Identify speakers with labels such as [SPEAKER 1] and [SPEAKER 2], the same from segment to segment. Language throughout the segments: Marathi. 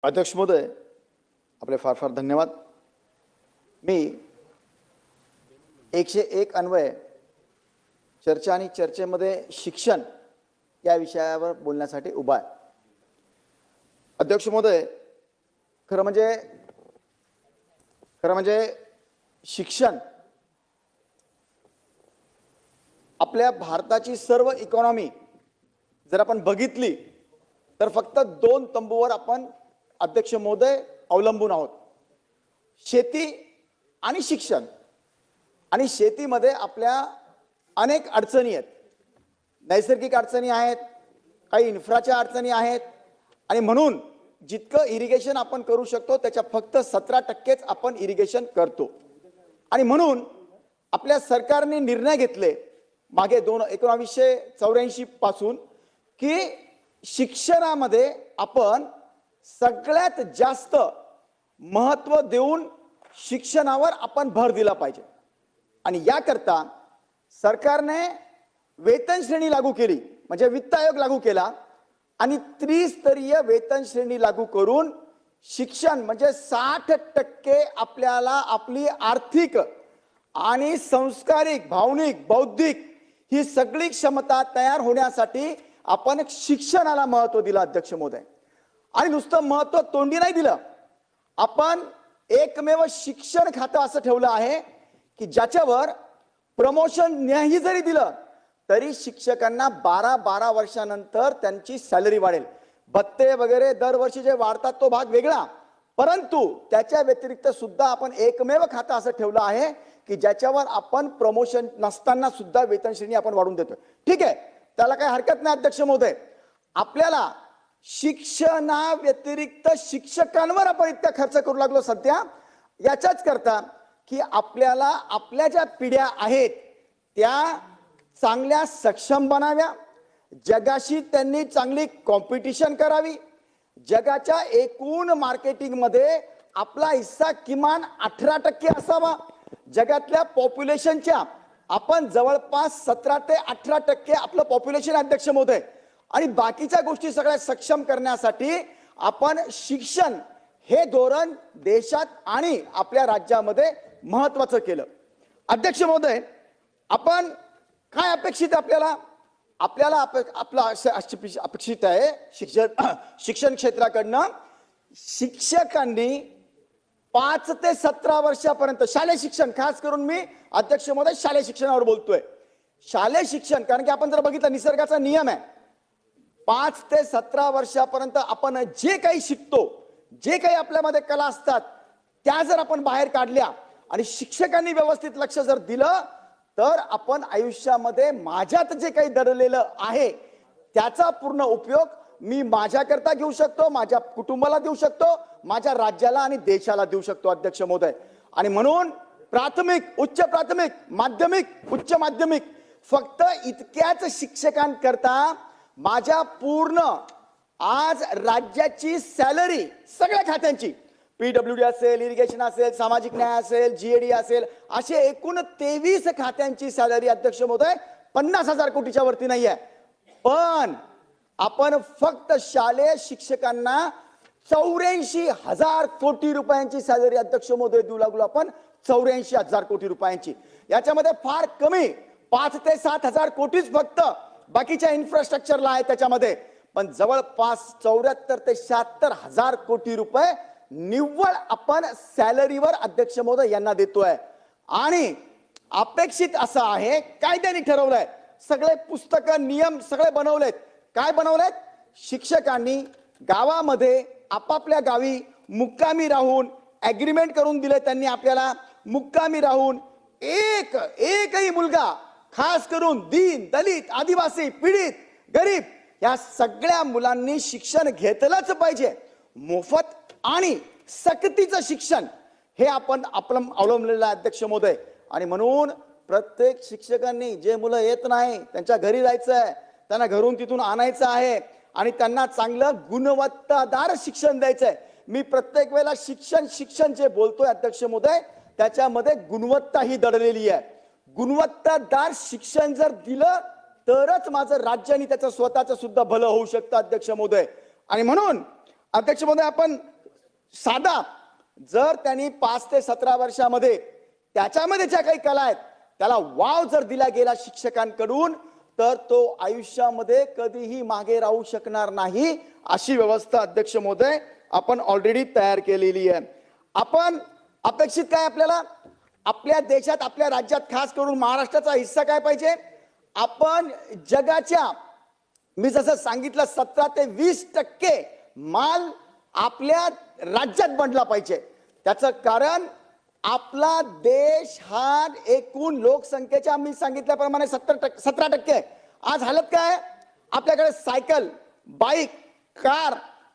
[SPEAKER 1] अध्यक्ष महोदय, आपले फार फार धन्यवाद। मी 101 अन्वय चर्चा आणि चर्चेमध्ये शिक्षण या विषयावर बोलण्यासाठी उभा आहे। अध्यक्ष महोदय, खरं म्हणजे शिक्षण आपल्या भारताची सर्व इकॉनॉमी जर आपण बघितली तर फक्त दोन तंबूवर आपण अध्यक्ष महोदय अवलंबून आहोत, शेती आणि शिक्षण। आणि शेतीमध्ये आपल्या अनेक अडचणी आहेत, नैसर्गिक अडचणी आहेत, काही इन्फ्राच्या अडचणी आहेत आणि म्हणून जितकं इरिगेशन आपण करू शकतो त्याच्या फक्त 17%च आपण इरिगेशन करतो। आणि म्हणून आपल्या सरकारने निर्णय घेतले मागे 1984 पासून की शिक्षणामध्ये आपण सगळ्यात जास्त महत्त्व देऊन शिक्षणावर आपण भर दिला पाहिजे। आणि याकरता सरकारने वेतन श्रेणी लागू केली, म्हणजे वित्त आयोग लागू केला आणि त्रिस्तरीय वेतन श्रेणी लागू करून शिक्षण म्हणजे 60% आपल्याला आपली आर्थिक आणि संस्कारिक, भावनिक, बौद्धिक ही सगळी क्षमता तयार होण्यासाठी आपण शिक्षणाला महत्त्व दिलं अध्यक्ष महोदय। आणि नुसतं महत्त्व तोंडी नाही दिलं, आपण एकमेव शिक्षण खातं असं ठेवलं आहे की ज्याच्यावर प्रमोशन नाही जरी दिलं तरी शिक्षकांना 12 वर्षानंतर त्यांची सॅलरी वाढेल। भत्ते वगैरे दरवर्षी जे वाढतात तो भाग वेगळा, परंतु त्याच्या व्यतिरिक्त सुद्धा आपण एकमेव खातं असं ठेवलं आहे की ज्याच्यावर आपण प्रमोशन नसताना सुद्धा वेतन श्रेणी आपण वाढवून देतोय। ठीक आहे, त्याला काही हरकत नाही अध्यक्ष महोदय। आपल्याला शिक्षणा व्यतिरिक्त शिक्षकांवर आपण इतका खर्च करू लागलो सध्या, याच्याच करता की आपल्याला आपल्या ज्या पिढ्या आहेत त्या चांगल्या सक्षम बनाव्या, जगाशी त्यांनी चांगली कॉम्पिटिशन करावी, जगाच्या एकूण मार्केटिंगमध्ये आपला हिस्सा किमान 18% असावा। जगातल्या पॉप्युलेशनच्या आपण जवळपास 17 ते 18% आपलं पॉप्युलेशन अध्यक्ष महोदय। आणि बाकीच्या गोष्टी सगळ्या सक्षम करण्यासाठी आपण शिक्षण हे धोरण देशात आणि आपल्या राज्यामध्ये महत्त्वाचं केलं। अध्यक्ष महोदय, आपण काय अपेक्षित आपल्याला अपेक्षित आहे शिक्षण क्षेत्राकडनं शिक्षकांनी 5 ते 17 वर्षापर्यंत शालेय शिक्षण, खास करून मी अध्यक्ष महोदय शालेय शिक्षणावर बोलतोय। शालेय शिक्षण कारण की आपण जर बघितलं निसर्गाचा नियम आहे, 5 ते 17 वर्षापर्यंत आपण जे काही शिकतो, जे काही आपल्यामध्ये कला असतात त्या जर आपण बाहेर काढल्या आणि शिक्षकांनी व्यवस्थित लक्ष जर दिलं तर आपण आयुष्यामध्ये माझ्यात जे काही दडलेलं आहे त्याचा पूर्ण उपयोग मी माझ्याकरता घेऊ शकतो, माझ्या कुटुंबाला देऊ शकतो, माझ्या राज्याला आणि देशाला देऊ शकतो अध्यक्ष महोदय। आणि म्हणून प्राथमिक, उच्च प्राथमिक, माध्यमिक, उच्च माध्यमिक फक्त इतक्याच शिक्षकांकरता माझ्या पूर्ण आज राज्याची सॅलरी सगळ्या खात्यांची, PWD असेल, इरिगेशन असेल, सामाजिक न्याय असेल, GAD असेल, असे एकूण 23 खात्यांची सॅलरी अध्यक्ष महोदय 50,000 कोटीच्या वरती नाही आहे। पण आपण फक्त शालेय शिक्षकांना 84,000 कोटी रुपयांची सॅलरी अध्यक्ष महोदय देऊ लागलो आपण, 84,000 कोटी रुपयांची। याच्यामध्ये फार कमी 5 ते 7,000 कोटीच फक्त बाकीच्या इन्फ्रास्ट्रक्चरला आहे त्याच्यामध्ये, पण जवळपास 74 ते 76,000 कोटी रुपये निव्वळ आपण सॅलरीवर अध्यक्ष महोदय यांना देतोय। आणि अपेक्षित असं आहे, कायद्याने ठरवलंय, सगळे पुस्तकं नियम सगळे बनवलेत। काय बनवलेत? शिक्षकांनी गावामध्ये आपापल्या गावी मुक्कामी राहून ॲग्रीमेंट करून दिले त्यांनी आपल्याला, मुक्कामी राहून एकही मुलगा, खास करून दीन, दलित, आदिवासी, पीडित, गरीब या सगळ्या मुलांनी शिक्षण घेतलंच पाहिजे। मोफत आणि सक्तीचं शिक्षण हे आपण अवलंबलेलं अध्यक्ष महोदय। आणि म्हणून प्रत्येक शिक्षकांनी जे मुलं येत नाही त्यांच्या घरी जायचं आहे, त्यांना घरून तिथून आणायचं आहे आणि त्यांना चांगलं गुणवत्तादार शिक्षण द्यायचं आहे। मी प्रत्येक वेळेला शिक्षण जे बोलतोय अध्यक्ष महोदय त्याच्यामध्ये गुणवत्ता ही दडलेली आहे। गुणवत्तादार शिक्षण जर दिलं तरच माझं राज्य आणि त्याचं स्वतःचं सुद्धा भलं होऊ शकतं अध्यक्ष महोदय। आणि म्हणून अध्यक्ष महोदय, आपण साधा जर त्यांनी 5 ते 17 वर्षामध्ये त्याच्यामध्ये ज्या काही कला आहेत त्याला वाव जर दिला गेला शिक्षकांकडून, तर तो आयुष्यामध्ये कधीही मागे राहू शकणार नाही, अशी व्यवस्था अध्यक्ष महोदय आपण ऑलरेडी तयार केलेली आहे. आपण अपेक्षित काय आपल्याला, आपल्या देशात आपल्या राज्यात खास करून महाराष्ट्राचा हिस्सा काय पाहिजे, आपण जगाच्या मी जसं सांगितलं 17 ते 20% माल आपल्या राज्यात बनला पाहिजे. त्याचं कारण आपला देश हा एकूण लोकसंख्येच्या मी सांगितल्याप्रमाणे 17% आज हालत काय, आपल्याकडे सायकल, बाईक, कार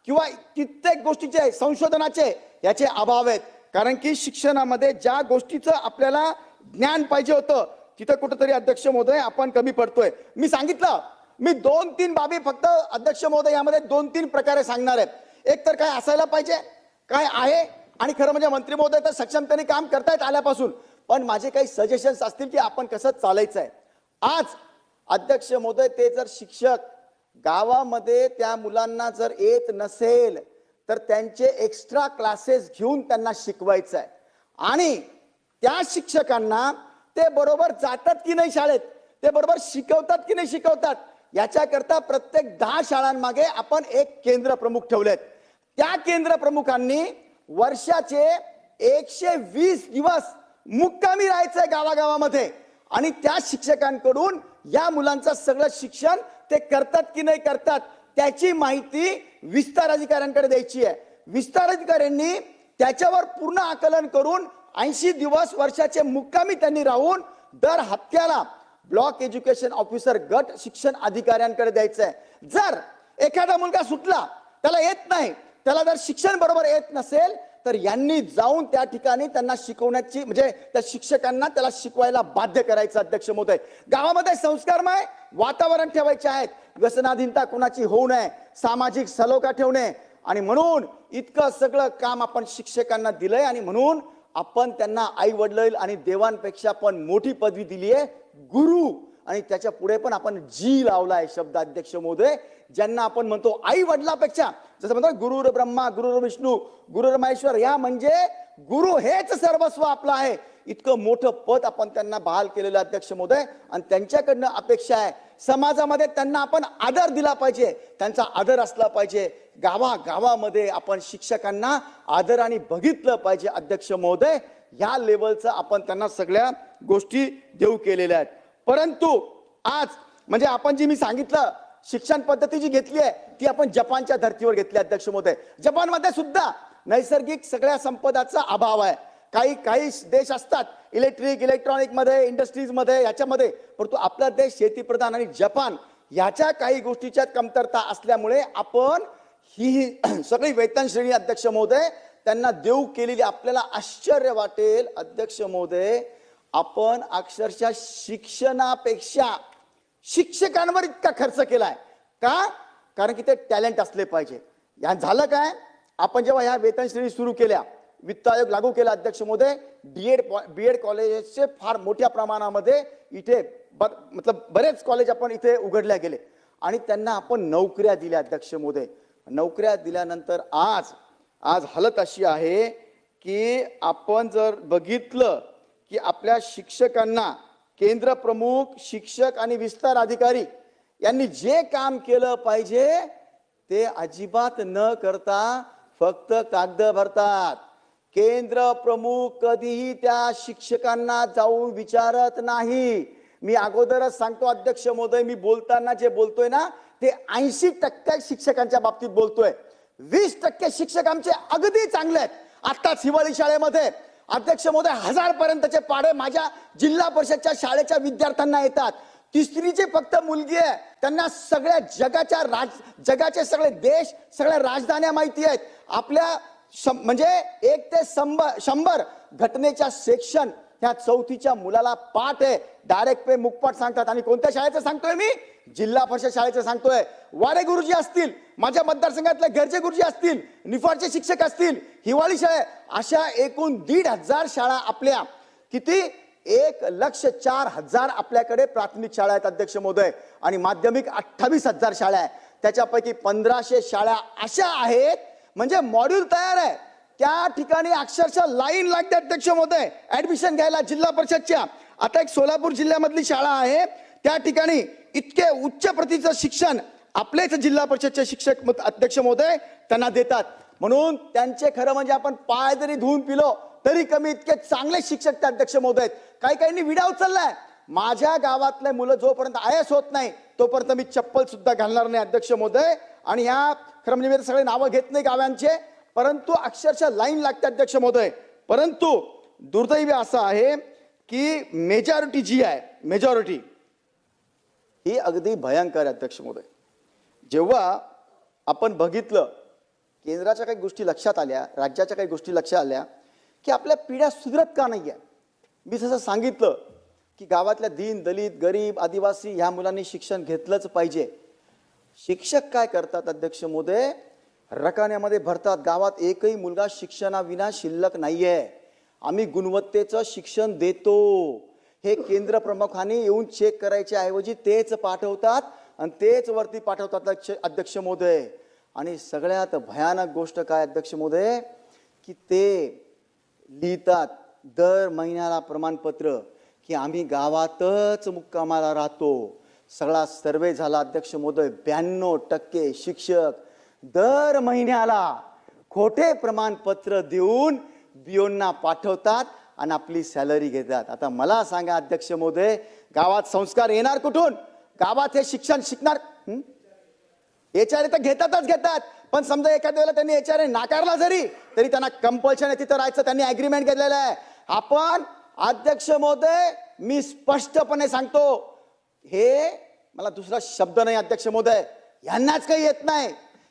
[SPEAKER 1] किंवा कित्येक गोष्टीचे संशोधनाचे याचे अभाव आहेत. कारण की शिक्षणामध्ये ज्या गोष्टीचं आपल्याला ज्ञान पाहिजे होतं तिथं कुठेतरी अध्यक्ष महोदय आपण कमी पडतोय. मी सांगितलं, मी 2-3 बाबी फक्त अध्यक्ष महोदय यामध्ये 2-3 प्रकारे सांगणार आहेत. एक तर काय असायला पाहिजे, काय आहे, आणि खरं म्हणजे मंत्री महोदय तर सक्षमतेने काम करतायत आल्यापासून, पण माझे काही सजेशन्स असतील की आपण कसं चालायचं आहे. आज अध्यक्ष महोदय ते जर शिक्षक गावामध्ये त्या मुलांना जर येत नसेल तर त्यांचे एक्स्ट्रा क्लासेस घेऊन त्यांना शिकवायचं आहे, आणि त्या शिक्षकांना ते बरोबर जातात की नाही शाळेत, ते बरोबर शिकवतात की नाही शिकवतात, याच्याकरता प्रत्येक 10 शाळांमागे आपण एक केंद्र प्रमुख ठेवलेत. त्या केंद्र प्रमुखांनी वर्षाचे 120 दिवस मुक्कामी राहायचंय गावागावामध्ये, आणि त्या शिक्षकांकडून या मुलांचं सगळं शिक्षण ते करतात की नाही करतात त्याची माहिती विस्तार अधिकाऱ्यांकडे द्यायची आहे. विस्तार अधिकाऱ्यांनी त्याच्यावर पूर्ण आकलन करून 80 दिवस वर्षाचे मुक्कामी त्यांनी राहून दर हप्त्याला ब्लॉक एज्युकेशन ऑफिसर गट शिक्षण अधिकाऱ्यांकडे द्यायचंय. जर एखादा मुलगा सुटला, त्याला येत नाही, त्याला जर शिक्षण बरोबर येत नसेल तर यांनी जाऊन त्या ठिकाणी त्यांना शिकवण्याची म्हणजे त्या शिक्षकांना त्याला शिकवायला बाध्य करायचं. अध्यक्ष महोदय, गावामध्ये संस्कारमय वातावरण ठेवायचे आहेत, व्यसनाधीनता कोणाची होऊ नये, सामाजिक सलोखा ठेवणे, आणि म्हणून इतकं सगळं काम आपण शिक्षकांना दिलंय, आणि म्हणून आपण त्यांना आई वडील आणि देवांपेक्षा पण मोठी पदवी दिली आहे, गुरु, आणि त्याच्या पुढे पण आपण जी लावलाय शब्द. अध्यक्ष महोदय, ज्यांना आपण म्हणतो आई वडिलापेक्षा, जसं म्हणतो गुरुर ब्रह्मा गुरुर विष्णू गुरुर महेश्वर, या म्हणजे गुरु हेच सर्वस्व आपलं आहे, इतकं मोठं पद आपण त्यांना बहाल केलेलं अध्यक्ष महोदय. आणि त्यांच्याकडनं अपेक्षा आहे समाजामध्ये त्यांना आपण आदर दिला पाहिजे, त्यांचा आदर असला पाहिजे. गावागावामध्ये आपण शिक्षकांना आदराने बघितलं पाहिजे. अध्यक्ष महोदय, या लेवलचं आपण त्यांना सगळ्या गोष्टी देऊ केलेल्या आहेत. परंतु आज म्हणजे आपण जी मी सांगितलं शिक्षण पद्धती जी घेतली आहे ती आपण जपानच्या धर्तीवर घेतली. अध्यक्ष महोदय, जपानमध्ये सुद्धा नैसर्गिक सगळ्या संपदाचा अभाव आहे. काही देश असतात इलेक्ट्रॉनिक मध्ये, इंडस्ट्रीज मध्ये, याच्यामध्ये, परंतु आपला देश शेतीप्रधान, आणि जपान याच्या काही गोष्टीच्या कमतरता असल्यामुळे आपण ही सगळी वेतन श्रेणी अध्यक्ष महोदय त्यांना देऊ केलेली. आपल्याला आश्चर्य वाटेल अध्यक्ष महोदय, आपण अक्षरशः शिक्षणापेक्षा शिक्षकांवर इतका खर्च केलाय का, कारण की ते टॅलेंट असले पाहिजे. या झालं काय, आपण जेव्हा ह्या वेतन श्रेणी सुरू केल्या, वित्त आयोग लागू केला अध्यक्ष महोदय, बीएड कॉलेजचे फार मोठ्या प्रमाणामध्ये इथे बरेच कॉलेज आपण इथे उघडल्या गेले, आणि त्यांना आपण नोकऱ्या दिल्या. अध्यक्ष महोदय, नोकऱ्या दिल्यानंतर आज हालत अशी आहे की आपण जर बघितलं की आपल्या शिक्षकांना केंद्र प्रमुख, शिक्षक आणि विस्तार अधिकारी यांनी जे काम केलं पाहिजे ते अजिबात न करता फक्त कागद भरतात. केंद्र प्रमुख कधीही त्या शिक्षकांना जाऊन विचारत नाही. मी अगोदरच सांगतो अध्यक्ष महोदय, मी बोलताना जे बोलतोय ना ते 80% शिक्षकांच्या बाबतीत बोलतोय. 20% शिक्षक आमचे अगदी चांगले आहेत. आत्ताच हिवाळी शाळेमध्ये अध्यक्ष महोदय 1000 पर्यंतचे पाढे माझ्या जिल्हा परिषदच्या शाळेच्या विद्यार्थ्यांना येतात. तिसरीची फक्त मुलगी आहे, त्यांना सगळ्या जगाचे सगळे देश, सगळ्या राजधान्या माहिती आहेत. आपल्या म्हणजे 1 ते 100 घटनेच्या सेक्शन ह्या 4थीच्या मुलाला पाठ आहे. डायरेक्ट पे मुखपाठ सांगतात. आणि कोणत्या शाळेचं सांगतोय मी, जिल्हा परिषद शाळेचं सांगतोय. वारे गुरुजी असतील, माझ्या मतदारसंघातले गरजे गुरुजी असतील, निफाडचे शिक्षक असतील, हिवाळी शाळे, अशा एकूण 1,500 शाळा आपल्या, किती 1,04,000 आपल्याकडे प्राथमिक शाळा आहेत अध्यक्ष महोदय, आणि माध्यमिक 28,000 शाळा आहे. त्याच्यापैकी 1500 शाळा अशा आहेत म्हणजे मॉड्यूल तयार आहे, त्या ठिकाणी अक्षरशः लाईन लागते अध्यक्ष महोदय ऍडमिशन घ्यायला जिल्हा परिषदच्या. आता एक सोलापूर जिल्ह्यामधली शाळा आहे, त्या ठिकाणी इतके उच्च प्रतीचं शिक्षण आपलेच जिल्हा परिषदचे शिक्षक अध्यक्ष महोदय त्यांना देतात. म्हणून त्यांचे खरं म्हणजे आपण पाय जरी धुवून पिलो तरी कमी, इतके चांगले शिक्षक ते अध्यक्ष महोदय आहेत. काही काहींनी विडा उचललाय, माझ्या गावातले मुलं जोपर्यंत IAS होत नाही तोपर्यंत मी चप्पल सुद्धा घालणार नाही अध्यक्ष महोदय. आणि ह्या खरं म्हणजे मी सगळे नावं घेत नाही गावांचे, परंतु अक्षरशः लाईन लागते अध्यक्ष महोदय. परंतु दुर्दैवी असं आहे की मेजॉरिटी जी आहे, मेजॉरिटी ही अगदी भयंकर अध्यक्ष महोदय. जेव्हा आपण बघितलं केंद्राच्या काही गोष्टी लक्षात आल्या, राज्याच्या काही गोष्टी लक्षात आल्या की आपल्या पिढ्या सुधरत का नाही आहे. मी जसं सांगितलं की गावातल्या दीन दलित गरीब आदिवासी ह्या मुलांनी शिक्षण घेतलंच पाहिजे. शिक्षक काय करतात अध्यक्ष महोदय, रकान्यामध्ये भरतात. गावात एकही मुलगा शिक्षणाविना शिल्लक नाहीये. आम्ही गुणवत्तेचं शिक्षण देतो हे केंद्र प्रमुखांनी येऊन चेक करायच्या ऐवजी तेच पाठवतात आणि तेच वरती पाठवतात अध्यक्ष महोदय. आणि सगळ्यात भयानक गोष्ट काय अध्यक्ष महोदय की ते लिहितात दर महिन्याला प्रमाणपत्र की आम्ही गावातच मुक्कामाला राहतो. सगळा सर्वे झाला अध्यक्ष महोदय, 92% शिक्षक दर महिन्याला खोटे प्रमाणपत्र देऊन बियोंना पाठवतात आणि आपली सॅलरी घेतात. आता मला सांगा अध्यक्ष महोदय, गावात संस्कार येणार कुठून? गावात हे शिक्षण शिकणार HR तर घेतात, पण समजा एखाद्या वेळेला त्यांनी HR नाकारला जरी तरी त्यांना कंपल्शन तिथं राहायचं, त्यांनी ऍग्रीमेंट घेतलेलं आहे. आपण अध्यक्ष महोदय मी स्पष्टपणे सांगतो, हे मला दुसरा शब्द नाही अध्यक्ष महोदय, यांनाच काही येत नाही,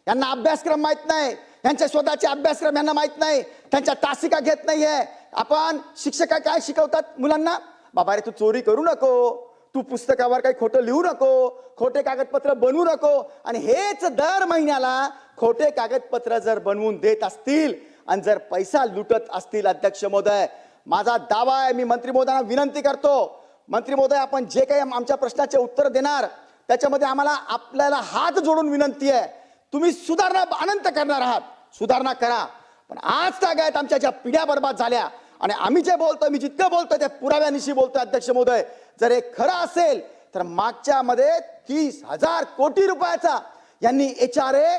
[SPEAKER 1] यांना अभ्यासक्रम माहित नाही, यांचे स्वतःचे अभ्यासक्रम यांना माहित नाही, त्यांच्या तासिका घेत नाहीये. आपण शिक्षक काय शिकवतात मुलांना, बाबा रे तू चोरी करू नको, तू पुस्तकावर काही खोटं लिहू नको, खोटे कागदपत्र बनवू नको. आणि हेच दर महिन्याला खोटे कागदपत्र जर बनवून देत असतील आणि जर पैसा लुटत असतील अध्यक्ष महोदय, माझा दावा आहे, मी मंत्री महोदयांना विनंती करतो, मंत्री महोदय आपण जे काही आमच्या प्रश्नाचे उत्तर देणार त्याच्यामध्ये आम्हाला आपल्याला हात जोडून विनंती आहे, तुम्ही सुधारणा अनंत करणार आहात, सुधारणा करा. पण आज तागायत आमच्या ज्या पिढ्या बर्बाद झाल्या आणि आम्ही जे बोलतोय, मी जितकं बोलतोय ते पुराव्यानिशी बोलतोय अध्यक्ष महोदय. जर हे खरं असेल तर मागच्या मध्ये 30,000 कोटी रुपयाचा यांनी HRA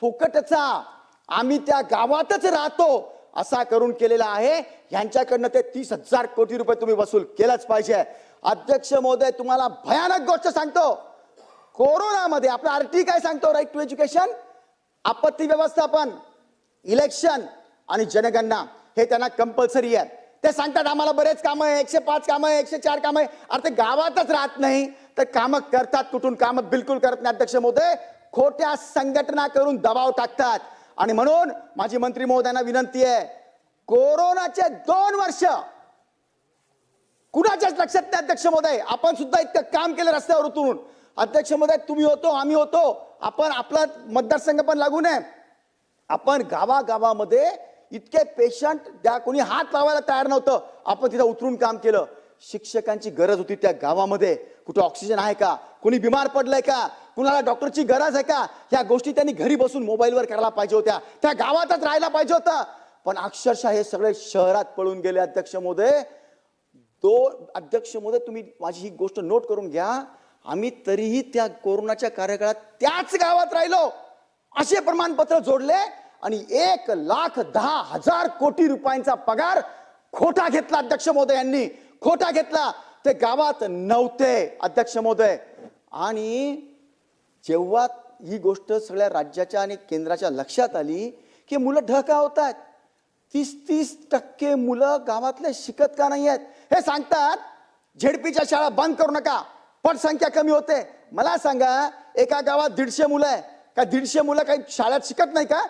[SPEAKER 1] फुकटचा आम्ही त्या गावातच राहतो असा करून केलेला आहे. यांच्याकडनं ते 30,000 कोटी रुपये तुम्ही वसूल केलंच पाहिजे. अध्यक्ष महोदय तुम्हाला भयानक गोष्ट सांगतो, कोरोनामध्ये आपला RT काय सांगतो, राईट टू एज्युकेशन, आपत्ती व्यवस्थापन, इलेक्शन आणि जनगणना हे त्यांना कंपल्सरी आहे. ते सांगतात आम्हाला बरेच कामं आहे, 105 कामं आहे, 104 कामं आहे. अरे ते गावातच राहत नाही तर कामं करतात कुठून? कामं बिलकुल करत नाही अध्यक्ष महोदय, खोट्या संघटना करून दबाव टाकतात. आणि म्हणून माझी मंत्री महोदयांना विनंती आहे, कोरोनाचे 2 वर्ष कुणाच्याच लक्षात नाही अध्यक्ष महोदय. आपण सुद्धा इतकं काम केलं रस्त्यावर उतरून अध्यक्ष महोदय, तुम्ही होतो आम्ही होतो, आपण आपला मतदारसंघ पण लागू नये, आपण गावागावामध्ये इतके पेशंट त्या कोणी हात लावायला तयार नव्हतं, आपण तिथं उतरून काम केलं. शिक्षकांची गरज होती त्या गावामध्ये, कुठे ऑक्सिजन आहे का, कोणी बिमार पडलंय का, कुणाला डॉक्टरची गरज आहे का, ह्या गोष्टी त्यांनी घरी बसून मोबाईलवर करायला पाहिजे होत्या, त्या गावातच राहायला पाहिजे होतं. पण अक्षरशः हे सगळे शहरात पळून गेले अध्यक्ष महोदय. अध्यक्ष महोदय तुम्ही माझी ही गोष्ट नोट करून घ्या, आम्ही तरीही त्या कोरोनाच्या कार्यकाळात त्याच गावात राहिलो, असे प्रमाणपत्र जोडले आणि 1,10,000 कोटी रुपयांचा पगार खोटा घेतला अध्यक्ष महोदय, यांनी खोटा घेतला. ते गावात नव्हते अध्यक्ष महोदय. आणि जेव्हा ही गोष्ट सगळ्या राज्याच्या आणि केंद्राच्या लक्षात आली की मुलं ढका होत आहेत, 30% मुलं गावातले शिकत का नाही आहेत, हे सांगतात झेडपीच्या शाळा बंद करू नका, पटसंख्या कमी होते. मला सांगा एका गावात 150 मुलं आहे का, 150 मुलं काही शाळेत शिकत नाही का?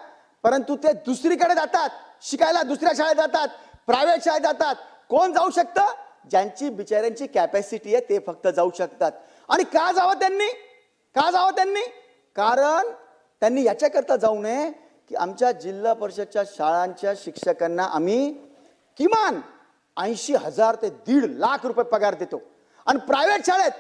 [SPEAKER 1] परंतु ते दुसरीकडे जातात शिकायला, दुसऱ्या शाळेत जातात, प्रायव्हेट शाळेत जातात. कोण जाऊ शकतं? ज्यांची बिचाऱ्यांची कॅपॅसिटी आहे ते फक्त जाऊ शकतात. आणि का जावं त्यांनी, का जावं त्यांनी? कारण त्यांनी याच्याकरता जाऊ नये की आमच्या जिल्हा परिषदच्या शाळांच्या शिक्षकांना आम्ही किमान 80,000 ते 1.5 लाख रुपये पगार देतो. आणि प्रायव्हेट शाळेत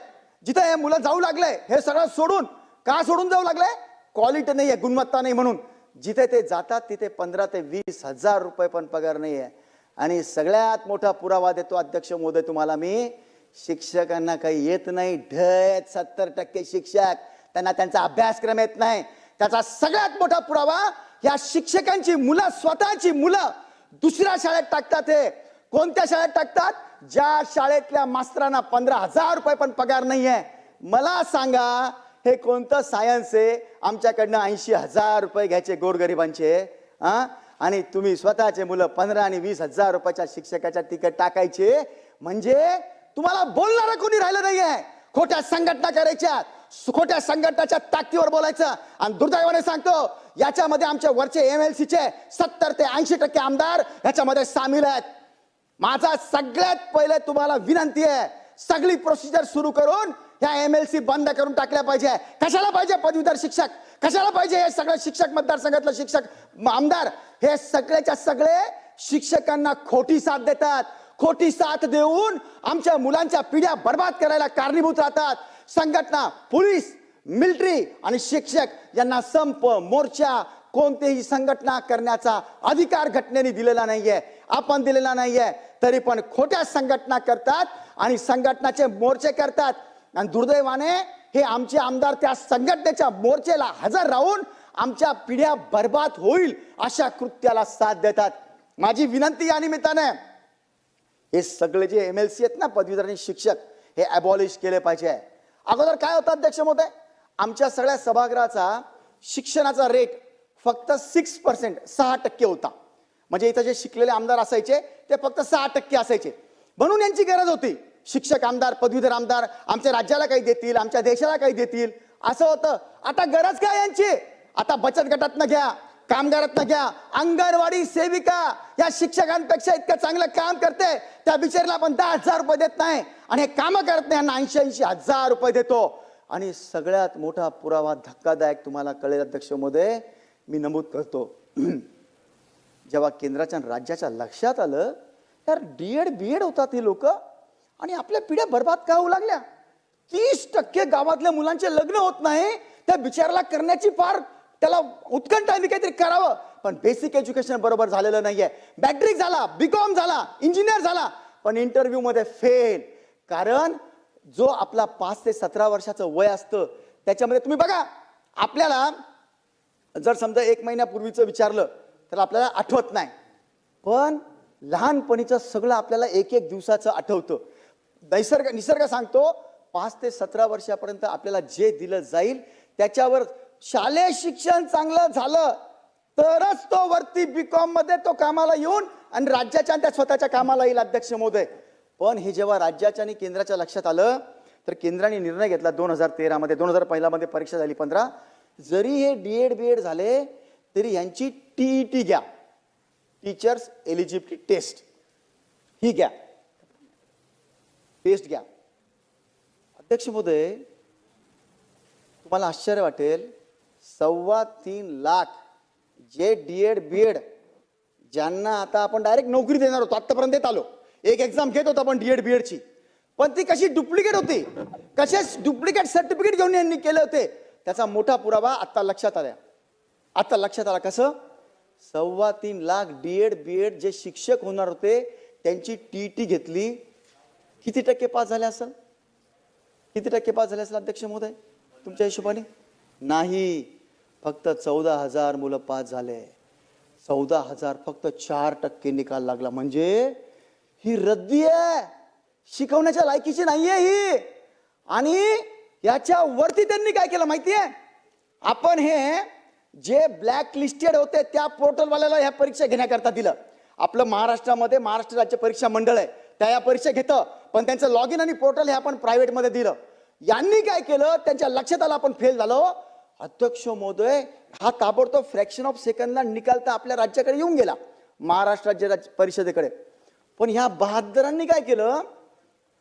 [SPEAKER 1] जिथे हे मुलं जाऊ लागले, हे सगळं सोडून, का सोडून जाऊ लागले? क्वालिटी नाही आहे, गुणवत्ता नाही म्हणून. जिथे ते जातात तिथे 15 ते 20 हजार रुपये पण पगार नाही आहे. आणि सगळ्यात मोठा पुरावा देतो अध्यक्ष महोदय तुम्हाला मी, शिक्षकांना काही येत नाही. ढ 70% शिक्षक, त्यांना त्यांचा अभ्यासक्रम येत नाही. त्याचा सगळ्यात मोठा पुरावा, या शिक्षकांची मुलं, स्वतःची मुलं दुसऱ्या शाळेत टाकतात. हे कोणत्या शाळेत टाकतात? ज्या शाळेतल्या मास्तरांना 15,000 रुपये पण पगार नाहीये. मला सांगा हे कोणतं सायन्स आहे? आमच्याकडनं 80,000 रुपये घ्यायचे गोरगरिबांचे, आणि तुम्ही स्वतःचे मुलं 15 आणि 20,000 रुपयाच्या शिक्षकाच्या तिकीट टाकायचे. म्हणजे तुम्हाला बोलणारं कोणी राहिलं नाहीये. खोट्या संघटना करायच्या, खोट्या संघटनाच्या ताकदीवर बोलायचं. आणि दुर्दैवाने सांगतो, याच्यामध्ये आमच्या वरचे MLCचे 70 ते 80% आमदार याच्यामध्ये सामील आहेत. माझा सगळ्यात पहिले तुम्हाला विनंती आहे, सगळी प्रोसिजर सुरू करून ह्या MLC बंद करून टाकल्या पाहिजे. कशाला पाहिजे पदवीधर शिक्षक? कशाला पाहिजे हे सगळे शिक्षक, मतदारसंघातले शिक्षक, आमदार? हे सगळेच्या सगळे शिक्षकांना खोटी साथ देतात. खोटी साथ देऊन आमच्या मुलांच्या पिढ्या बर्बाद करायला कारणीभूत राहतात. संघटना, पोलीस, मिलिटरी आणि शिक्षक यांना संप, मोर्चा, कोणतेही संघटना करण्याचा अधिकार घटनेने दिलेला नाहीये, आपण दिलेला नाहीये. तरी पण खोट्या संघटना करतात आणि संघटनाचे मोर्चे करतात. आणि दुर्दैवाने हे आमचे आमदार त्या संघटनेच्या मोर्चेला हजर राहून आमच्या पिढ्या बर्बाद होईल अशा कृत्याला साथ देतात. माझी विनंती या निमित्ताने, हे सगळे जे MLC आहेत ना, पदवीधर आणि शिक्षक, हे अबॉलिश केले पाहिजे. अगोदर काय होतं अध्यक्ष महोदय? आमच्या सगळ्या सभागृहाचा शिक्षणाचा रेट फक्त 6% होता. म्हणजे इथं जे शिकलेले आमदार असायचे ते फक्त 6% असायचे. म्हणून यांची गरज होती, शिक्षक आमदार, पदवीधर आमदार आमच्या राज्याला काही देतील, आमच्या देशाला काही देतील, असं होतं. आता गरज काय यांची? आता बचत गटातनं घ्या, कामगारातनं घ्या, अंगणवाडी सेविका या शिक्षकांपेक्षा इतकं चांगलं काम करते, त्या बिचारीला आपण 10,000 रुपये देत नाही, आणि हे कामं करत नाही, यांना 80,000 रुपये देतो. आणि सगळ्यात मोठा पुरावा धक्कादायक तुम्हाला कळेल अध्यक्ष महोदय, मी नमूद करतो. जेव्हा केंद्राच्या आणि राज्याच्या लक्षात आलं, यार D.Ed B.Ed होतात हे लोक, आणि आपल्या पिढ्या बर्बाद का होऊ लागल्या. 30% गावातल्या मुलांचे लग्न होत नाही. त्या बिचाराला करण्याची फार त्याला उत्कंठा आहे, काहीतरी करावं, पण बेसिक एज्युकेशन बरोबर झालेलं नाहीये. मॅट्रिक झाला, BCom झाला, इंजिनियर झाला, पण इंटरव्ह्यू मध्ये फेल. कारण जो आपला 5 ते 17 वर्षाचं वय असतं त्याच्यामध्ये तुम्ही बघा, आपल्याला जर समजा 1 महिन्यापूर्वीचं विचारलं तर आपल्याला आठवत नाही, पण लहानपणीचं सगळं आपल्याला एक दिवसाचं आठवतं. निसर्ग सांगतो 5 ते 17 वर्षापर्यंत आपल्याला जे दिलं जाईल त्याच्यावर शालेय शिक्षण चांगलं झालं तरच तो वरती BCom मध्ये तो कामाला येऊन आणि राज्याच्या आणि त्या स्वतःच्या कामाला येईल अध्यक्ष महोदय. पण हे जेव्हा राज्याच्या आणि केंद्राच्या लक्षात आलं तर केंद्राने निर्णय घेतला 2013 मध्ये, 2015 मध्ये परीक्षा झाली 15, जरी हे D.Ed B.Ed झाले तरी यांची TET घ्या, टीचर्स एलिजिबिलिटी टेस्ट, ही घ्या, टेस्ट घ्या. अध्यक्ष महोदय, तुम्हाला आश्चर्य वाटेल, 3.25 लाख जे D.Ed B.Ed ज्यांना आता आपण डायरेक्ट नोकरी देणार होतो, आतापर्यंत देत आलो, एक एक्झाम घेत होतो आपण D.Ed B.Ed ची, पण ती कशी डुप्लिकेट होती, कसे डुप्लिकेट सर्टिफिकेट घेऊन यांनी केले होते, त्याचा मोठा पुरावा आता लक्षात आला. आता लक्षात आला कसं? 3.25 लाख D.Ed B.Ed जे शिक्षक होणार होते त्यांची TET घेतली. किती टक्के पास झाले असेल? किती टक्के पास झाले असेल अध्यक्ष महोदय तुमच्या हिशोबाने? नाही, फक्त 14,000 मुलं पास झाले. 14,000, फक्त 4% निकाल लागला. म्हणजे ही रद्दी आहे, शिकवण्याच्या लायकीची नाहीये ही. आणि याच्या वरती त्यांनी काय केलं माहितीये? आपण हे जे ब्लॅक लिस्टेड होते त्या पोर्टलवाल्याला ह्या परीक्षा घेण्याकरता दिलं. आपलं महाराष्ट्रामध्ये महाराष्ट्र राज्य परीक्षा मंडळ आहे, त्या या परीक्षा घेतं, पण त्यांचं लॉग इन आणि पोर्टल हे आपण प्रायव्हेटमध्ये दिलं. यांनी काय केलं, त्यांच्या लक्षात आलं आपण फेल झालो. अध्यक्ष महोदय, हा ताबडतोब फ्रॅक्शन ऑफ सेकंडला निकाल तर आपल्या राज्याकडे येऊन गेला, महाराष्ट्र राज्य परिषदेकडे. पण ह्या बहादरांनी काय केलं,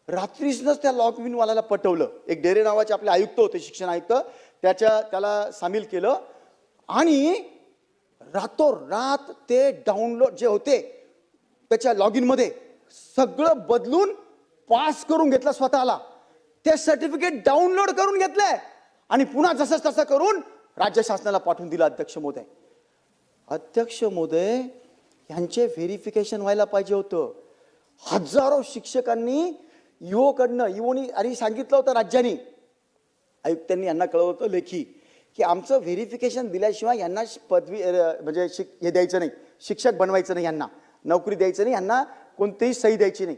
[SPEAKER 1] रात्रीच त्या लॉग इन वाल्याला पटवलं. एक डेरे नावाचे आपले आयुक्त होते, शिक्षण आयुक्त, त्याला सामील केलं आणि रातोरात ते डाउनलोड जे होते त्याच्या लॉग इन मध्ये सगळं बदलून पास करून घेतलं स्वतःला. ते सर्टिफिकेट डाउनलोड करून घेतलंय आणि पुन्हा जसं तसं करून राज्य शासनाला पाठवून दिलं. अध्यक्ष महोदय, अध्यक्ष महोदय, यांचे व्हेरिफिकेशन व्हायला पाहिजे होतं. हजारो शिक्षकांनी इओनी आणि सांगितलं होतं राज्यांनी, आयुक्तांनी यांना कळवलं होतं लेखी, की आमचं व्हेरिफिकेशन दिल्याशिवाय यांना पदवी म्हणजे हे द्यायचं नाही, शिक्षक बनवायचं नाही, यांना नोकरी द्यायचं नाही, यांना कोणतीही सही द्यायची नाही.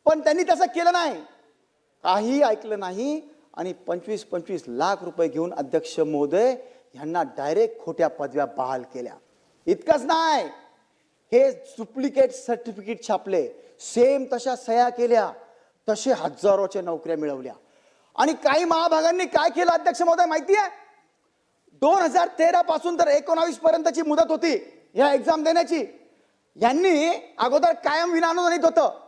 [SPEAKER 1] पण त्यांनी तसं केलं नाही, काही ऐकलं नाही आणि 25-25 लाख रुपये घेऊन अध्यक्ष महोदय यांना डायरेक्ट खोट्या पदव्या बहाल केल्या. इतकंच नाही, हे डुप्लिकेट सर्टिफिकेट छापले, सेम तशा सह्या केल्या, तसे हजारोच्या नोकऱ्या मिळवल्या. आणि काही महाभागांनी काय केलं अध्यक्ष महोदय माहिती आहे? 2013 पासून तर 19 पर्यंतची मुदत होती या एक्झाम देण्याची. यांनी अगोदर कायम विनाअनुदानित होतं,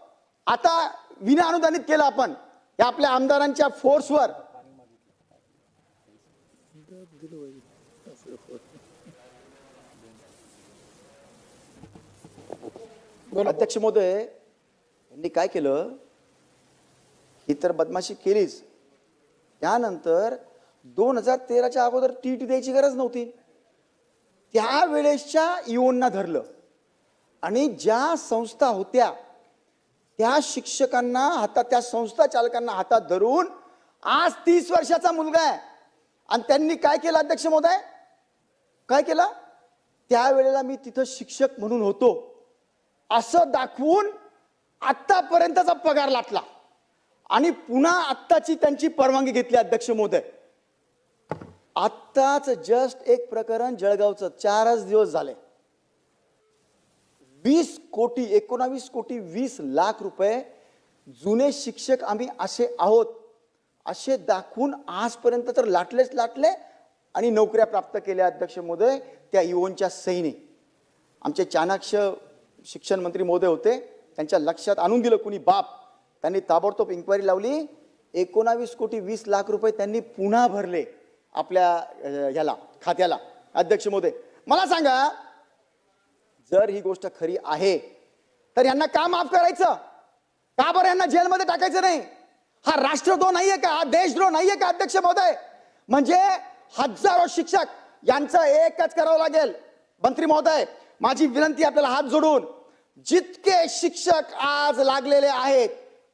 [SPEAKER 1] आता विनाअनुदानित केलं आपण या आपल्या आमदारांच्या फोर्सवर. अध्यक्ष महोदय, यांनी काय केलं, ही तर बदमाशी केलीच. त्यानंतर 2013च्या अगोदर टीटी द्यायची गरज नव्हती. त्यावेळेसच्या इओनना धरलं आणि ज्या संस्था होत्या त्या शिक्षकांना हातात, त्या संस्था चालकांना हातात धरून, आज 30 वर्षाचा मुलगा आहे आणि त्यांनी काय केलं अध्यक्ष महोदय, काय केलं, त्यावेळेला मी तिथं शिक्षक म्हणून होतो असं दाखवून आतापर्यंतचा पगार लाटला आणि पुन्हा आत्ताची त्यांची परवानगी घेतली. अध्यक्ष महोदय, आत्ताच जस्ट एक प्रकरण जळगावचं 4च दिवस झाले, 19 कोटी 20 लाख रुपये जुने शिक्षक आम्ही असे आहोत असे दाखवून आजपर्यंत तर लाटले आणि नोकऱ्या प्राप्त केल्या. अध्यक्ष महोदय, त्या इओनच्या सहीने. आमचे चाणक्य शिक्षण मंत्री महोदय होते, त्यांच्या लक्षात आणून दिलं कुणी बाप, त्यांनी ताबडतोब इन्क्वायरी लावली. 19 कोटी 20 लाख रुपये त्यांनी पुन्हा भरले आपल्या याला खात्याला. अध्यक्ष महोदय, मला सांगा, जर ही गोष्ट खरी आहे तर यांना का माफ करायचं? का बरं यांना जेलमध्ये टाकायचं नाही? हा राष्ट्रद्रोह नाहीये का? हा देशद्रोह नाहीये का अध्यक्ष महोदय? म्हणजे हजारो शिक्षक, यांचं एकच करावं लागेल. मंत्री महोदय, माझी विनंती आपल्याला हात जोडून, जितके शिक्षक आज लागलेले आहेत,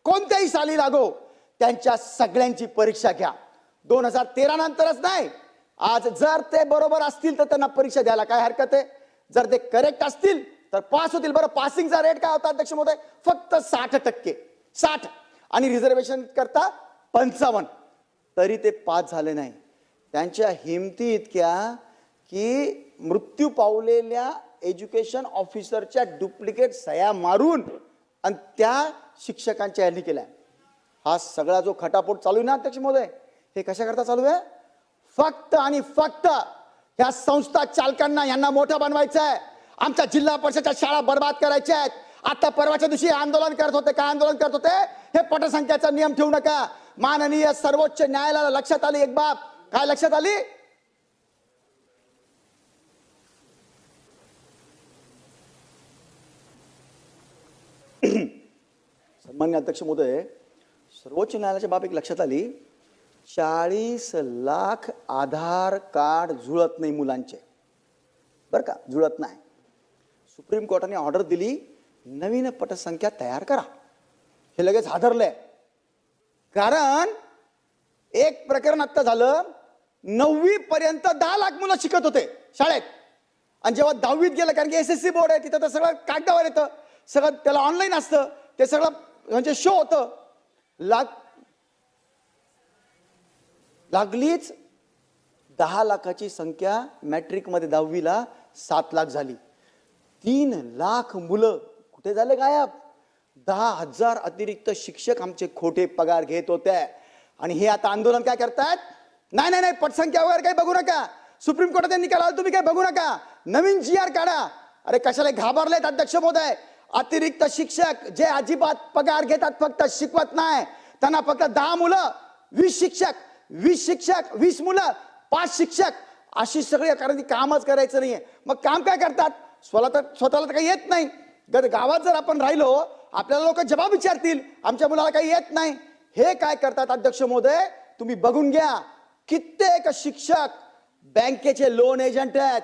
[SPEAKER 1] कोणत्याही साली लागो, त्यांच्या सगळ्यांची परीक्षा घ्या. 2013 नंतरच नाही, आज जर ते बरोबर असतील तर त्यांना परीक्षा द्यायला काय हरकत आहे? जर ते करेक्ट असतील तर पास होतील. बरं, पासिंगचा रेट काय होता अध्यक्ष महोदय? फक्त 60%, 60, आणि रिझर्वेशन करता 55, तरी ते पास झाले नाही. त्यांच्या हिमती इतक्या की मृत्यू पावलेल्या एज्युकेशन ऑफिसरच्या डुप्लिकेट सह्या मारून आणि त्या शिक्षकांच्या यांनी केल्या. हा सगळा जो खटापोट चालू आहे ना अध्यक्ष महोदय, हे कशाकरता चालू आहे? फक्त आणि फक्त ह्या संस्था चालकांना, यांना मोठं बनवायचं आहे. आमच्या जिल्हा परिषदच्या शाळा बर्बाद करायच्या आहेत. आता परवाच्या दिवशी आंदोलन करत होते. काय आंदोलन करत होते? हे पटसंख्याचा नियम ठेवू नका. माननीय सर्वोच्च न्यायालयाला लक्षात आली एक बाब. काय लक्षात आली? सन्मान्य अध्यक्ष महोदय, सर्वोच्च न्यायालयाच्या बाब एक लक्षात आली. 40 लाख आधार कार्ड जुळत नाही मुलांचे, बरं का, जुळत नाही. सुप्रीम कोर्टाने ऑर्डर दिली, नवीन पटसंख्या तयार करा. हे लगेच हादरलंय, कारण एक प्रकरण आता झालं. 9वी पर्यंत 10 लाख मुलं शिकत होते शाळेत, आणि जेव्हा 10वीत गेलं, कारण की SSC बोर्ड आहे, तिथं तर सगळं कागदावर येतं, सगळं त्याला ऑनलाईन असतं, ते सगळं म्हणजे शो होतं. लागलीच 10 लाखाची संख्या मॅट्रिकमध्ये 10वीला 7 लाख झाली. 3 लाख मुलं कुठे झाले गायब? 10,000 अतिरिक्त शिक्षक आमचे खोटे पगार घेत होते. आणि हे आता आंदोलन काय करतात? नाही नाही नाही, पटसंख्या वगैरे काही बघू नका, सुप्रीम कोर्टाचा निकाल आला, तुम्ही काही बघू नका, नवीन GR काढा. अरे कशाला घाबरलेत अध्यक्ष महोदय? अतिरिक्त शिक्षक जे अजिबात पगार घेतात, फक्त शिकवत नाही, त्यांना फक्त 10 मुलं, 20 शिक्षक, 20 मुलं, 5 शिक्षक, अशी सगळी, कारण ती कामच करायचं नाहीये. मग काम काय करतात? स्वतःला तर काही येत नाही. गावात जर आपण राहिलो, आपल्याला लोक जबाब विचारतील, आमच्या मुलाला काही येत नाही. हे काय करतात अध्यक्ष महोदय? तुम्ही बघून घ्या. कित्येक शिक्षक बँकेचे लोन एजंट आहेत,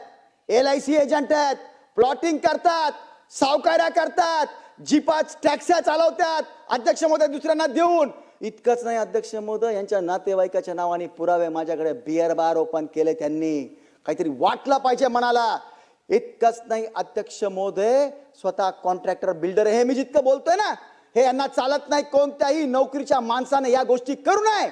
[SPEAKER 1] LIC एजंट आहेत, प्लॉटिंग करतात, सावकार्या करतात, जीपाच टॅक्स चालवतात अध्यक्ष महोदय दुसऱ्यांना देऊन. इतकंच नाही अध्यक्ष महोदय, यांच्या नातेवाईकाच्या नावाने पुरावे माझ्याकडे बिअर बार ओपन केले त्यांनी. काहीतरी वाटलं पाहिजे मनाला. इतकंच नाही अध्यक्ष महोदय, स्वतः कॉन्ट्रॅक्टर बिल्डर. हे मी जितकं बोलतोय ना, हे यांना चालत नाही. कोणत्याही नोकरीच्या माणसाने या गोष्टी करू नये,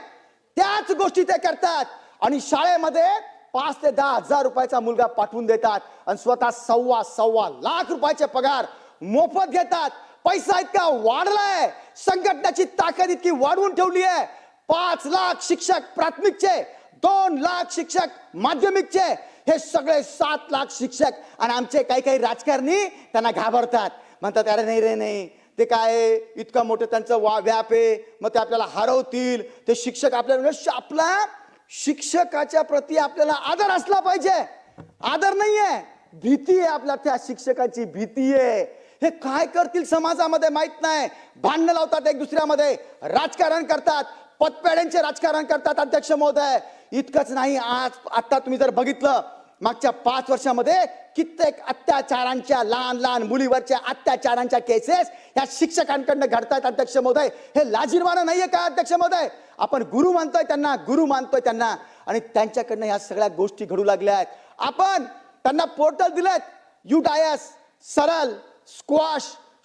[SPEAKER 1] त्याच गोष्टी ते करतात. आणि शाळेमध्ये 5 ते 10 हजार रुपयाचा मुलगा पाठवून देतात आणि स्वतः सव्वा लाख रुपयाचे पगार मोफत घेतात. पैसा इतका वाढलाय, संघटनेची ताकद इतकी वाढवून ठेवली आहे. 5 लाख शिक्षक प्राथमिकचे, 2 लाख शिक्षक माध्यमिकचे, हे सगळे 7 लाख शिक्षक. आणि आमचे काही राजकारणी त्यांना घाबरतात, म्हणतात अरे नाही रे नाही, ते काय इतकं मोठं त्यांचं व्याप आहे, मग ते आपल्याला हरवतील. ते शिक्षक आपला शिक्षकाच्या प्रती आपल्याला आदर असला पाहिजे. आदर नाहीये, भीती आहे आपल्या त्या शिक्षकाची, भीती आहे. हे काय करतील समाजामध्ये माहित नाही. भांडण लावतात एक दुसऱ्यामध्ये, राजकारण करतात, पतपेढ्यांचे राजकारण करतात अध्यक्ष महोदय. इतकंच नाही, आता तुम्ही जर बघितलं मागच्या 5 वर्षामध्ये कित्येक अत्याचारांच्या, लहान मुलीवरच्या अत्याचारांच्या केसेस या शिक्षकांकडनं घडतायत अध्यक्ष महोदय. हे लाजिरवाणं नाहीये का अध्यक्ष महोदय? आपण गुरु मानतोय त्यांना, आणि त्यांच्याकडनं ह्या सगळ्या गोष्टी घडू लागल्या आहेत. आपण त्यांना पोर्टल दिलेत, UDIS, सरल, squash,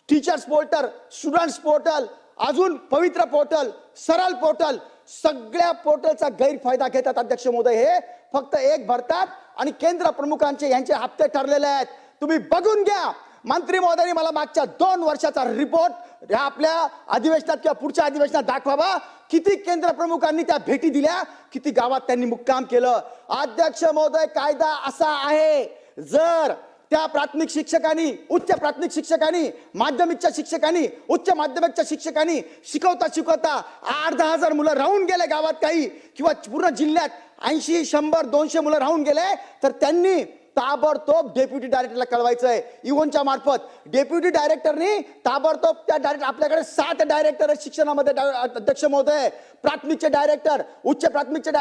[SPEAKER 1] teachers portal, students portal, अजून पवित्र पोर्टल, सरल पोर्टल. सगळ्या पोर्टलचा गैरफायदा घेतात अध्यक्ष महोदय. हे फक्त एक भरतात आणि केंद्र प्रमुखांचे यांचे हप्ते ठरलेले आहेत. तुम्ही बघून घ्या. मंत्री महोदयांनी मला मागच्या 2 वर्षाचा रिपोर्ट आपल्या अधिवेशनात किंवा पुढच्या अधिवेशनात दाखवावा. किती केंद्र प्रमुखांनी त्या भेटी दिल्या, किती गावात त्यांनी मुक्काम केलं. अध्यक्ष महोदय, कायदा असा आहे, जर त्या प्राथमिक शिक्षकांनी, उच्च प्राथमिक शिक्षकांनी, माध्यमिकच्या शिक्षकांनी, उच्च माध्यमिकच्या शिक्षकांनी शिकवता 8-10 हजार मुलं राहून गेले गावात काही, किंवा पूर्ण जिल्ह्यात 80, 100, 200 मुलं राहून गेले, तर त्यांनी ताबडतोब डेप्युटी डायरेक्टरला कळवायचंय. इव्हनच्या मार्फत डेप्युटी डायरेक्टरनी ताबडतोब त्या आपल्याकडे 7 डायरेक्टर शिक्षणामध्ये अध्यक्ष महोदय. प्राथमिकचे डायरेक्टर, उच्च प्राथमिकचे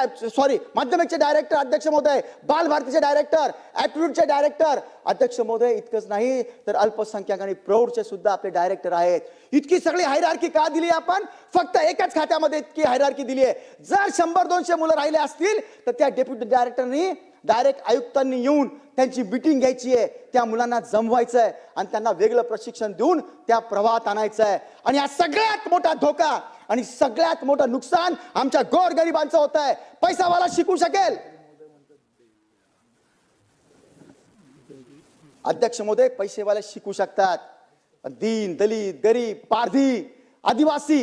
[SPEAKER 1] माध्यमिकचे डायरेक्टर अध्यक्ष महोदय, बालभारतीचे डायरेक्टर, ऍप्टिट्यूडचे डायरेक्टर अध्यक्ष महोदय. इतकंच नाही तर अल्पसंख्याक आणि प्रौढचे सुद्धा आपले डायरेक्टर आहेत. इतकी सगळी हायरार्की का दिली आपण? फक्त एकाच खात्यामध्ये इतकी हायरार्की दिली आहे. जर 100-200 मुलं राहिले असतील तर त्या डेप्युटी डायरेक्टरनी डायरेक्ट आयुक्तांनी येऊन त्यांची मीटिंग घ्यायची आहे, त्या मुलांना जमवायचं आहे आणि त्यांना वेगळं प्रशिक्षण देऊन त्या प्रवाहात आणायचं आहे. आणि हा सगळ्यात मोठा धोका आणि सगळ्यात मोठं नुकसान आमच्या गोरगरिबांचं होत आहे. पैसावाला शिकू शकेल अध्यक्ष महोदय, पैसेवाले शिकू शकतात. दीन, दलित, गरीब, पारधी, आदिवासी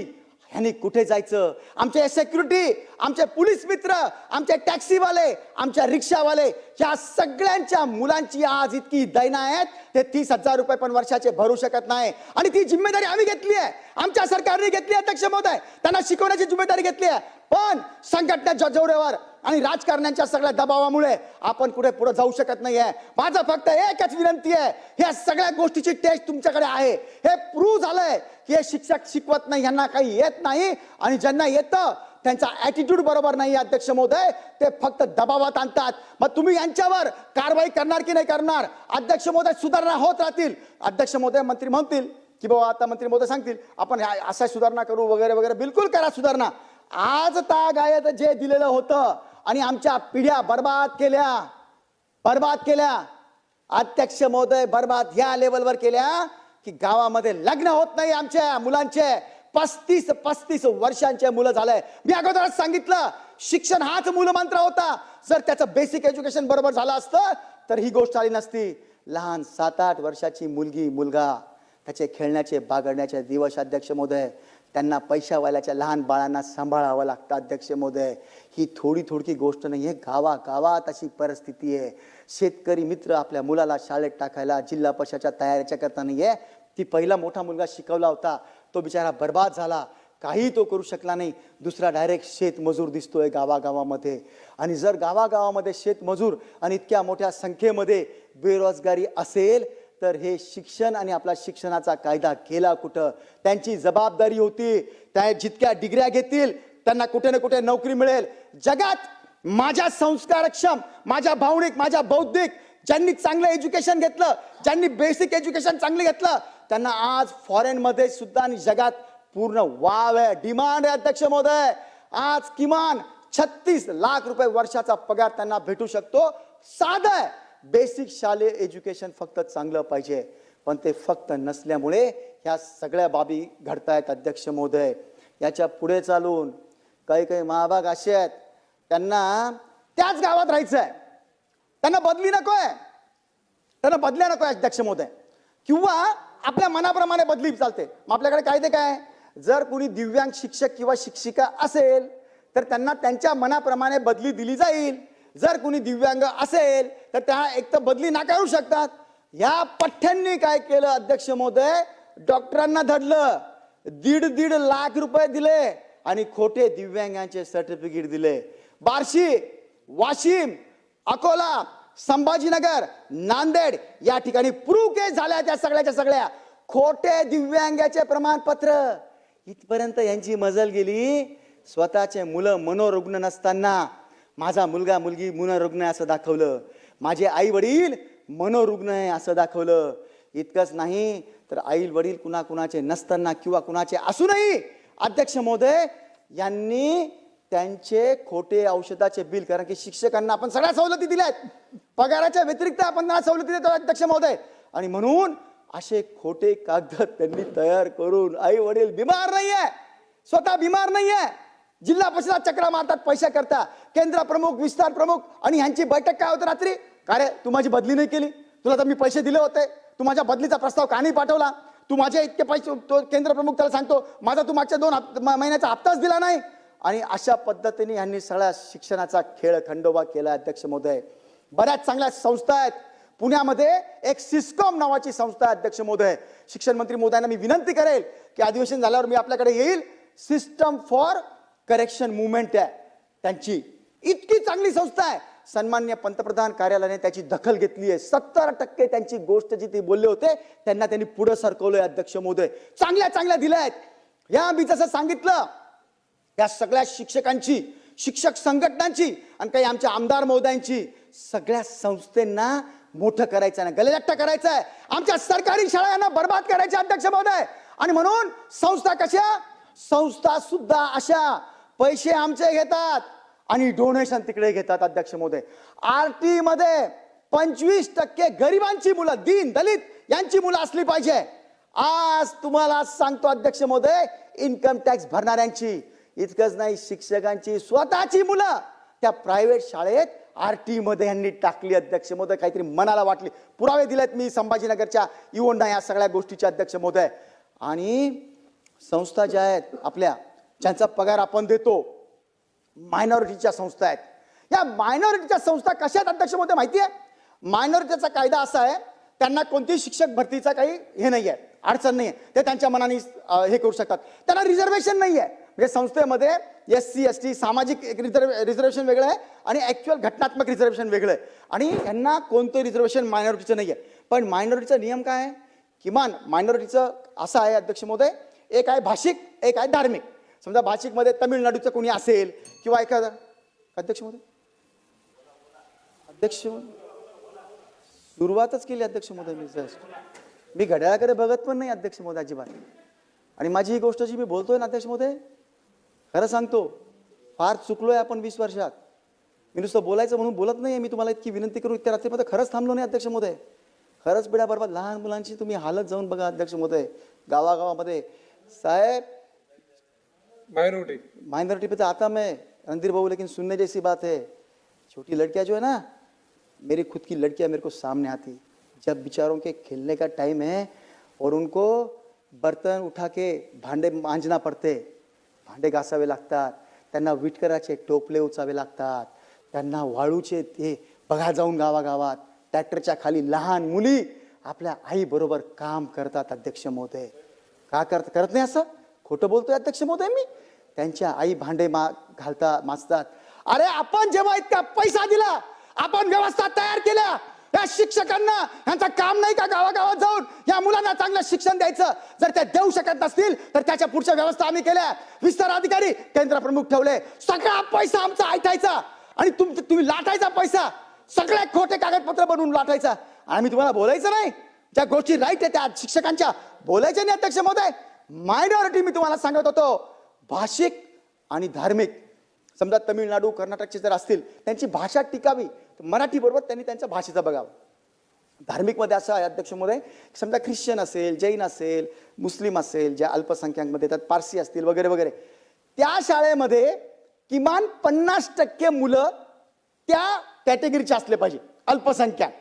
[SPEAKER 1] ह्यांनी कुठे जायचं? आमचे सेक्युरिटी, आमचे पोलीस मित्र, आमचे टॅक्सीवाले, आमच्या रिक्षावाले, या सगळ्यांच्या मुलांची आज इतकी दैना आहेत, ते 30,000 रुपये पण वर्षाचे भरू शकत नाही. आणि ती जिम्मेदारी आम्ही घेतली आहे, आमच्या सरकारने घेतली आहे अध्यक्ष महोदय. त्यांना शिकवण्याची जिम्मेदारी घेतली आहे. पण संघटनेच्या जोरावर आणि राजकारण्यांच्या सगळ्या दबावामुळे आपण कुठे पुढे जाऊ शकत नाहीये. माझं फक्त एकच विनंती आहे, ह्या सगळ्या गोष्टीची टेस्ट तुमच्याकडे आहे. हे प्रूव्ह झालंय की हे शिक्षक शिकवत नाही, यांना काही येत नाही, आणि ज्यांना येतं त्यांचा ऍटिट्यूड बरोबर नाही अध्यक्ष महोदय. ते फक्त दबावात आणतात. मग तुम्ही यांच्यावर कारवाई करणार की नाही करणार? अध्यक्ष महोदय, सुधारणा होत राहतील. अध्यक्ष महोदय, मंत्री म्हणतील की बाबा, आता मंत्री महोदय सांगतील आपण असा सुधारणा करू वगैरे वगैरे. बिलकुल करा सुधारणा. आज तागायत जे दिलेलं होतं आणि आमच्या पिढ्या बर्बाद केल्या अध्यक्ष महोदय, बर्बाद ह्या लेवलवर केल्या की गावामध्ये लग्न होत नाही आमच्या मुलांचे. 35 वर्षांचे मुलं झालंय. मी अगोदरच सांगितलं, शिक्षण हाच मूलमंत्र होता. जर त्याचं बेसिक एज्युकेशन बरोबर झालं असतं तर ही गोष्ट आली नसती. लहान 7-8 वर्षाची मुलगी, मुलगा, त्याचे खेळण्याचे बागडण्याचे दिवस अध्यक्ष महोदय, त्यांना पैशावाल्याच्या लहान बाळांना सांभाळावं लागतं अध्यक्ष महोदय. ही थोडी गोष्ट नाही आहे. गावागावात अशी परिस्थिती आहे. शेतकरी मित्र आपल्या मुलाला शाळेत टाकायला जिल्हा परिषदेच्या तयारीच्या करता नाहीये. ती पहिला मोठा मुलगा शिकवला होता, तो बिचारा बर्बाद झाला, काही तो करू शकला नाही. दुसरा डायरेक्ट शेतमजूर दिसतोय गावागावामध्ये. आणि जर गावागावामध्ये शेतमजूर आणि इतक्या मोठ्या संख्येमध्ये बेरोजगारी असेल तर हे शिक्षण आणि आपला शिक्षणाचा कायदा केला कुठं? त्यांची जबाबदारी होती. त्या जितक्या डिग्र्या घेतील त्यांना कुठे ना कुठे नोकरी मिळेल. जगात माझ्या संस्कारक्षम, माझ्या भावनिक, माझ्या बौद्धिक ज्यांनी चांगलं एज्युकेशन घेतलं, ज्यांनी बेसिक एज्युकेशन चांगलं घेतलं, त्यांना आज फॉरेन मध्ये सुद्धा आणि जगात पूर्ण वाव आहे, डिमांड आहे अध्यक्ष महोदय. आज किमान 36 लाख रुपये वर्षाचा पगार त्यांना भेटू शकतो. साधं बेसिक शालेय एज्युकेशन फक्त चांगलं पाहिजे, पण ते फक्त नसल्यामुळे ह्या सगळ्या बाबी घडतायत अध्यक्ष महोदय. याच्या पुढे चालून काही काही महाभाग असे आहेत, त्यांना त्याच गावात राहायचं आहे, त्यांना बदली नकोय, त्यांना बदल्या नकोय अध्यक्ष महोदय, किंवा आपल्या मनाप्रमाणे बदली चालते. मग आपल्याकडे कायदे काय, जर कोणी दिव्यांग शिक्षक किंवा शिक्षिका असेल तर त्यांना त्यांच्या मनाप्रमाणे बदली दिली जाईल. जर कोणी दिव्यांग असेल तर त्या एक तर बदली नाकारू शकतात. या पठ्ठ्यांनी काय केलं अध्यक्ष महोदय, डॉक्टरांना धडलं, 1.5 लाख रुपये दिले आणि खोटे दिव्यांगांचे सर्टिफिकेट दिले. बार्शी, वाशिम, अकोला, संभाजीनगर, नांदेड या ठिकाणी प्रूव्ह केस झाल्या त्या सगळ्याच्या सगळ्या खोटे दिव्यांगाचे प्रमाणपत्र. इथपर्यंत यांची मजल गेली. स्वतःचे मुलं मनोरुग्ण नसताना माझा मुलगा मुलगी मनोरुग्ण आहे असं दाखवलं, माझे आई वडील मनोरुग्ण आहे असं दाखवलं. इतकंच नाही तर आई वडील कुणाकुणाचे नसताना किंवा कुणाचे असूनही अध्यक्ष महोदय यांनी त्यांचे खोटे औषधाचे बिल, कारण की शिक्षकांना आपण सगळ्या सवलती दिल्या आहेत, पगाराच्या व्यतिरिक्त आपण त्यांना सवलती देतो अध्यक्ष महोदय, आणि म्हणून असे खोटे कागद त्यांनी तयार करून आई वडील बिमार नाहीये, स्वतः बिमार नाहीये, जिल्हा परिषद चक्रा मारतात पैसे करता, केंद्र प्रमुख, विस्तार प्रमुख, आणि ह्यांची बैठक काय होतं रात्री, का रे तू माझी बदली नाही केली, तुला तर मी पैसे दिले होते, तू माझ्या बदलीचा प्रस्ताव का नाही पाठवला, तू माझे इतके पैसे, तो केंद्र प्रमुख त्याला सांगतो माझा तू मागच्या 2 महिन्याचा हप्ताच दिला नाही. आणि अशा पद्धतीने यांनी सगळ्या शिक्षणाचा खेळ खंडोबा केला अध्यक्ष महोदय. बऱ्याच चांगल्या संस्था आहेत. पुण्यामध्ये एक सिस्कॉम नावाची संस्था आहे अध्यक्ष महोदय. शिक्षण मंत्री महोदयांना मी विनंती करेल की अधिवेशन झाल्यावर मी आपल्याकडे येईल. सिस्टम फॉर करेक्शन मुवमेंट आहे त्यांची, इतकी चांगली संस्था आहे. सन्मान्य पंतप्रधान कार्यालयाने त्याची दखल घेतली आहे. 70% त्यांची गोष्ट जी ते बोलले होते त्यांना त्यांनी पुढे सरकवलंय अध्यक्ष महोदय. चांगल्या चांगल्या दिल्या आहेत. या मी जसं सांगितलं, या सगळ्या शिक्षकांची, शिक्षक संघटनांची आणि काही आमच्या आमदार महोदयांची, सगळ्या संस्थांना मोठं करायचं नाही, गलेलट्टा करायचं आहे. आमच्या सरकारी शाळांना बर्बाद करायचे अध्यक्ष महोदय. आणि म्हणून संस्था कशा, संस्था सुद्धा अशा पैसे आमचे घेतात आणि डोनेशन तिकडे घेतात अध्यक्ष महोदय. आरटी मध्ये 25% गरिबांची मुलं, दीन दलित यांची मुलं असली पाहिजे. आज तुम्हाला सांगतो अध्यक्ष महोदय, इन्कम टॅक्स भरणाऱ्यांची, इतकंच नाही शिक्षकांची स्वतःची मुलं त्या प्रायव्हेट शाळेत आरटी मध्ये यांनी टाकली अध्यक्ष महोदय. काहीतरी मनाला वाटली. पुरावे दिलेत मी संभाजीनगरच्या इवोंडा या सगळ्या गोष्टीचे अध्यक्ष महोदय. आणि संस्था ज्या आहेत आपल्या, ज्यांचा पगार आपण देतो, मायनॉरिटीच्या संस्था आहेत. या मायनॉरिटीच्या संस्था कशा आहेत अध्यक्ष महोदय माहिती आहे? मायनॉरिटीचा कायदा असा आहे, त्यांना कोणती शिक्षक भरतीचा काही हे नाही आहे, अडचण नाही आहे, ते त्यांच्या मनाने हे करू शकतात. त्यांना रिझर्वेशन नाही आहे. म्हणजे संस्थेमध्ये SC ST सामाजिक रिझर्वेशन वेगळं आहे आणि ऍक्च्युअल घटनात्मक रिझर्वेशन वेगळं आहे. आणि यांना कोणतं रिझर्वेशन मायनॉरिटीचं नाही आहे. पण मायनॉरिटीचा नियम काय आहे? किमान मायनॉरिटीचं असं आहे अध्यक्ष महोदय, एक आहे भाषिक, एक आहे धार्मिक. समजा भाषिकमध्ये तमिळनाडूचं कोणी असेल किंवा एखादा, अध्यक्ष महोदय सुरुवातच केली अध्यक्ष महोदय. मी घड्याळाकडे बघत पण नाही अध्यक्ष महोदय अजिबात. आणि माझी ही गोष्ट जी मी बोलतोय ना अध्यक्ष महोदय, खरं सांगतो, फार चुकलोय आपण 20 वर्षात. मी नुसतं बोलायचं म्हणून बोलत नाही. मी तुम्हाला इतकी विनंती करू, इतक्या रात्रीमध्ये खरंच थांबलो नाही अध्यक्ष महोदय. खरंच पिढ्या बरोबर लहान मुलांची तुम्ही हालत जाऊन बघा अध्यक्ष महोदय. गावागावामध्ये साहेब माइनॉरिटी पे तो आता मैं रणधीर बाबू, लेकिन सुनने जैसी बात है, छोटी लड़कियां जो है ना, मेरी खुद की लड़कियां मेरे को सामने आती, जब बेचारों के खेलने का टाइम है और उनको बर्तन उठा के भांडे मांजना पडते, भांडे घासावे लागतात, त्यांना विटकराचे टोपले उचावे लागतात, त्यांना वाळूचे ते बघा जाऊन गावागावात ट्रॅक्टरच्या खाली लहान मुली आपल्या आई बरोबर काम करतात अध्यक्ष महोदय. का करत नाही असं? खोटं बोलतोय अध्यक्ष महोदय मी? त्यांच्या आई भांडे माजतात. अरे आपण जेव्हा इतका पैसा दिला, आपण व्यवस्था तयार केल्या, या शिक्षकांना यांचं काम नाही का गावागावात जाऊन या मुलांना चांगलं शिक्षण द्यायचं? जर ते देऊ शकत नसतील तर त्याच्या पुढच्या व्यवस्था आम्ही केल्या. विस्तार अधिकारी, केंद्र प्रमुख ठेवले, सगळा पैसा आमचा ऐटायचा आणि तुम्ही लाटायचा पैसा. सगळे खोटे कागदपत्र बनवून लाटायचा. आणि मी तुम्हाला बोलायचं नाही, ज्या गोष्टी राईट आहे त्या शिक्षकांच्या बोलायच्या नाही अध्यक्ष महोदय. मायनॉरिटी मी तुम्हाला सांगत होतो, भाषिक आणि धार्मिक. समजा तमिळनाडू कर्नाटकचे जर असतील त्यांची भाषा टिकावी, मराठी बरोबर त्यांनी त्यांच्या भाषेचा बघावं. धार्मिक मध्ये असं आहे अध्यक्ष महोदय, समजा ख्रिश्चन असेल, जैन असेल, मुस्लिम असेल, ज्या अल्पसंख्याकमध्ये त्यात पारसी असतील वगैरे वगैरे, त्या शाळेमध्ये किमान 50% मुलं त्या कॅटेगरीचे असले पाहिजे, अल्पसंख्याक.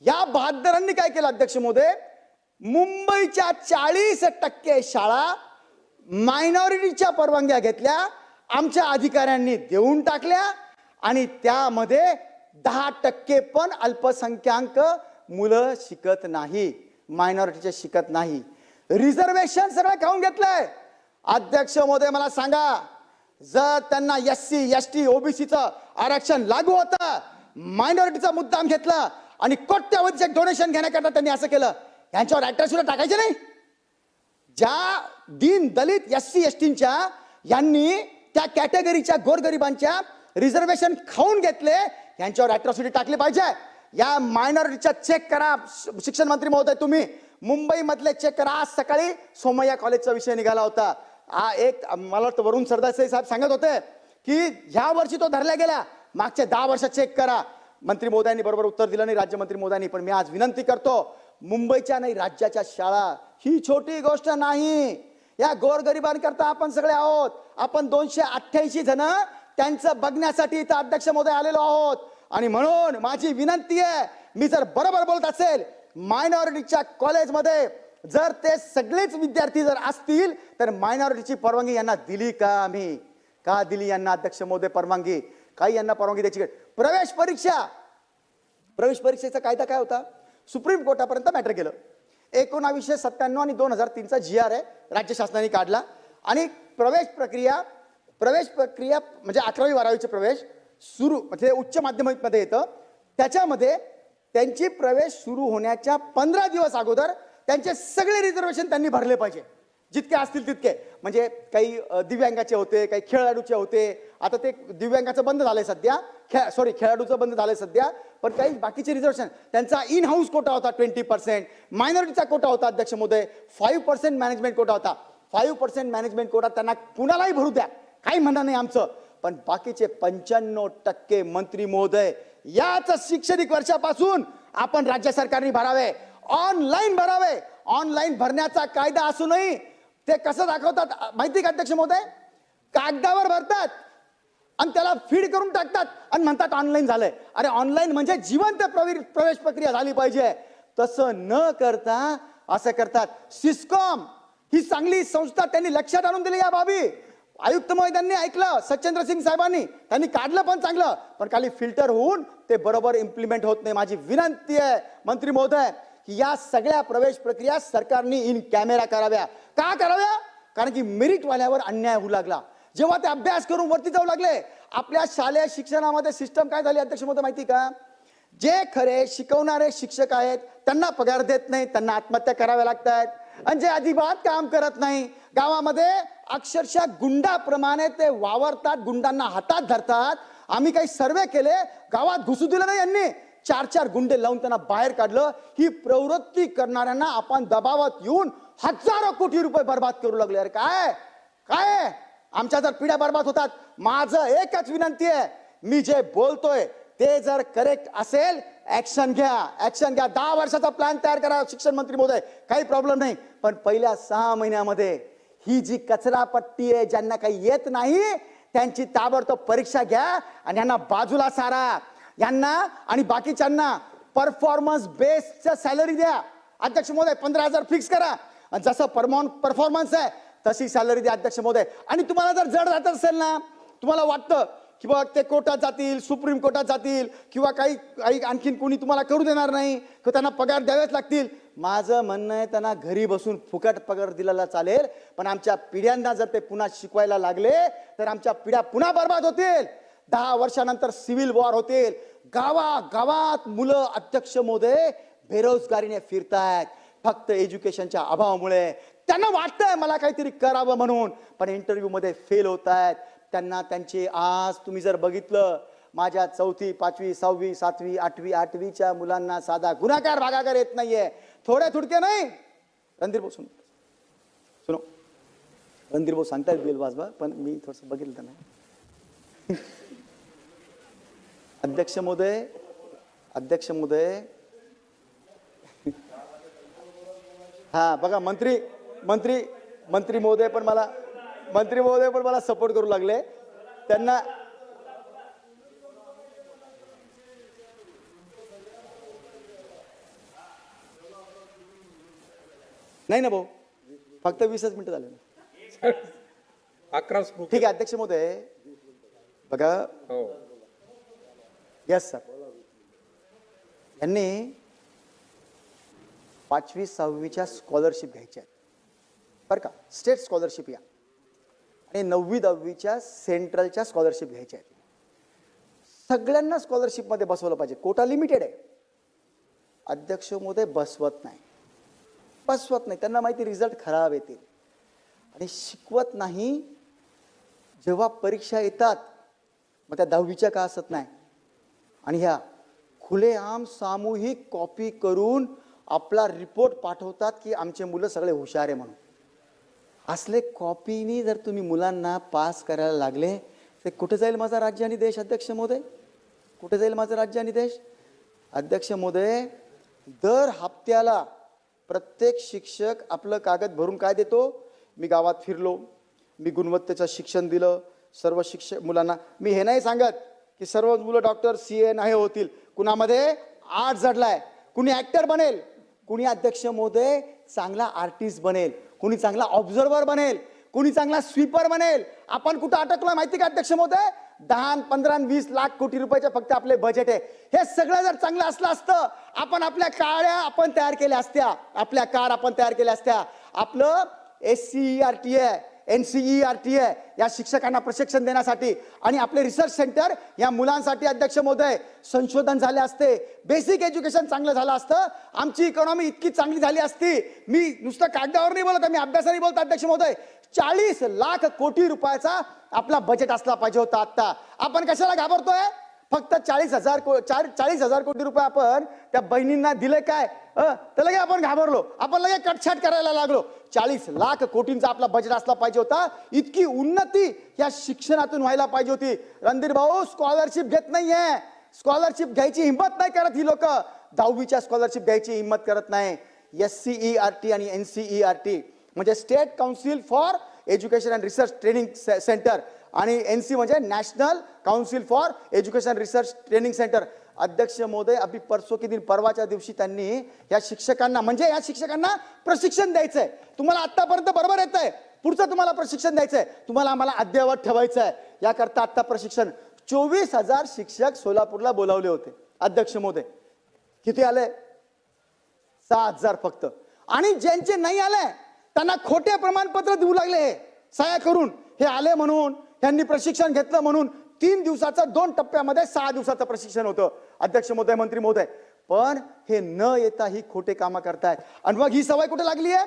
[SPEAKER 1] या बहादरांनी काय केलं अध्यक्ष महोदय, मुंबईच्या 40% शाळा मायनॉरिटीच्या परवानग्या घेतल्या, आमच्या अधिकाऱ्यांनी देऊन टाकल्या आणि त्यामध्ये 10% पण अल्पसंख्याक मुलं शिकत नाही, मायनॉरिटीचे शिकत नाही. रिझर्वेशन सगळं खाऊन घेतलंय. अध्यक्ष महोदय मला सांगा, जर त्यांना SC ST OBCचं आरक्षण लागू होतं, मायनॉरिटीचा मुद्दाम घेतला आणि कोट्यावधीचे डोनेशन घेण्याकरता त्यांनी असं केलं, यांच्यावर ऍट्रॅक्ट सुद्धा टाकायचे नाही. ज्या दीन दलित SC STच्या यांनी त्या कॅटेगरीच्या गोरगरिबांच्या रिझर्वेशन खाऊन घेतले, यांच्यावर अॅट्रॉसिटी टाकली पाहिजे. या मायनॉरिटीच्या चेक करा शिक्षण मंत्री महोदय, तुम्ही मुंबई मधले चेक करा. आज सकाळी सोमय्या कॉलेजचा विषय निघाला होता. एक मला वाटतं वरुण सरदेसाई साहेब सांगत होते की ह्या वर्षी तो धरला गेला, मागच्या 10 वर्ष चेक करा. मंत्री महोदयांनी बरोबर उत्तर दिलं नाही, राज्यमंत्री महोदयांनी. पण मी आज विनंती करतो, मुंबईच्या नाही राज्याच्या शाळा ही छोटी गोष्ट नाही. या गोरगरिबांकरता आपण सगळे आहोत. आपण 288 जण त्यांचं बघण्यासाठी इथं अध्यक्ष महोदय आलेलो आहोत. आणि म्हणून माझी विनंती आहे, मी जर बरोबर बोलत असेल, मायनॉरिटीच्या कॉलेजमध्ये जर ते सगळेच विद्यार्थी जर असतील तर मायनॉरिटीची परवानगी यांना दिली का? आम्ही का दिली यांना अध्यक्ष महोदय परवानगी? काही यांना परवानगी द्यायची. प्रवेश परीक्षेचा कायदा काय होता, सुप्रीम कोर्टापर्यंत मॅटर केलं. 1997 आणि 2003चा GR आहे, राज्य शासनाने काढला. आणि प्रवेश प्रक्रिया म्हणजे 11वी 12वीचे प्रवेश सुरू म्हणजे उच्च माध्यमिक मध्ये येतं. त्याच्यामध्ये त्यांची प्रवेश सुरू होण्याच्या 15 दिवस अगोदर त्यांचे सगळे रिझर्वेशन त्यांनी भरले पाहिजे, जितके असतील तितके. म्हणजे काही दिव्यांगाचे होते, काही खेळाडूचे होते. आता ते दिव्यांगाचं बंद झालंय सध्या, खेळाडूचं बंद झालंय सध्या. पण काही बाकीचे रिझर्वेशन त्यांचा इन हाऊस कोटा होता 20%, मायनॉरिटीचा कोटा होता अध्यक्ष महोदय 5% मॅनेजमेंट कोटा होता. 5% मॅनेजमेंट कोटा त्यांना कुणालाही भरू द्या, काही म्हणणं नाही आमचं. पण बाकीचे 95% मंत्री महोदय याच शैक्षणिक वर्षापासून आपण राज्य सरकारने भरावे, ऑनलाईन भरावे. ऑनलाईन भरण्याचा कायदा असूनही ते कसं दाखवतात माहिती का अध्यक्ष महोदय, कागदावर भरतात आणि त्याला फीड करून टाकतात आणि म्हणतात ऑनलाईन झालंय. अरे ऑनलाईन म्हणजे जिवंत प्रवेश प्रक्रिया झाली पाहिजे. तसं न करता असं करतात. सिस्कॉम ही चांगली संस्था, त्यांनी लक्षात आणून दिली या बाबी. आयुक्त महोदयांनी ऐकलं, सत्येंद्र सिंग साहेबांनी त्यांनी काढलं पण चांगलं, पण खाली फिल्टर होऊन ते बरोबर इम्प्लिमेंट होत नाही. माझी विनंती आहे मंत्री महोदय की या सगळ्या प्रवेश प्रक्रिया सरकारने इन कॅमेरा कराव्या. का कराव्या? कारण की मेरिट वाल्यावर अन्याय होऊ लागला. जेव्हा ते अभ्यास करून वरती जाऊ लागले, आपल्या शालेय शिक्षणामध्ये सिस्टम काय झाली अध्यक्ष महोदय माहिती का, जे खरे शिकवणारे शिक्षक आहेत त्यांना पगार देत नाही, त्यांना आत्महत्या कराव्या लागतात. आणि जे अजिबात काम करत नाही, गावामध्ये अक्षरशः गुंडाप्रमाणे ते वावरतात, गुंडांना हातात धरतात. आम्ही काही सर्वे केले, गावात घुसू दिलं नाही यांनी, 4-4 गुंडे लावून त्यांना बाहेर काढलं. ही प्रवृत्ती करणाऱ्यांना आपण दबावात येऊन हजारो कोटी रुपये बर्बाद करू लागले. अरे काय काय आमच्या जर पिढ्या बर्बाद होतात. माझं एकच विनंती आहे, मी जे बोलतोय ते जर करेक्ट असेल, ऍक्शन घ्या. 10 वर्षाचा प्लॅन तयार करा शिक्षण मंत्री महोदय, काही प्रॉब्लेम नाही. पण पहिल्या 6 महिन्यामध्ये ही जी कचरा पट्टी आहे, ज्यांना काही येत नाही त्यांची ताबडतोब परीक्षा घ्या आणि यांना बाजूला सारा. यांना आणि बाकीच्यांना परफॉर्मन्स बेस्ड सॅलरी द्या अध्यक्ष महोदय. 15,000 फिक्स करा. जसं परफॉर्मन्स आहे तशी सॅलरी द्या अध्यक्ष महोदय. आणि तुम्हाला जर जड जात असेल ना, तुम्हाला वाटतं की बघ ते कोर्टात जातील, सुप्रीम कोर्टात जातील, किंवा काही आणखीन कोणी तुम्हाला करू देणार नाही, किंवा त्यांना पगार द्यावेच लागतील, माझं म्हणणं आहे त्यांना घरी बसून फुकट पगार दिलेला चालेल. पण आमच्या पिढ्यांना जर ते पुन्हा शिकवायला लागले तर आमच्या पिढ्या पुन्हा बर्बाद होतील. 10 वर्षानंतर सिव्हिल वॉर होतील. गावागावात मुलं अध्यक्ष महोदय बेरोजगारीने फिरतायत, फक्त एज्युकेशनच्या अभावामुळे. त्यांना वाटतंय मला काहीतरी करावं म्हणून, पण इंटरव्ह्यू मध्ये फेल होत आहेत. त्यांना त्यांचे आज तुम्ही जर बघितलं माझ्या 4थी 5वी 6वी 7वी 8वी 8वीच्या मुलांना साधा गुणाकार भागाकार येत नाहीये, थोडे थुडके नाही. रणधीर भाऊ सुनो, रणधीर भाऊ सांगतायत बिल वाजवा, पण मी थोडस बघितलं त्यांना. अध्यक्ष महोदय हा बघा, मंत्री महोदय पण मला सपोर्ट करू लागले. त्यांना नाही ना भाऊ, फक्त 20च मिनिटं झाले ना.
[SPEAKER 2] 11
[SPEAKER 1] ठीक आहे अध्यक्ष महोदय, बघा. यस सर, यांनी 5वी 6वीच्या स्कॉलरशिप घ्यायच्या आहेत बरं का, स्टेट स्कॉलरशिप या, आणि 9वी 10वीच्या सेंट्रलच्या स्कॉलरशिप घ्यायच्या आहेत. सगळ्यांना स्कॉलरशिपमध्ये बसवलं पाहिजे, कोटा लिमिटेड आहे. अध्यक्ष महोदय बसवत नाही. त्यांना माहिती रिझल्ट खराब येतील आणि शिकवत नाही. जेव्हा परीक्षा येतात मग त्या 10वीच्या का असत नाही, आणि ह्या खुलेआम सामूहिक कॉपी करून आपला रिपोर्ट पाठवतात की आमचे मुलं सगळे हुशार आहे म्हणून. असले कॉपीनी जर तुम्ही मुलांना पास करायला लागले तर कुठे जाईल माझा राज्य आणि देश? अध्यक्ष महोदय, कुठे जाईल माझा राज्य आणि देश? अध्यक्ष महोदय, दर हप्त्याला प्रत्येक शिक्षक आपलं कागद भरून काय देतो, मी गावात फिरलो, मी गुणवत्तेचं शिक्षण दिलं सर्व शिक्षक मुलांना. मी हे नाही सांगत की सर्व मुलं डॉक्टर CA नाही होतील. कुणामध्ये आर्ट जडलाय, कुणी ऍक्टर बनेल, कुणी अध्यक्ष महोदय चांगला आर्टिस्ट बनेल, कुणी चांगला ऑब्झर्वर बनेल, कुणी चांगला स्वीपर बनेल. आपण कुठं अटकलोय माहिती का अध्यक्ष महोदय? 10, 15, 20 लाख कोटी रुपयाचे फक्त आपले बजेट आहे. हे सगळं जर चांगलं असलं असतं, आपण आपल्या काळ्या आपण तयार केल्या असत्या, आपल्या कार आपण तयार केल्या असत्या. आपलं SCERT आहे, NCERT आहे या शिक्षकांना प्रशिक्षण देण्यासाठी, आणि आपले रिसर्च सेंटर या मुलांसाठी. अध्यक्ष महोदय, संशोधन झाले असते, बेसिक एज्युकेशन चांगलं झालं असतं, आमची इकॉनॉमी इतकी चांगली झाली असती. मी नुसतं कागदावर नाही बोलत, मी अभ्यासाने बोलतो. अध्यक्ष महोदय, 40 लाख कोटी रुपयाचा आपला बजेट असला पाहिजे होता. आता आपण कशाला घाबरतोय? फक्त 40,000 कोटी रुपये आपण त्या बहिणींना दिले काय, तर लगे आपण घाबरलो, आपण लगे कटछाट करायला लागलो. 40 लाख कोटींचा आपला बजेट असला पाहिजे होता. इतकी उन्नती या शिक्षणातून व्हायला पाहिजे होती. रणधीर भाऊ स्कॉलरशिप घेत नाहीये, स्कॉलरशिप घ्यायची हिंमत नाही करत ही लोक. 10वीच्या स्कॉलरशिप घ्यायची हिंमत करत नाही. SCERT आणि NCERT म्हणजे state council for education and research training centre, आणि NC म्हणजे national council for education research training centre. अध्यक्ष महोदय, अभी परसों के दिन, परवाच्या दिवशी त्यांनी या शिक्षकांना, म्हणजे या शिक्षकांना प्रशिक्षण द्यायचंय. तुम्हाला आतापर्यंत बरोबर येत आहे, पुढचं तुम्हाला प्रशिक्षण द्यायचंय, तुम्हाला आम्हाला अद्ययावत ठेवायचं आहे. याकरता आता प्रशिक्षण 24,000 शिक्षक सोलापूरला बोलावले होते. अध्यक्ष महोदय, किती आले? 6,000 फक्त. आणि ज्यांचे नाही आले त्यांना खोटे प्रमाणपत्र देऊ लागले सह्या करून. हे आले म्हणून, त्यांनी प्रशिक्षण घेतलं म्हणून. 3 दिवसाचं 2 टप्प्यामध्ये 6 दिवसाचं प्रशिक्षण होतं. अध्यक्ष महोदय, मंत्री महोदय, पण हे न येता ही खोटे कामं करतायत. आणि मग ही सवय कुठे लागली आहे?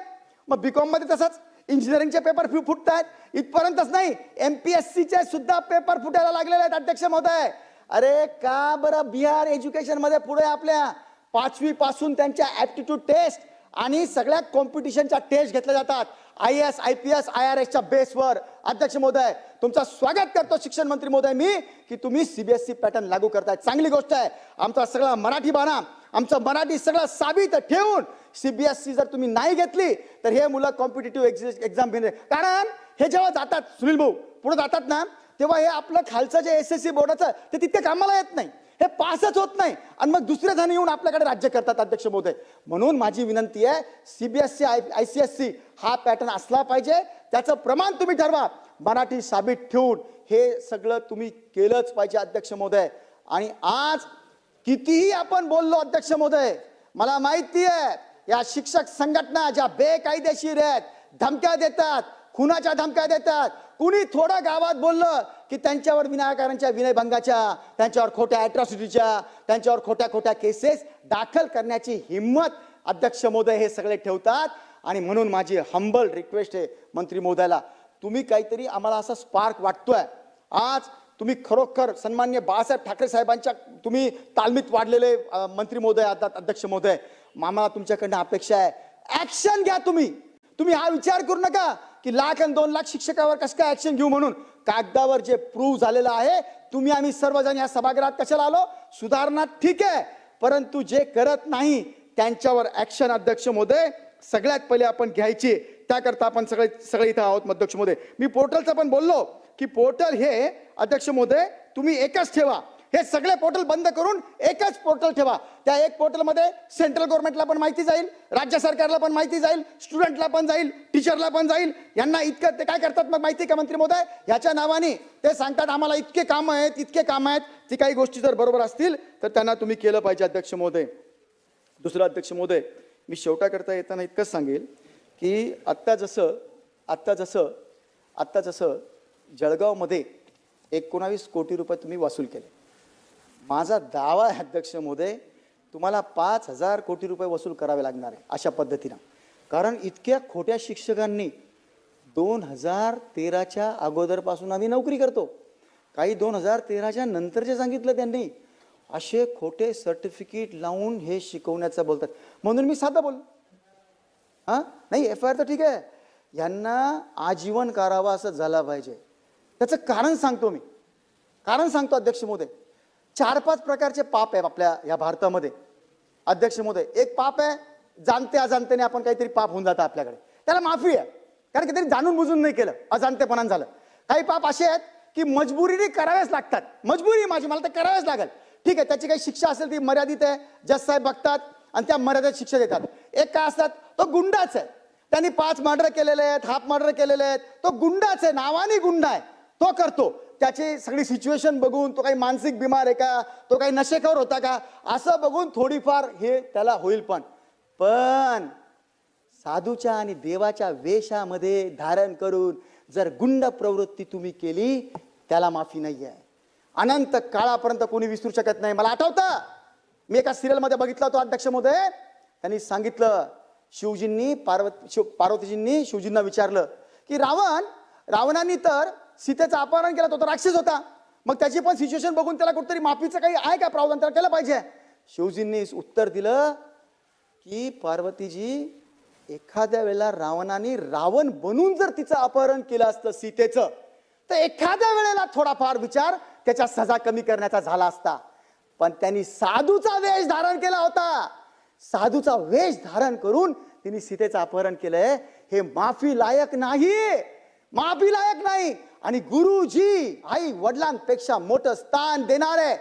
[SPEAKER 1] मग BCom मध्ये तसंच इंजिनिअरिंगचे पेपर फुटतायत. इथपर्यंतच नाही, MPSCचे सुद्धा पेपर फुटायला लागलेले आहेत. अध्यक्ष महोदय, अरे का बरं बिहार एज्युकेशन मध्ये पुढे आपल्या 5वी पासून त्यांच्या ऍप्टिट्यूड टेस्ट आणि सगळ्या कॉम्पिटिशनच्या टेस्ट घेतल्या जातात IAS IPS IRSच्या बेसवर. अध्यक्ष महोदय, तुमचं स्वागत करतो शिक्षण मंत्री महोदय मी, की तुम्ही CBSE पॅटर्न लागू करताय. चांगली गोष्ट आहे. आमचा सगळा मराठी बाणा, आमचं मराठी सगळं साबित ठेवून CBSE जर तुम्ही नाही घेतली तर हे मुलं कॉम्पिटिटिव्ह एक्झाम घेणार. कारण हे जेव्हा जातात सुनील भाऊ पुढे जातात ना, तेव्हा हे आपलं खालचं जे SSC बोर्डाचं ते तितके कामाला येत नाही, हे पासच होत नाही, आणि मग दुसरे जण येऊन आपल्याकडे राज्य करतात. अध्यक्ष महोदय, म्हणून माझी विनंती आहे, CBSE ICSE हा पॅटर्न असला पाहिजे. त्याचं प्रमाण तुम्ही ठरवा, मराठी साबित ठेवून हे सगळं तुम्ही केलंच पाहिजे. अध्यक्ष महोदय, आणि आज कितीही आपण बोललो अध्यक्ष महोदय, मला माहिती आहे या शिक्षक संघटना ज्या बेकायदेशीर आहेत, धमक्या देतात, खुनाच्या धमक्या देतात. कुणी थोडं गावात बोललं की त्यांच्यावर विनाकारांच्या विनयभंगाच्या, त्यांच्यावर खोट्या अॅट्रॉसिटीच्या, त्यांच्यावर खोट्या खोट्या केसेस दाखल करण्याची हिम्मत अध्यक्ष महोदय हे सगळे ठेवतात. आणि म्हणून माझी हंबल रिक्वेस्ट आहे मंत्री महोदयाला, तुम्ही काहीतरी, आम्हाला असा स्पार्क वाटतोय आज तुम्ही खरोखर सन्माननीय बाळासाहेब ठाकरे साहेबांच्या तुम्ही तालमीत वाढलेले मंत्री महोदय, आता अध्यक्ष महोदय, आम्हाला तुमच्याकडनं अपेक्षा आहे, ऍक्शन घ्या तुम्ही. तुम्ही हा विचार करू नका की 1,00,000 आणि 2,00,000 शिक्षकावर कसं काय ऍक्शन घेऊ म्हणून. कागदावर जे प्रूव्ह झालेलं आहे, तुम्ही आम्ही सर्वजण या सभागृहात कशाला आलो, सुधारणा ठीक आहे, परंतु जे करत नाही त्यांच्यावर ऍक्शन अध्यक्ष महोदय सगळ्यात पहिले आपण घ्यायची. त्याकरता आपण सगळे इथं आहोत अध्यक्ष महोदय. मी पोर्टलचं पण बोललो की पोर्टल हे अध्यक्ष महोदय तुम्ही एकच ठेवा, हे सगळे पोर्टल बंद करून एकच पोर्टल ठेवा. त्या एक पोर्टलमध्ये सेंट्रल गव्हर्नमेंटला पण माहिती जाईल, राज्य सरकारला पण माहिती जाईल, स्टुडंटला पण जाईल, टीचरला पण जाईल. यांना इतकं ते काय करतात मग माहिती का मंत्री महोदय, ह्याच्या नावाने ते सांगतात आम्हाला इतके कामं आहेत, इतके कामं आहेत. ती काही गोष्टी जर बरोबर असतील तर त्यांना तुम्ही केलं पाहिजे अध्यक्ष महोदय. दुसरं अध्यक्ष महोदय, मी शेवटाकरता येताना इतकंच सांगेल की आत्ता जसं जळगावमध्ये 19 कोटी रुपये तुम्ही वसूल केले. माझा दावा आहे अध्यक्ष महोदय, तुम्हाला 5,000 कोटी रुपये वसूल करावे लागणार आहे अशा पद्धतीनं. कारण इतक्या खोट्या शिक्षकांनी 2013च्या अगोदरपासून आम्ही नोकरी करतो, काही 2013च्या नंतरचे सांगितलं त्यांनी, असे खोटे सर्टिफिकेट लावून हे शिकवण्याचं बोलतात. म्हणून मी साधं बोल नाही, FIR तर ठीक आहे, यांना आजीवन कारावास झाला पाहिजे. त्याचं कारण सांगतो मी, कारण सांगतो अध्यक्ष महोदय. 4-5 प्रकारचे पाप आहे आपल्या या भारतामध्ये अध्यक्ष महोदय. एक पाप आहे जाणते अजाणतेने आपण काहीतरी पाप होऊन जातं आपल्याकडे, त्याला माफी आहे, कारण काहीतरी जाणून बुजून नाही केलं, अजाणतेपणानं झालं. काही पाप असे आहेत की मजबुरीने करावेच लागतात, मजबुरी माझी, मला ते करावेच लागेल, ठीक आहे, त्याची काही शिक्षा असेल ती मर्यादित आहे, जज साहेब बघतात आणि त्या मर्यादित शिक्षा देतात. एक काय असतात, तो गुंडाच आहे, त्यांनी 5 मर्डर केलेले आहेत, हाफ मर्डर केलेले आहेत, तो गुंडाच आहे, नावाने गुंडा आहे, तो करतो. त्याची सगळी सिच्युएशन बघून तो काही मानसिक बिमार आहे का, तो काही नशेखोर होता का, असं बघून थोडीफार हे त्याला होईल. पण साधूच्या आणि देवाच्या वेशामध्ये धारण करून जर गुंड प्रवृत्ती तुम्ही केली, त्याला माफी नाही आहे, अनंत काळापर्यंत कोणी विसरू शकत नाही. मला आठवतं, मी एका सिरियलमध्ये बघितलं होतं अध्यक्ष महोदय, त्यांनी सांगितलं पार्वतीजींनी शिवजींना विचारलं की रावणाने तर सीतेचं अपहरण केलं, तो राक्षस होता, मग त्याची पण सिच्युएशन बघून त्याला कुठेतरी माफीचं काही आहे का प्रावधान, त्याला केलं पाहिजे. शिवजींनी उत्तर दिलं की पार्वतीजी, एखाद्या वेळेला रावणाने रावण बनून जर तिचं अपहरण केलं असतं सीतेचं, तर एखाद्या वेळेला थोडाफार विचार त्याच्या सजा कमी करण्याचा झाला असता. पण त्यांनी साधूचा वेश धारण केला होता, साधूचा वेश धारण करून तिने सीतेचं अपहरण केलंय, हे माफी लायक नाही, माफी लायक नाही. आणि गुरुजी आई वडिलांपेक्षा मोठं स्थान देणारे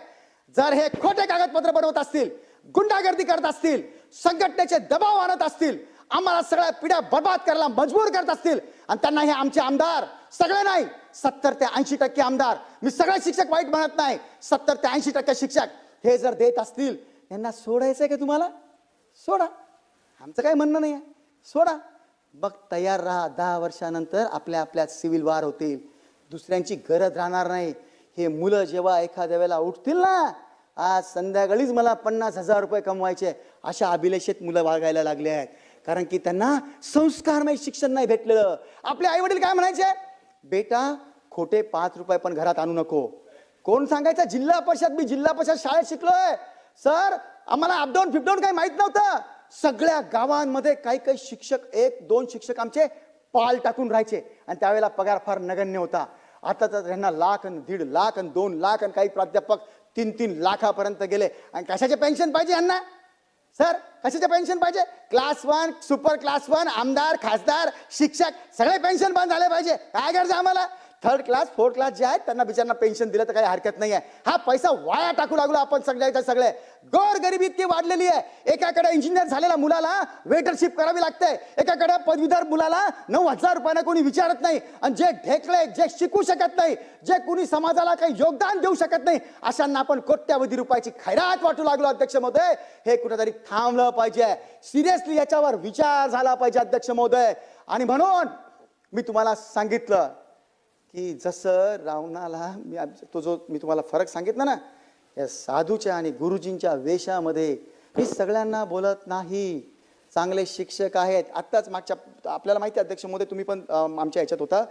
[SPEAKER 1] जर हे खोटे कागदपत्र बनवत असतील, गुंडागर्दी करत असतील, संघटनेचे दबाव आणत असतील, आम्हाला सगळ्या पिढ्या बर्बाद करायला मजबूर करत असतील, आणि त्यांना हे आमचे आमदार सगळे नाही 70 ते 80% आमदार, मी सगळे शिक्षक वाईट म्हणत नाही, 70 ते 80% शिक्षक हे जर देत असतील, यांना सोडायचंय का तुम्हाला? सोडा, आमचं काही म्हणणं नाही आहे, सोडा. मग तयार राहा, 10 वर्षानंतर आपल्यात सिव्हिल वार होतील, दुसऱ्यांची गरज राहणार नाही. हे मुलं जेव्हा एखाद्या वेळेला उठतील ना, आज संध्याकाळीच मला 50,000 रुपये कमवायचे, अशा अभिलेषेत मुलं वागायला लागले आहेत, कारण की त्यांना संस्कारमय शिक्षण नाही भेटलेलं. आपले आई वडील काय म्हणायचे, बेटा खोटे 5 रुपये पण घरात आणू नको. कोण सांगायचं, जिल्हा परिषद, मी जिल्हा परिषद शाळेत शिकलोय सर, आम्हाला अपडाऊन फिपडाऊन काही माहित नव्हतं. सगळ्या गावांमध्ये काही शिक्षक, 1-2 शिक्षक आमचे पाल टाकून राहायचे, आणि त्यावेळेला पगार फार नगण्य होता. आता तर त्यांना लाख आणि 1.5 लाख आणि 2 लाख आणि काही प्राध्यापक 3-3 लाखापर्यंत गेले. आणि कशाचे पेन्शन पाहिजे यांना सर, कशाचे पेन्शन पाहिजे? क्लास 1, सुपर क्लास 1, आमदार, खासदार, शिक्षक सगळे पेन्शन बंद झाले पाहिजे. काय गरज आम्हाला? 3rd क्लास 4th क्लास जे आहेत त्यांना बिचारांना पेन्शन दिलं तर काही हरकत नाही आहे. हा पैसा वाया टाकू लागलो आपण सगळे. गोर गरिबी इतकी वाढलेली आहे, एकाकडे इंजिनियर झालेल्या मुलाला वेटरशिप करावी लागते, एकाकडे पदवीधर मुलाला 9,000 रुपयांना कोणी विचारत नाही, आणि जे ढेकळे, जे शिकू शकत नाही, जे कोणी समाजाला काही योगदान देऊ शकत नाही, अशांना आपण कोट्यावधी रुपयाची खैरात वाटू लागलो. अध्यक्ष महोदय, हे कुठेतरी थांबलं पाहिजे, सिरियसली याच्यावर विचार झाला पाहिजे अध्यक्ष महोदय. आणि म्हणून मी तुम्हाला सांगितलं की जसं रावणाला मी तुम्हाला फरक सांगितला ना, या साधूच्या आणि गुरुजींच्या वेशामध्ये मी सगळ्यांना बोलत नाही. चांगले शिक्षक आहेत, आत्ताच मागच्या आपल्याला माहिती आहे अध्यक्ष महोदय, तुम्ही पण आमच्या ह्याच्यात होता,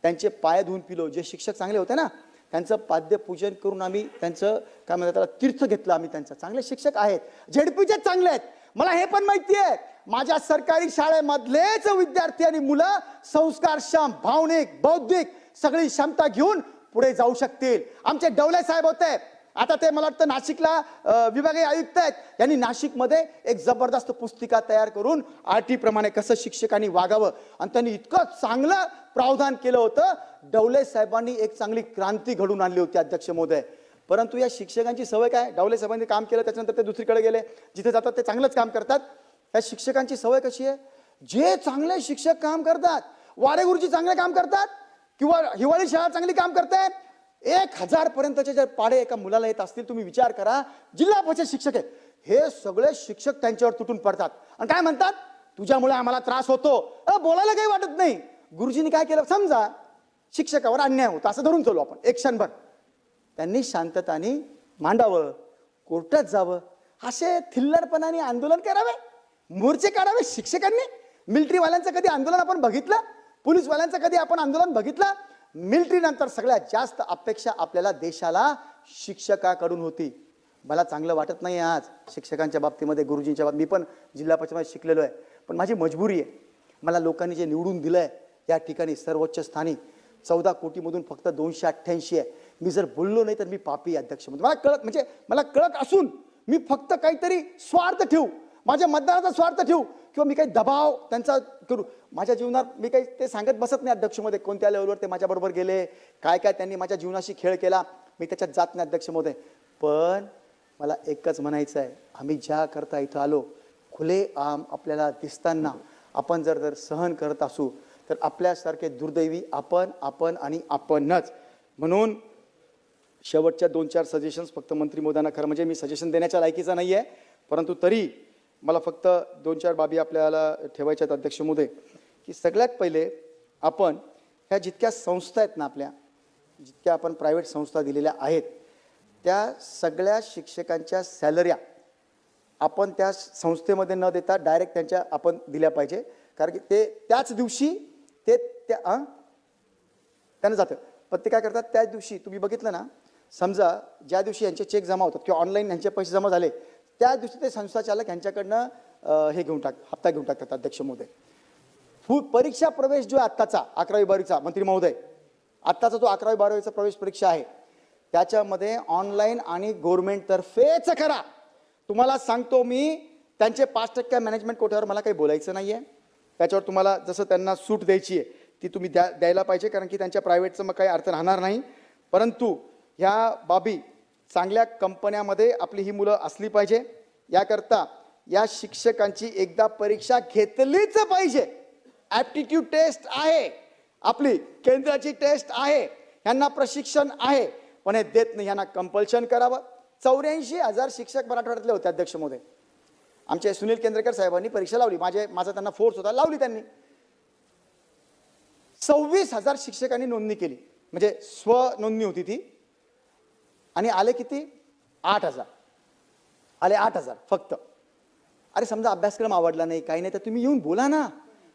[SPEAKER 1] त्यांचे पाय धुवून पिलो. जे शिक्षक चांगले होते ना, त्यांचं पाद्यपूजन करून आम्ही त्यांचं काय म्हणतात त्याला तीर्थ घेतलं आम्ही त्यांचं. चांगले शिक्षक आहेत, झेडपीचे चांगले आहेत. मला हे पण माहिती आहे माझ्या सरकारी शाळेमधलेच विद्यार्थी आणि मुलं संस्कारक्षम, भावनिक, बौद्धिक सगळी क्षमता घेऊन पुढे जाऊ शकतील. आमचे डवले साहेब होते, आता ते मला वाटतं नाशिकला विभागीय आयुक्त आहेत. यांनी नाशिकमध्ये एक जबरदस्त पुस्तिका तयार करून RT प्रमाणे कसं शिक्षकांनी वागावं आणि त्यांनी इतकं चांगलं प्रावधान केलं होतं. डवले साहेबांनी एक चांगली क्रांती घडून आणली होती अध्यक्ष महोदय. परंतु या शिक्षकांची सवय काय, डवले साहेबांनी काम केलं त्याच्यानंतर ते दुसरीकडे गेले, जिथे जातात ते चांगलंच काम करतात. या शिक्षकांची सवय कशी आहे, जे चांगले शिक्षक काम करतात, वारे गुरुजी चांगले काम करतात किंवा हिवाळी शाळा चांगली काम करते, 1000 पर्यंतचे जर पाढे एका मुलाला येत असतील, तुम्ही विचार करा, जिल्हा परिषद शिक्षक आहेत, हे सगळे शिक्षक त्यांच्यावर तुटून पडतात आणि काय म्हणतात, तुझ्यामुळे आम्हाला त्रास होतो. बोलायला काही वाटत नाही. गुरुजींनी काय केलं, समजा शिक्षकावर अन्याय होता असं धरून चालू आपण एक क्षणभर, त्यांनी शांतताने मांडावं, कोर्टात जावं, असे थिल्लरपणाने आंदोलन करावे, मोर्चे काढावे. शिक्षकांनी मिलिटरीवाल्यांचं कधी आंदोलन आपण बघितलं, पोलीसवाल्यांचं कधी आपण आंदोलन बघितलं? मिलिटरी नंतर सगळ्यात जास्त अपेक्षा आपल्याला देशाला शिक्षकाकडून होती. मला चांगलं वाटत नाही आज शिक्षकांच्या बाबतीमध्ये, गुरुजींच्या बाबतीत. मी पण जिल्हा परिषदेमध्ये शिकलेलो आहे, पण माझी मजबुरी आहे. मला लोकांनी जे निवडून दिलंय या ठिकाणी सर्वोच्च स्थानी 14 कोटीमधून फक्त 288 आहे. मी जर बोललो नाही तर मी पापी अध्यक्ष. मला कळत असून मी फक्त काहीतरी स्वार्थ ठेवू, माझ्या मतदाराचा स्वार्थ ठेवू किंवा मी काही दबाव त्यांचा करू, माझ्या जीवनात मी काही ते सांगत बसत नाही अध्यक्षमध्ये. कोणत्या लेवलवर ते माझ्याबरोबर गेले, काय काय त्यांनी माझ्या जीवनाशी खेळ केला, मी त्याच्यात जात नाही अध्यक्षमध्ये. पण मला एकच म्हणायचं आहे, आम्ही ज्या करता इथं आलो, खुले आम आपल्याला दिसताना आपण जर सहन करत असू तर आपल्यासारखे दुर्दैवी आपण आणि आपणच. म्हणून शेवटच्या 2-4 सजेशन्स फक्त मंत्री महोदयांना, खरं म्हणजे मी सजेशन देण्याच्या लायकीचा नाही आहे, परंतु तरी मला फक्त 2-4 बाबी आपल्याला ठेवायच्या आहेत अध्यक्ष महोदय. की सगळ्यात पहिले आपण ह्या जितक्या संस्था आहेत ना, आपल्या जितक्या आपण प्रायव्हेट संस्था दिलेल्या आहेत, त्या सगळ्या शिक्षकांच्या सॅलऱ्या आपण त्या संस्थेमध्ये न देता डायरेक्ट त्यांच्या आपण दिल्या पाहिजे. कारण की ते त्याच दिवशी ते त्यांना जातं. पण ते काय करतात, त्याच दिवशी तुम्ही बघितलं ना, समजा ज्या दिवशी यांचे चेक जमा होतात किंवा ऑनलाईन यांचे पैसे जमा झाले, त्या दिवशी ते संस्था चालक यांच्याकडनं हप्ता घेऊन टाकतात अध्यक्ष महोदय. परीक्षा प्रवेश जो आहे आत्ताचा 11वी-12वीचा, मंत्री महोदय, आत्ताचा जो 11वी-12वीचा प्रवेश परीक्षा आहे त्याच्यामध्ये ऑनलाईन आणि गव्हर्नमेंटतर्फेच करा. तुम्हाला सांगतो मी, त्यांचे 5% मॅनेजमेंट कोट्यावर मला काही बोलायचं नाही आहे. त्याच्यावर तुम्हाला जसं त्यांना सूट द्यायची आहे ती तुम्ही द्यायला पाहिजे, कारण की त्यांच्या प्रायव्हेटचं मग काही अर्थ राहणार नाही. परंतु ह्या बाबी चांगल्या कंपन्यामध्ये आपली ही मुलं असली पाहिजे. याकरता या शिक्षकांची एकदा परीक्षा घेतलीच पाहिजे. ॲप्टिट्यूड टेस्ट आहे, आपली केंद्राची टेस्ट आहे, ह्यांना प्रशिक्षण आहे, पण हे देत नाही, ह्यांना कंपल्शन करावं. 84,000 शिक्षक मराठवाड्यातले होते अध्यक्ष महोदय. आमचे सुनील केंद्रेकर साहेबांनी परीक्षा लावली, माझा त्यांना फोर्स होता, लावली त्यांनी. 26,000 शिक्षकांनी नोंदणी केली, म्हणजे स्वनोंदणी होती ती, आणि आले किती, 8,000 आले, 8,000 फक्त. अरे समजा अभ्यासक्रम आवडला नाही, काही नाही, तर तुम्ही येऊन बोला ना,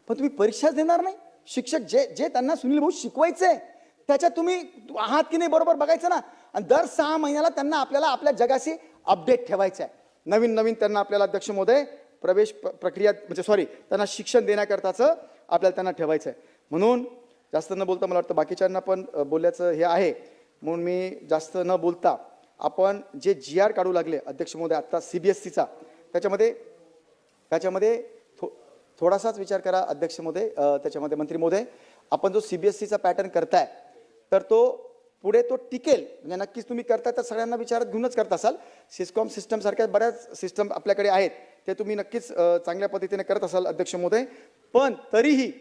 [SPEAKER 1] पण तुम्ही परीक्षाच देणार नाही. शिक्षक जे त्यांना सुनील भाऊ शिकवायचंय त्याच्यात तुम्ही आहात की नाही बरोबर बघायचं ना. आणि दर 6 महिन्याला त्यांना आपल्याला आपल्या जगाशी अपडेट ठेवायचं आहे. नवीन त्यांना आपल्याला अध्यक्ष महोदय प्रवेश प्रक्रिया त्यांना शिक्षण देण्याकरताचं आपल्याला त्यांना ठेवायचं आहे. म्हणून जास्त न बोलता मला वाटतं बाकीच्यांना पण बोलण्याचं हे आहे, म्हणून मी जास्त न बोलता आपण जे GR काढू लागले अध्यक्ष महोदय आत्ता CBSEचा, त्याच्यामध्ये थोडासाच विचार करा अध्यक्ष महोदय. त्याच्यामध्ये मंत्री महोदय, आपण जो CBSEचा पॅटर्न करताय तर तो पुढे तो टिकेल, म्हणजे नक्कीच तुम्ही करताय तर सगळ्यांना विचारात घेऊनच करत असाल. सिस्कॉम सिस्टम सारख्या बऱ्याच सिस्टम आपल्याकडे आहेत, ते तुम्ही नक्कीच चांगल्या पद्धतीने करत असाल अध्यक्ष महोदय. पण तरीही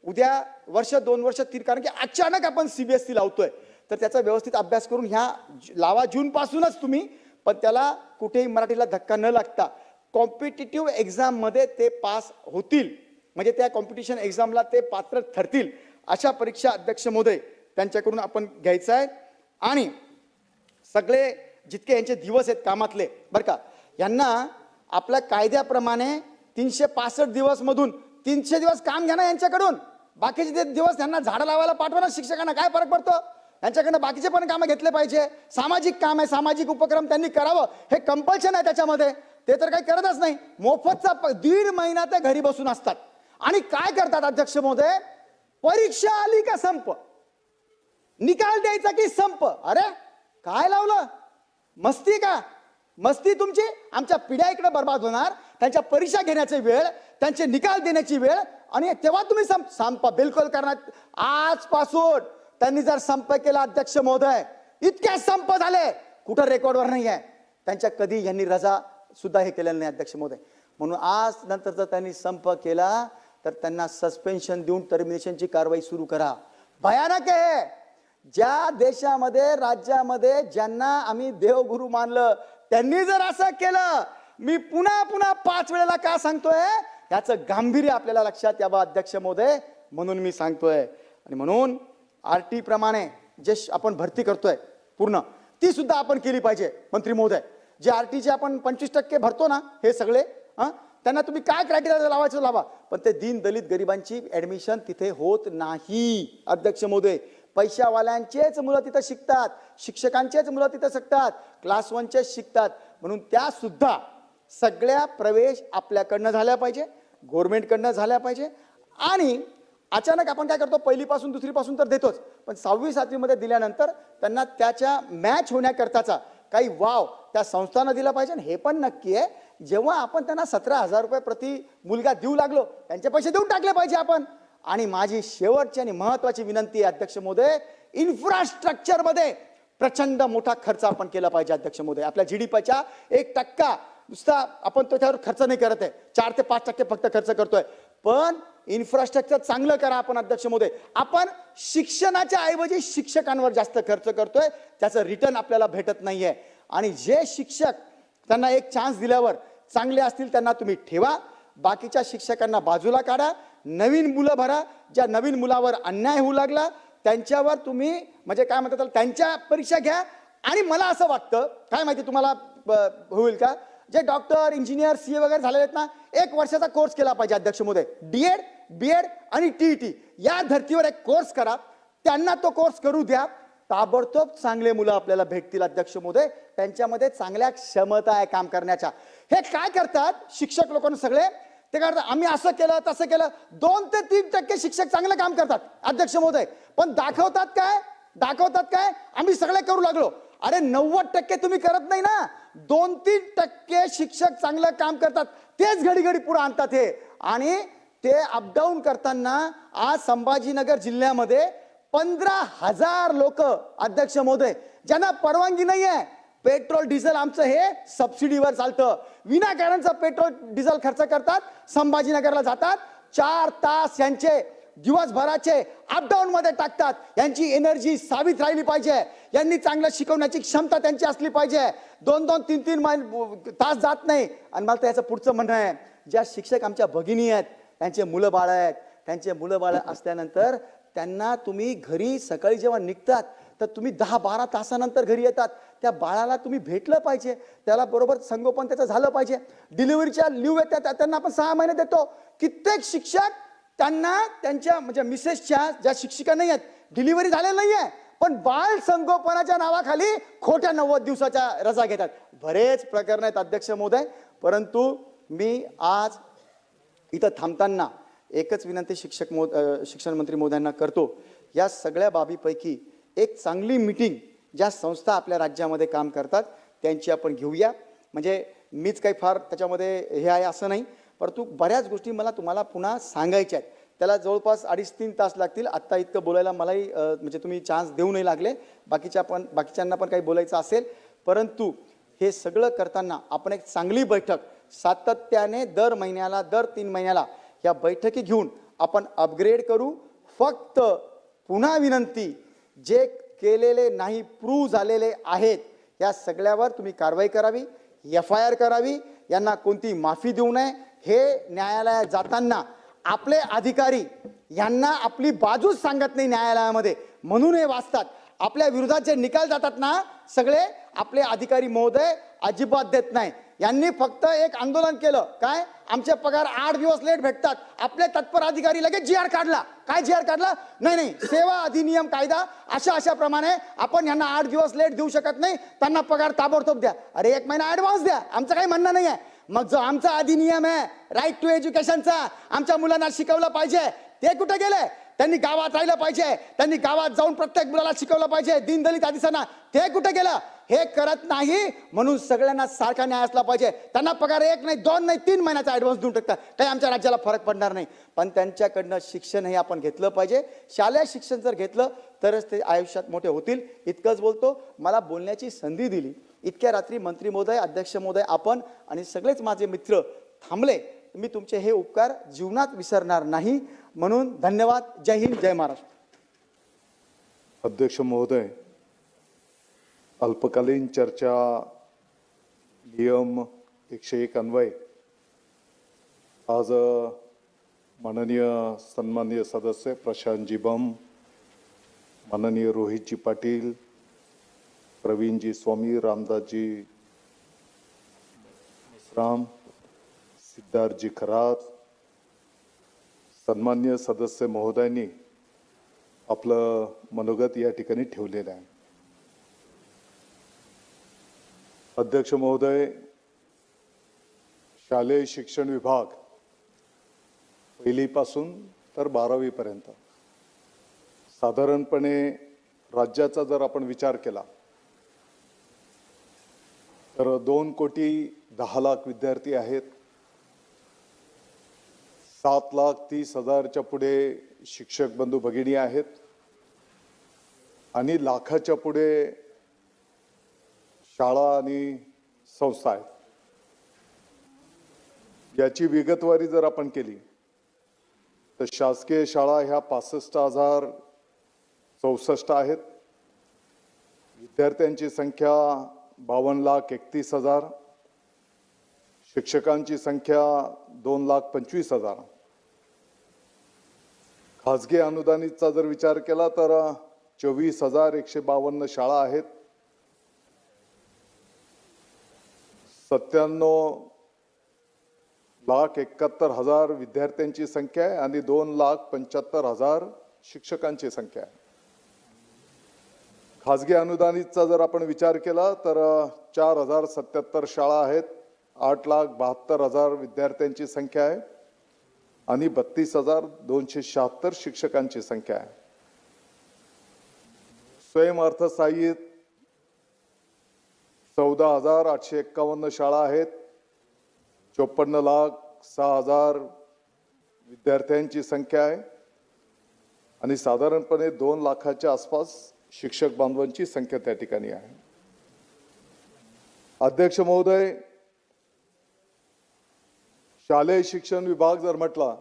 [SPEAKER 1] उद्या वर्ष 2 वर्ष 3, कारण की अचानक आपण CBSE लावतोय, तर त्याचा व्यवस्थित अभ्यास करून ह्या लावा जूनपासूनच तुम्ही, पण त्याला कुठेही मराठीला धक्का न लागता कॉम्पिटिटिव्ह एक्झाममध्ये ते पास होतील, म्हणजे त्या कॉम्पिटिशन एक्झामला ते पात्र ठरतील, अशा परीक्षा अध्यक्ष महोदय त्यांच्याकडून आपण घ्यायचं आहे. आणि सगळे जितके यांचे दिवस आहेत कामातले बरं का, यांना आपल्या कायद्याप्रमाणे 365 दिवस मधून 300 दिवस काम घ्या ना यांच्याकडून, बाकीचे दिवस त्यांना झाडं लावायला पाठवा ना शिक्षकांना. काय फरक पडतो, यांच्याकडनं बाकीचे पण कामं घेतले पाहिजे. सामाजिक काम आहे, सामाजिक उपक्रम त्यांनी करावं, हे कंपल्शन आहे त्याच्यामध्ये. ते तर काही करतच नाही. मोफतचा 1.5 महिना ते घरी बसून असतात आणि काय करतात अध्यक्ष महोदय, परीक्षा आली का संप, निकाल द्यायचा की संप. अरे काय लावलं, मस्ती का? मस्ती तुमची. आमच्या पिढ्या इकडे बर्बाद होणार, त्यांच्या परीक्षा घेण्याची वेळ, त्यांचे निकाल देण्याची वेळ, आणि तेव्हा तुम्ही संप बिलकुल करणार. आजपासून त्यांनी जर संप केला अध्यक्ष महोदय, इतके संप झाले कुठं रेकॉर्डवर नाही आहे त्यांच्या, कधी यांनी रजा सुद्धा हे केलेलं नाही अध्यक्ष महोदय. म्हणून आज नंतर जर त्यांनी संप केला तर त्यांना सस्पेन्शन देऊन टर्मिनेशनची कारवाई सुरू करा. भयानक आहे. ज्या देशामध्ये, राज्यामध्ये ज्यांना आम्ही देवगुरु मानलं त्यांनी जर असं केलं, मी पुन्हा पुन्हा 5 वेळेला का सांगतोय, याचं गांभीर्य आपल्याला लक्षात यावं अध्यक्ष महोदय, म्हणून मी सांगतोय. आणि म्हणून आरटी प्रमाणे जे आपण भरती करतोय पूर्ण, ती सुद्धा आपण केली पाहिजे मंत्री महोदय. जे आरटीचे आपण 25% भरतो ना, हे सगळे त्यांना तुम्ही काय क्रायटेरिया लावायचं लावा, पण ते दीन दलित गरिबांची ऍडमिशन तिथे होत नाही अध्यक्ष महोदय. पैशावाल्यांचेच मुलं तिथं शिकतात, शिक्षकांचेच मुलं तिथं शिकतात, क्लास 1चे शिकतात. म्हणून त्या सुद्धा सगळ्या प्रवेश आपल्याकडनं झाल्या पाहिजे, गव्हर्नमेंटकडनं झाल्या पाहिजे. आणि अचानक आपण काय करतो, पहिलीपासून दुसरीपासून तर देतोच, पण 6वी 7वी मध्ये दिल्यानंतर त्यांना त्याच्या मॅच होण्याकरताचा काही वाव त्या संस्थांना दिला पाहिजे. हे पण नक्की आहे, जेव्हा आपण त्यांना 17,000 रुपये प्रति मुलगा देऊ लागलो, त्यांचे पैसे देऊन टाकले पाहिजे आपण. आणि माझी शेवटची आणि महत्वाची विनंती आहे अध्यक्ष महोदय, इन्फ्रास्ट्रक्चर मध्ये प्रचंड मोठा खर्च आपण केला पाहिजे अध्यक्ष महोदय. आपल्या जीडीपीच्या 1% नुसता आपण त्याच्यावर खर्च नाही करत आहे, 4 ते 5% फक्त खर्च करतोय. पण इन्फ्रास्ट्रक्चर चांगलं करा आपण अध्यक्ष महोदय. आपण शिक्षणाच्या ऐवजी शिक्षकांवर जास्त खर्च करतोय, त्याचं रिटर्न आपल्याला भेटत नाहीये. आणि जे शिक्षक त्यांना एक चान्स दिल्यावर चांगले असतील त्यांना तुम्ही ठेवा, बाकीच्या शिक्षकांना बाजूला काढा, नवीन मुलं भरा. ज्या नवीन मुलावर अन्याय होऊ लागला त्यांच्यावर तुम्ही म्हणजे काय म्हणतात, त्यांच्या परीक्षा घ्या. आणि मला असं वाटतं, काय माहिती तुम्हाला होईल का, जे डॉक्टर, इंजिनियर, सीए वगैरे झालेले आहेत ना, 1 वर्षाचा कोर्स केला पाहिजे अध्यक्ष महोदय. डीएड, बीएड आणि टीईटी या धर्तीवर एक कोर्स करा, त्यांना तो कोर्स करू द्या. ताबडतोब चांगले मुलं आपल्याला भेटतील अध्यक्ष महोदय. त्यांच्यामध्ये चांगल्या क्षमता आहे काम करण्याच्या. हे काय करतात शिक्षक लोकांना सगळे, ते करतात आम्ही असं केलं तसं केलं. 2 ते 3% शिक्षक चांगलं काम करतात अध्यक्ष महोदय, पण दाखवतात काय आम्ही सगळे करू लागलो. अरे 90% तुम्ही करत नाही ना, 2-3% शिक्षक चांगलं काम करतात, तेच घडी घडी पुढे आणतात हे. आणि ते अपडाऊन करताना आज संभाजीनगर जिल्ह्यामध्ये 15,000 लोक अध्यक्ष महोदय ज्यांना परवानगी नाही आहे. पेट्रोल डिझेल आमचं हे सबसिडीवर चालतं, विनाकारणचं पेट्रोल डिझेल खर्च करतात, संभाजीनगरला जातात, 4 तास यांचे दिवसभराचे अपडाऊन मध्ये टाकतात. यांची एनर्जी सावित राहिली पाहिजे, यांनी चांगलं शिकवण्याची क्षमता त्यांची असली पाहिजे. 2-2, 3-3 तास जात नाही. आणि मला त्याचं पुढचं म्हणणं आहे, ज्या शिक्षक आमच्या भगिनी आहेत, त्यांचे मुलं बाळ आहेत, त्यांचे मुलं बाळ असल्यानंतर त्यांना तुम्ही घरी सकाळी जेव्हा निघतात तर तुम्ही 10-12 तासानंतर घरी येतात. त्या बाळाला तुम्ही भेटलं पाहिजे, त्याला बरोबर संगोपन त्याचं झालं पाहिजे. डिलिव्हरीच्या लिव्ह येतात त्यांना आपण 6 महिने देतो. कित्येक शिक्षक त्यांना त्यांच्या म्हणजे मिसेसच्या ज्या शिक्षिका नाही आहेत, डिलिव्हरी झालेली नाही आहे, पण बाळ संगोपनाच्या नावाखाली खोट्या 90 दिवसाच्या रजा घेतात. बरेच प्रकरण आहेत अध्यक्ष महोदय. परंतु मी आज इथं थांबताना एकच विनंती शिक्षण मंत्री महोदयांना करतो, या सगळ्या बाबीपैकी एक चांगली मीटिंग ज्या संस्था आपल्या राज्यामध्ये काम करतात त्यांची आपण घेऊया. म्हणजे मीच काही फार त्याच्यामध्ये हे आहे असं नाही, परंतु बऱ्याच गोष्टी मला तुम्हाला पुन्हा सांगायच्या आहेत. त्याला जवळपास 2.5-3 तास लागतील. आत्ता इतकं बोलायला मलाही म्हणजे तुम्ही चान्स देऊ नाही लागले, बाकीच्यांना पण काही बोलायचं असेल. परंतु हे सगळं करताना आपण एक चांगली बैठक सातत्याने दर महिन्याला, दर 3 महिन्याला या बैठकी घेऊन आपण अपग्रेड करू. फक्त पुन्हा विनंती, जे केलेले नाही प्रूव्ह झालेले आहेत या सगळ्यावर तुम्ही कारवाई करावी, FIR करावी, यांना कोणती माफी देऊ नये. हे न्यायालयात जाताना आपले अधिकारी यांना आपली बाजूच सांगत नाही न्यायालयामध्ये, म्हणून हे वाचतात. आपल्या विरोधात जे निकाल जातात ना सगळे, आपले अधिकारी महोदय अजिबात देत नाही. यांनी फक्त एक आंदोलन केलं, काय आमचे पगार 8 दिवस लेट भेटतात. आपले तत्पर अधिकारी लगेच जी.आर काढला. काय जी.आर काढला? नाही, सेवा अधिनियम कायदा अशा प्रमाणे आपण यांना 8 दिवस लेट देऊ शकत नाही, त्यांना पगार ताबडतोब द्या. अरे 1 महिना ऍडव्हान्स द्या, आमचं काही म्हणणं नाही आहे. मग जो आमचा अधिनियम आहे राईट टू एज्युकेशनचा, आमच्या मुलांना शिकवलं पाहिजे, ते कुठे गेले? त्यांनी गावात राहिलं पाहिजे, त्यांनी गावात जाऊन प्रत्येक मुलाला शिकवलं पाहिजे, दीनदलित आदिवासींना, ते कुठे गेलं? हे करत नाही. म्हणून सगळ्यांना सारखा न्याय असला पाहिजे. त्यांना पगार 1 नाही 2 नाही 3 महिन्याचा ऍडव्हान्स देऊन टाकतात, काही आमच्या राज्याला फरक पडणार नाही. पण त्यांच्याकडनं शिक्षण हे आपण घेतलं पाहिजे. शालेय शिक्षण जर घेतलं तरच ते आयुष्यात मोठे होतील. इतकंच बोलतो. मला बोलण्याची संधी दिली. इतक्या रात्री मंत्री महोदय, अध्यक्ष महोदय, आपण आणि सगळेच माझे मित्र थांबले. मी तुमचे हे उपकार जीवनात विसरणार नाही. म्हणून धन्यवाद. जय हिंद, जय महाराष्ट्र.
[SPEAKER 2] अध्यक्ष महोदय, अल्पकालीन चर्चा नियम 101 अन्वय आज माननीय सन्माननीय सदस्य प्रशांतजी बम, माननीय रोहितजी पाटील, प्रवीणजी स्वामी, रामदासजी राम, सिद्धार्थजी खरात, सन्माननीय सदस्य महोदयांनी आपलं मनोगत या ठिकाणी ठेवलेलं आहे. अध्यक्ष महोदय, शालेय शिक्षण विभाग पहिलीपासून तर 12वी पर्यंत साधारणपणे राज्याचा जर आपण विचार केला तर 2,10,00,000 विद्यार्थी आहेत. 7,30,000च्या पुढे शिक्षक बंधू भगिनी आहेत आणि लाखाच्या पुढे शाळा आणि संस्था आहेत. याची विगतवारी जर आपण केली तर शासकीय शाळा ह्या 65,064 आहेत. विद्यार्थ्यांची संख्या 52,31,000. शिक्षकांची संख्या 2,25,000. खाजगी अनुदानितचा जर विचार केला तर 24,152 शाळा आहेत. 97,71,000 विद्यार्थ्यांची संख्या आहे आणि 2,75,000 शिक्षकांची संख्या आहे. खाजगी अनुदानितचा जर आपण विचार केला तर 4,077 शाळा आहेत. 8,72,000 विद्यार्थ्यांची संख्या आहे आणि 32,276 शिक्षकांची संख्या आहे. स्वयंअर्थसहाय्यित 14,851 शाळा आहेत. 54,06,000 विद्यार्थ्यांची संख्या आहे आणि साधारणपणे 2 लाखाच्या आसपास शिक्षक बांधवांची संख्या त्या ठिकाणी आहे. अध्यक्ष महोदय, शालेय शिक्षण विभाग जर म्हटला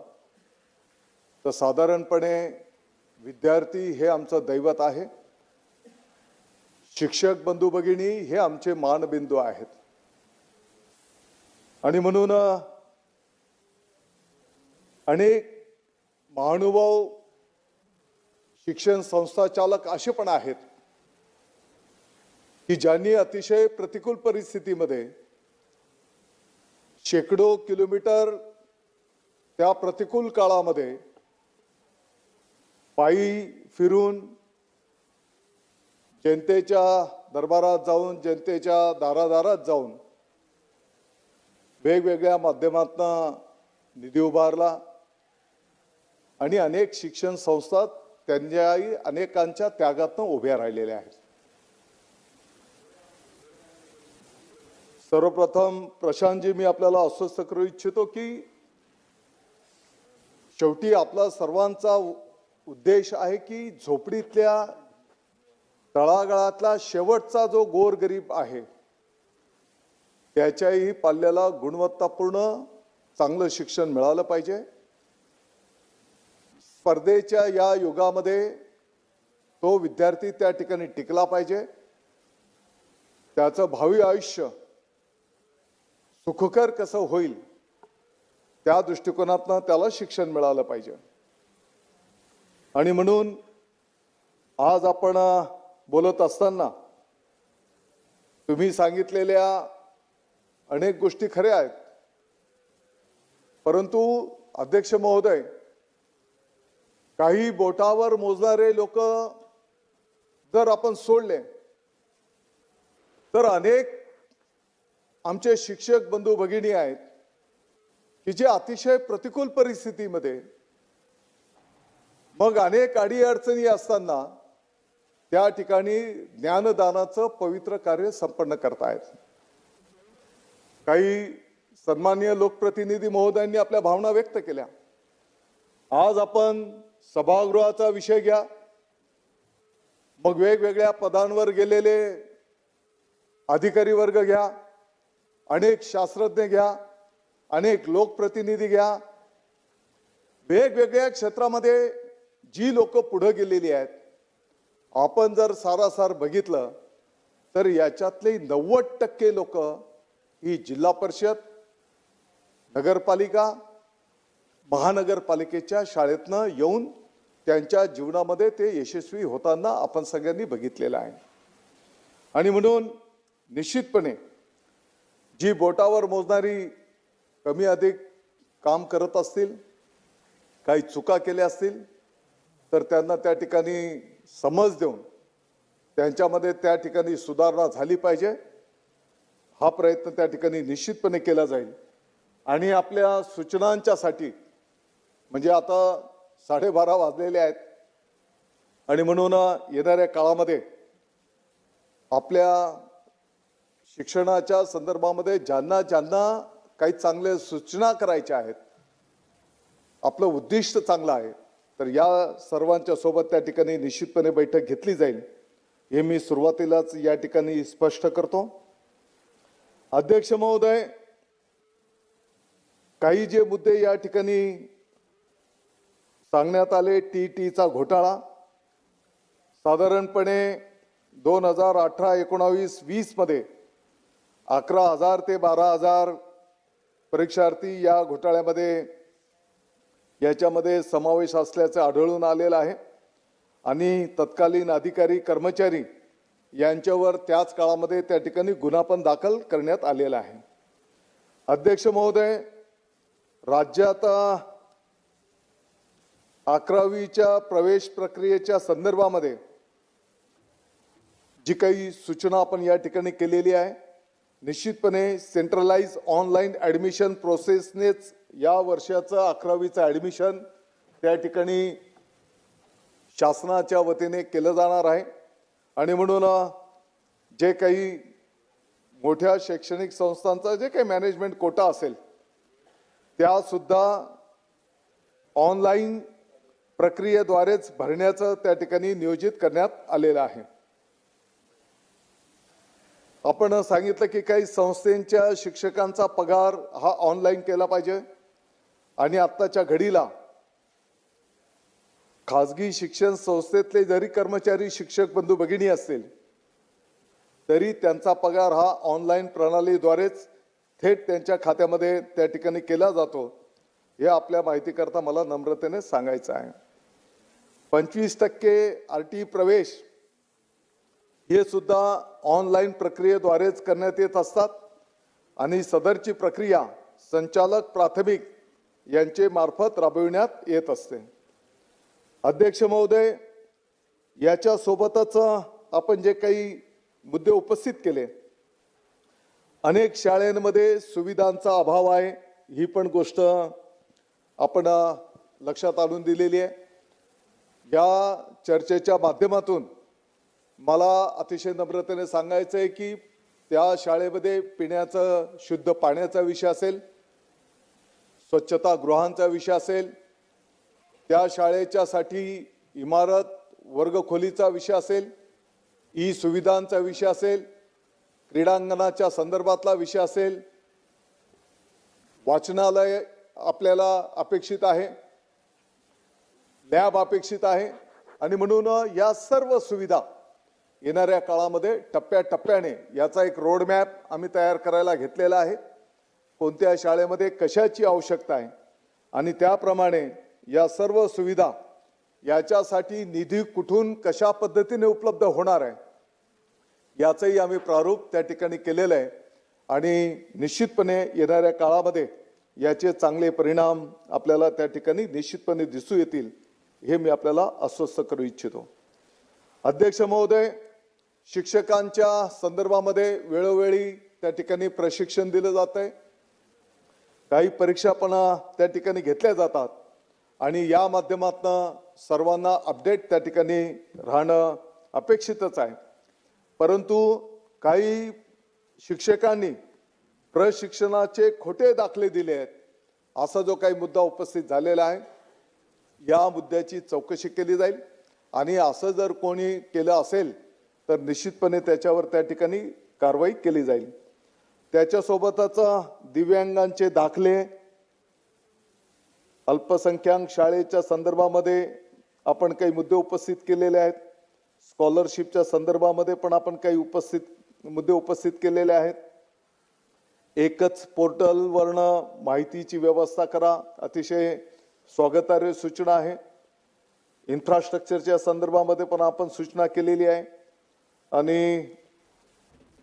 [SPEAKER 2] तर साधारणपणे विद्यार्थी हे आमचं दैवत आहे. शिक्षक बंधू भगिनी हे आमचे मानबिंदू आहेत आणि म्हणून अनेक महानुभाव शिक्षण संस्था चालक असे पण आहेत की ज्यांनी अतिशय प्रतिकूल परिस्थितीमध्ये शेकडो किलोमीटर त्या प्रतिकूल काळामध्ये पायी फिरून जनतेच्या दरबारात जाऊन, जनतेच्या दारादारात जाऊन वेगवेगळ्या माध्यमातून निधी उभारला आणि अनेक शिक्षण संस्था त्यांच्याही अनेकांच्या त्यागातून उभ्या राहिलेल्या आहेत. सर्वप्रथम प्रशांतजी, मी आपल्याला आश्वस्त करू इच्छितो की शेवटी आपला सर्वांचा उद्देश आहे की झोपडीतल्या तळागाळातला शेवटचा जो गोरगरीब आहे त्याच्याही पाल्याला गुणवत्तापूर्ण चांगलं शिक्षण मिळालं पाहिजे. स्पर्धेच्या या युगामध्ये तो विद्यार्थी त्या ठिकाणी टिकला पाहिजे. त्याचं भावी आयुष्य सुखकर कसं होईल त्या दृष्टिकोनातनं त्याला शिक्षण मिळालं पाहिजे. आणि म्हणून आज आपण बोलत असताना तुम्ही सांगितलेल्या अनेक गोष्टी खऱ्या आहेत, परंतु अध्यक्ष महोदय, काही बोटावर मोजणारे लोक जर आपण सोडले तर अनेक आमचे शिक्षक बंधू भगिनी आहेत की जे अतिशय प्रतिकूल परिस्थितीमध्ये मग अनेक अडीअडचणी असताना त्या ठिकाणी ज्ञानदानाचं पवित्र कार्य संपन्न करतायत. काही सन्माननीय लोकप्रतिनिधी महोदयांनी आपल्या भावना व्यक्त केल्या. आज आपण सभागृहाचा विषय घ्या, मग वेगवेगळ्या पदांवर गेलेले अधिकारी वर्ग घ्या, अनेक शास्त्रज्ञ घ्या, अनेक लोकप्रतिनिधी घ्या, वेगवेगळ्या क्षेत्रामध्ये जी लोक पुढे गेलेली आहेत, आपण जर सारासार बघितलं तर याच्यातले 90% लोक ही जिल्हा परिषद, नगरपालिका, महानगरपालिकेच्या शाळेतनं येऊन त्यांच्या जीवनामध्ये ते यशस्वी होताना आपण सगळ्यांनी बघितलेलं आहे. आणि म्हणून निश्चितपणे जी बोटावर मोजणारी कमी अधिक काम करत असतील, काही चुका केल्या असतील, तर त्यांना त्या ठिकाणी समज देऊन त्यांच्यामध्ये त्या ठिकाणी सुधारणा झाली पाहिजे. हा प्रयत्न त्या ठिकाणी निश्चितपणे केला जाईल. आणि आपल्या सूचनांच्यासाठी म्हणजे आता 12:30 वाजलेले आहेत आणि म्हणून येणाऱ्या काळामध्ये आपल्या शिक्षणाच्या संदर्भामध्ये ज्यांना ज्यांना काही चांगल्या सूचना करायच्या आहेत, आपलं उद्दिष्ट चांगलं आहे, तर या सर्वांच्या सोबत त्या ठिकाणी निश्चितपणे बैठक घेतली जाईल हे मी सुरुवातीलाच या ठिकाणी स्पष्ट करतो. अध्यक्ष महोदय, काही जे मुद्दे या ठिकाणी सांगण्यात आले, टीईटीचा घोटाळा साधारणपणे 2018-19-20 मध्ये 11,000 ते 12,000 परीक्षार्थी या घोटाळ्यामध्ये याच्यामध्ये समावेश असल्याचे आढळून आलेलं आहे. आणि तत्कालीन अधिकारी कर्मचारी यांच्यावर त्याच काळामध्ये त्या ठिकाणी गुन्हा पण दाखल करण्यात आलेला आहे. अध्यक्ष महोदय, राज्यात 11वीच्या प्रवेश प्रक्रियेच्या संदर्भामध्ये जी काही सूचना आपण या ठिकाणी केलेली आहे, निश्चितपणे सेंट्रलाइज ऑनलाईन ॲडमिशन प्रोसेसनेच या वर्षाचं 11वीचं ॲडमिशन त्या ठिकाणी शासनाच्या वतीने केलं जाणार आहे. आणि म्हणून जे काही मोठ्या शैक्षणिक संस्थांचा जे काही मॅनेजमेंट कोटा असेल त्यासुद्धा ऑनलाईन प्रक्रियेद्वारेच भरण्याचं त्या ठिकाणी नियोजित करण्यात आलेलं आहे. आपण सांगितलं की काही संस्थांच्या शिक्षकांचा पगार हा ऑनलाईन केला पाहिजे. आणि आत्ताच्या घडीला खाजगी शिक्षण संस्थेतले जरी कर्मचारी शिक्षक बंधू भगिनी असतील तरी त्यांचा पगार हा ऑनलाईन प्रणालीद्वारेच थेट त्यांच्या खात्यामध्ये त्या ठिकाणी केला जातो. हे आपल्या माहितीकरता मला नम्रतेने सांगायचं आहे. 25% RT प्रवेश हे सुद्धा ऑनलाईन प्रक्रियेद्वारेच करण्यात येत असतात आणि सदरची प्रक्रिया संचालक प्राथमिक यांचे मार्फत राबविण्यात येत असते. अध्यक्ष महोदय, याच्या सोबतच आपण जे काही मुद्दे उपस्थित केले, अनेक शाळांमध्ये सुविधांचा अभाव आहे, ही पण गोष्ट आपण लक्षात आणून दिलेली आहे. या चर्चेच्या माध्यमातून मला अतिशय नम्रतेने सांगायचं आहे की त्या शाळेमध्ये पिण्याचं शुद्ध पाण्याचा विषय असेल, स्वच्छतागृहांचा विषय असेल, त्या शाळेच्यासाठी इमारत वर्गखोलीचा विषय असेल, ई सुविधांचा विषय असेल, क्रीडांगणाच्या संदर्भातला विषय असेल, वाचनालय आपल्याला अपेक्षित आहे, लॅब अपेक्षित आहे. आणि म्हणून या सर्व सुविधा येणाऱ्या काळामध्ये टप्प्याटप्प्याने याचा एक रोडमॅप आम्ही तयार करायला घेतलेला आहे. कोणत्या शाळेमध्ये कशाची आवश्यकता आहे आणि त्याप्रमाणे या सर्व सुविधा याच्यासाठी निधी कुठून कशा पद्धतीने उपलब्ध होणार आहे याचंही आम्ही प्रारूप त्या ठिकाणी केलेलं आहे. आणि निश्चितपणे येणाऱ्या काळामध्ये याचे चांगले परिणाम आपल्याला त्या ठिकाणी निश्चितपणे दिसू येतील हे मी आपल्याला आश्वस्त करू इच्छितो. अध्यक्ष महोदय, शिक्षकांच्या संदर्भामध्ये वेळोवेळी त्या ठिकाणी प्रशिक्षण दिलं जात आहे. काही परीक्षा पण त्या ठिकाणी घेतल्या जातात आणि या माध्यमातून सर्वांना अपडेट त्या ठिकाणी राहणं अपेक्षितच आहे. परंतु काही शिक्षकांनी प्रशिक्षणाचे खोटे दाखले दिले आहेत असा जो काही मुद्दा उपस्थित झालेला आहे, या मुद्द्याची चौकशी केली जाईल आणि असं जर कोणी केलं असेल तर निश्चितपणे त्याच्यावर त्या ठिकाणी कारवाई केली जाईल. त्याच्यासोबतच दिव्यांगांचे दाखले, अल्पसंख्याक शाळेच्या संदर्भामध्ये आपण काही मुद्दे उपस्थित केलेले आहेत. स्कॉलरशिपच्या संदर्भामध्ये पण आपण काही मुद्दे उपस्थित केलेले आहेत. एकच पोर्टलवरनं माहितीची व्यवस्था करा, अतिशय स्वागतार्ह सूचना आहे. इन्फ्रास्ट्रक्चरच्या संदर्भामध्ये पण आपण सूचना केलेली आहे. आणि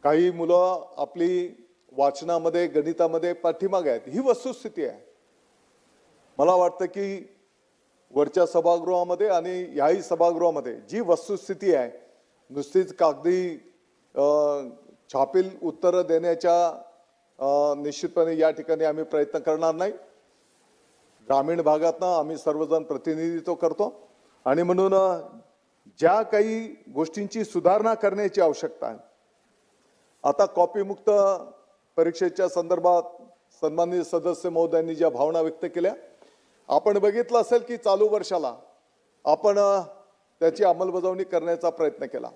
[SPEAKER 2] काही मुलं आपली वाचनामध्ये, गणितामध्ये पाठीमागे आहेत, ही वस्तुस्थिती आहे. मला वाटतं की वरच्या सभागृहामध्ये आणि याही सभागृहामध्ये जी वस्तुस्थिती आहे, नुसतीच कागदी छापील उत्तरं देण्याच्या निश्चितपणे या ठिकाणी आम्ही प्रयत्न करणार नाही. ग्रामीण भागातनं आम्ही सर्वजण प्रतिनिधित्व करतो आणि म्हणून ज्या काही गोष्टींची सुधारणा करण्याची आवश्यकता आहे. आता कॉपीमुक्त परीक्षेच्या संदर्भात सन्माननीय सदस्य महोदयांनी ज्या भावना व्यक्त केल्या, आपण बघितलं असेल की चालू वर्षाला आपण त्याची अंमलबजावणी करण्याचा प्रयत्न केला.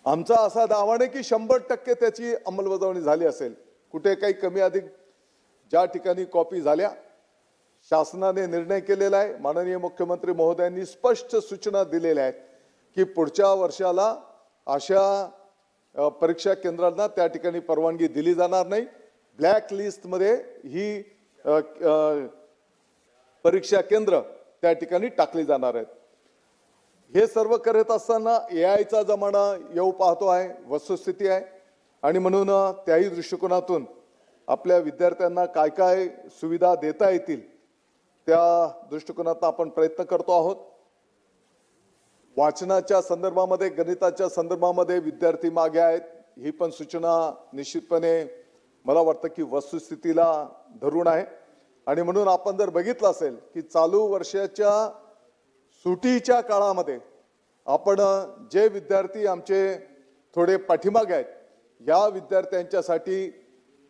[SPEAKER 2] आमचा असा दावा नाही की 100% त्याची अंमलबजावणी झाली असेल. कुठे काही कमी अधिक ज्या ठिकाणी कॉपी झाल्या, शासनाने निर्णय केलेला आहे. माननीय मुख्यमंत्री महोदयांनी स्पष्ट सूचना दिलेल्या आहेत की पुढच्या वर्षाला अशा परीक्षा केंद्रांना त्या ठिकाणी परवानगी दिली जाणार नाही. ब्लॅक लिस्टमध्ये ही परीक्षा केंद्र त्या ठिकाणी टाकली जाणार आहेत. हे सर्व करत असताना एआयचा जमाना येऊ पाहतो आहे, वस्तुस्थिती आहे. आणि म्हणून त्याही दृष्टिकोनातून आपल्या विद्यार्थ्यांना काय काय सुविधा देता येतील त्या दृष्टिकोनातून आपण प्रयत्न करतो आहोत. वाचनाच्या संदर्भामध्ये, गणिताच्या संदर्भामध्ये विद्यार्थी मागे आहेत, ही पण सूचना निश्चितपणे मला वाटतं की वस्तुस्थितीला धरून आहे. आणि म्हणून आपण जर बघितलं असेल की चालू वर्षाच्या सुटीच्या काळामध्ये आपण जे विद्यार्थी आमचे थोडे पाठीमागे आहेत, या विद्यार्थ्यांच्यासाठी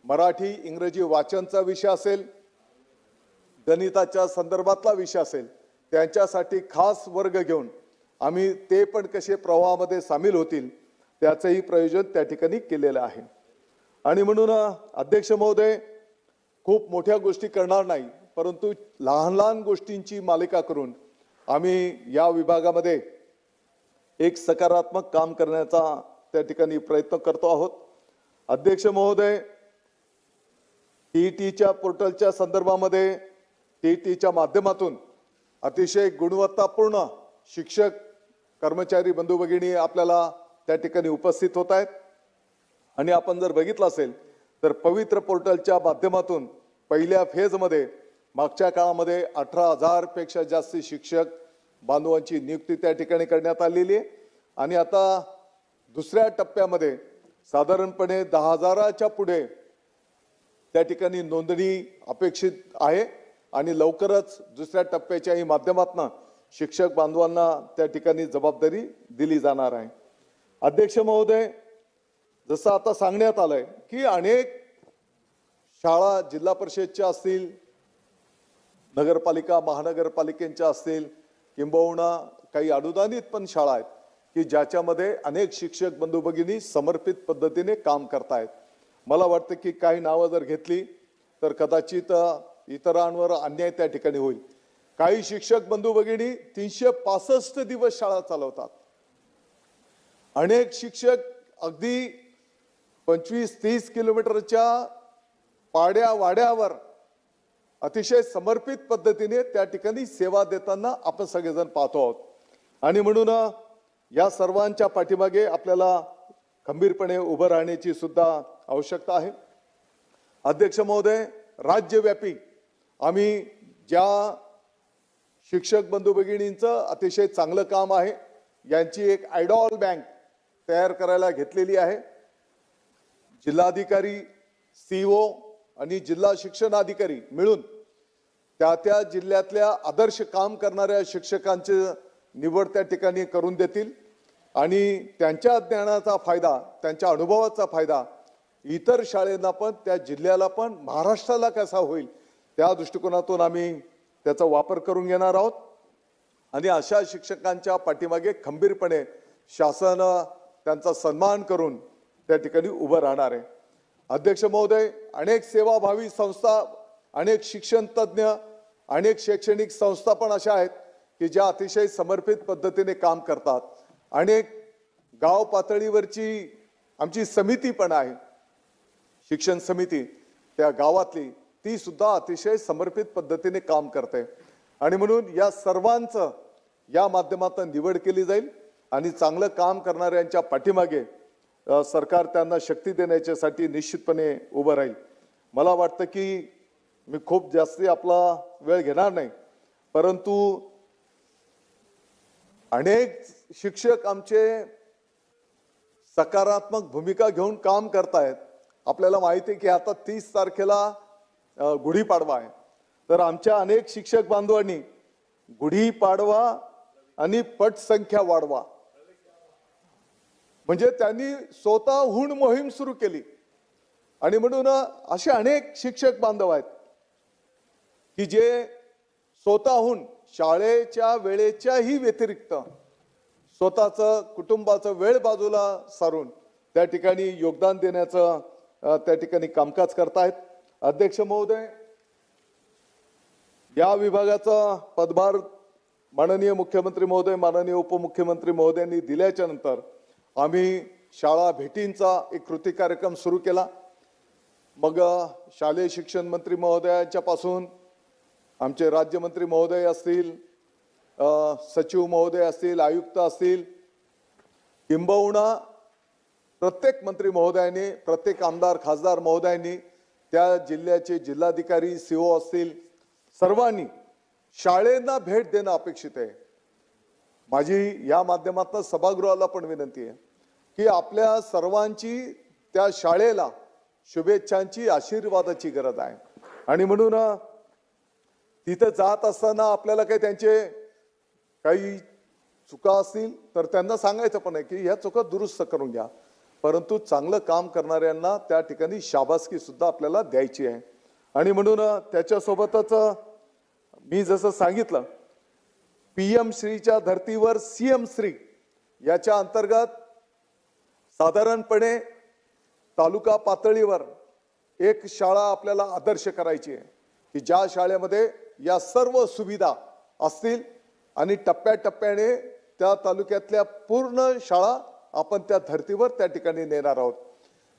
[SPEAKER 2] मराठी इंग्रजी वाचनचा विषय असेल, गणिताच्या संदर्भातला विषय असेल, त्यांच्यासाठी खास वर्ग घेऊन आम्ही ते पण कसे प्रवाहामध्ये सामील होतील त्याचंही प्रयोजन त्या ठिकाणी केलेलं आहे. आणि म्हणून अध्यक्ष महोदय, खूप मोठ्या गोष्टी करणार नाही, परंतु लहान लहान गोष्टींची मालिका करून आम्ही या विभागामध्ये एक सकारात्मक काम करण्याचा त्या ठिकाणी प्रयत्न करतो आहोत. अध्यक्ष महोदय, टीईटीच्या पोर्टलच्या संदर्भामध्ये टीईटीच्या माध्यमातून अतिशय गुणवत्तापूर्ण शिक्षक कर्मचारी बंधू भगिनी आपल्याला त्या ठिकाणी उपस्थित होत आहेत. आणि आपण जर बघितलं असेल तर पवित्र पोर्टलच्या माध्यमातून पहिल्या फेजमध्ये मागच्या काळामध्ये 18,000 पेक्षा जास्त शिक्षक बांधवांची नियुक्ती त्या ठिकाणी करण्यात आलेली आहे. आणि आता दुसऱ्या टप्प्यामध्ये साधारणपणे 10,000च्या पुढे त्या ठिकाणी नोंदणी अपेक्षित आहे आणि लवकरच दुसऱ्या टप्प्याच्याही माध्यमातून शिक्षक बांधवांना त्या ठिकाणी जबाबदारी दिली जाणार आहे. अध्यक्ष महोदय, जसं आता सांगण्यात आलंय की अनेक शाळा जिल्हा परिषदच्या असतील, नगरपालिका महानगरपालिकेच्या असतील, किंबहुना काही अनुदानित पण शाळा आहेत की ज्याच्यामध्ये अनेक शिक्षक बंधू भगिनी समर्पित पद्धतीने काम करतायत. मला वाटतं की काही नावं जर घेतली तर कदाचित इतरांवर अन्याय त्या ठिकाणी होईल. काही शिक्षक बंधू भगिनी 365 दिवस शाळा चालवतात. अनेक शिक्षक अगदी 25-30 किलोमीटरच्या पाड्या वाड्यावर अतिशय समर्पित पद्धतीने त्या ठिकाणी सेवा देताना आपण सगळेजण पाहतो आहोत. आणि म्हणून या सर्वांच्या पाठीमागे आपल्याला खंबीरपणे उभं राहण्याची सुद्धा आवश्यकता आहे. अध्यक्ष महोदय, राज्यव्यापी आम्ही ज्या शिक्षक बंधू भगिनींचं अतिशय चांगलं काम आहे, यांची एक आयडॉल बँक तयार करायला घेतलेली आहे. जिल्हाधिकारी, सीओ आणि जिल्हा शिक्षण अधिकारी मिळून त्या जिल्ह्यातल्या आदर्श काम करणाऱ्या शिक्षकांची निवड त्या ठिकाणी करून देतील आणि त्यांच्या ज्ञानाचा फायदा, त्यांच्या अनुभवाचा फायदा इतर शाळेंना पण, त्या जिल्ह्याला पण, महाराष्ट्राला कसा होईल त्या दृष्टिकोनातून आम्ही त्याचा वापर करून घेणार आहोत. आणि अशा शिक्षकांच्या पाठीमागे खंबीरपणे शासन त्यांचा सन्मान करून त्या ठिकाणी उभं राहणार आहे. अध्यक्ष महोदय, अनेक सेवाभावी संस्था, अनेक शिक्षण तज्ज्ञ, अनेक शैक्षणिक संस्था पण अशा आहेत की ज्या अतिशय समर्पित पद्धतीने काम करतात. अनेक गाव पातळीवरची आमची समिती पण आहे, शिक्षण समिती, त्या गावातली, ती सुद्धा अतिशय समर्पित पद्धतीने काम करते. आणि म्हणून या सर्वांचं या माध्यमातून निवड केली जाईल आणि चांगलं काम करणाऱ्यांच्या पाठीमागे सरकार त्यांना शक्ती देण्याच्यासाठी निश्चितपणे उभं राहील. मला वाटतं की मी खूप जास्ती आपला वेळ घेणार नाही, परंतु अनेक शिक्षक आमचे सकारात्मक भूमिका घेऊन काम करतायत. आपल्याला माहिती आहे की आता 30 तारखेला गुढीपाडवा आहे, तर आमच्या अनेक शिक्षक बांधवांनी गुढीपाडवा आणि पटसंख्या वाढवा म्हणजे त्यांनी स्वतःहून मोहीम सुरू केली. आणि म्हणून असे अनेक शिक्षक बांधव आहेत की जे स्वतःहून शाळेच्या वेळेच्याही व्यतिरिक्त स्वतःचं कुटुंबाचं वेळ बाजूला सारून त्या ठिकाणी योगदान देण्याचं त्या ठिकाणी कामकाज करतायत. अध्यक्ष महोदय, या विभागाचा पदभार माननीय मुख्यमंत्री महोदय, माननीय उपमुख्यमंत्री महोदयांनी दिल्याच्या नंतर आम्ही शाळा भेटींचा एक कृती कार्यक्रम सुरू केला. मग शालेय शिक्षण मंत्री महोदयांच्या पासून आमचे राज्यमंत्री महोदय असतील, सचिव महोदय असतील, आयुक्त असतील, किंबहुना प्रत्येक मंत्री महोदयांनी, प्रत्येक आमदार खासदार महोदयांनी, त्या जिल्ह्याचे जिल्हाधिकारी, सीओ असतील, सर्वांनी शाळेंना भेट देणं अपेक्षित आहे. माझी या माध्यमातून सभागृहाला पण विनंती आहे की आपल्या सर्वांची त्या शाळेला शुभेच्छांची, आशीर्वादाची गरज आहे. आणि म्हणून तिथं जात असताना आपल्याला काही त्यांचे काही चुका असतील तर त्यांना सांगायचं पण आहे की ह्या चुका दुरुस्त करून घ्या, परंतु चांगलं काम करणाऱ्यांना त्या ठिकाणी शाबासकी सुद्धा आपल्याला द्यायची आहे. आणि म्हणून त्याच्यासोबतच मी जसं सांगितलं, PM श्रीच्या धर्तीवर CM श्री याच्या अंतर्गत साधारणपणे तालुका पातळीवर एक शाळा आपल्याला आदर्श करायची आहे की ज्या शाळेमध्ये या सर्व सुविधा असतील आणि टप्प्याटप्प्याने त्या तालुक्यातल्या पूर्ण शाळा आपण त्या धर्तीवर त्या ठिकाणी नेणार आहोत.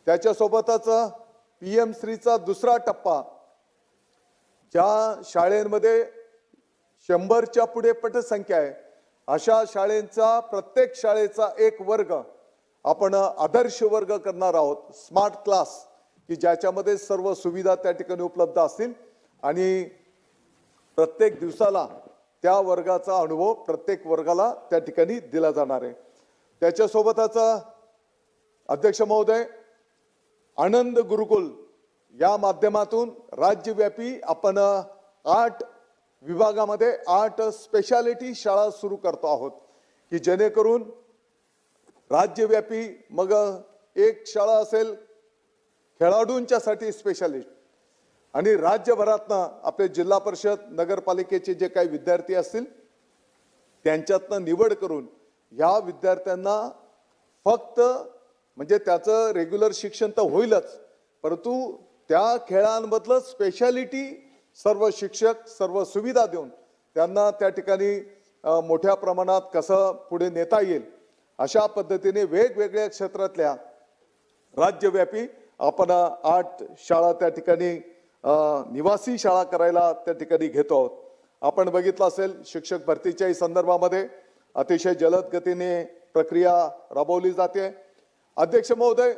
[SPEAKER 2] त्याच्यासोबतच PM श्रीचा दुसरा टप्पा, ज्या शाळेमध्ये 100च्या पुढे पटसंख्या आहे अशा शाळेंचा, प्रत्येक शाळेचा एक वर्ग आपण आदर्श वर्ग करणार आहोत, स्मार्ट क्लास, की ज्याच्यामध्ये सर्व सुविधा त्या ठिकाणी उपलब्ध असतील आणि प्रत्येक दिवसाला त्या वर्गाचा अनुभव प्रत्येक वर्गाला त्या ठिकाणी दिला जाणार आहे. त्याच्यासोबतच अध्यक्ष महोदय, आनंद गुरुकुल या माध्यमातून राज्यव्यापी आपण 8 विभागामध्ये 8 स्पेशालिटी शाळा सुरू करतो आहोत की जेणेकरून राज्यव्यापी, मग एक शाळा असेल खेळाडूंच्यासाठी स्पेशालिस्ट, आणि राज्यभरातनं आपले जिल्हा परिषद नगरपालिकेचे जे काही विद्यार्थी असतील त्यांच्यातनं निवड करून ह्या विद्यार्थ्यांना फक्त म्हणजे त्याचं रेग्युलर शिक्षण तर होईलच, परंतु त्या खेळांमधलं स्पेशालिटी सर्व शिक्षक, सर्व सुविधा देऊन त्यांना त्या ठिकाणी मोठ्या प्रमाणात कसं पुढे नेता येईल अशा पद्धतीने वेगवेगळ्या क्षेत्रातल्या राज्यव्यापी आपण 8 शाळा त्या ठिकाणी निवासी शाळा करायला त्या ठिकाणी घेतो आहोत. आपण बघितलं असेल शिक्षक भरतीच्याही संदर्भामध्ये अतिशय जलद गतीने प्रक्रिया राबवली जाते. अध्यक्ष महोदय,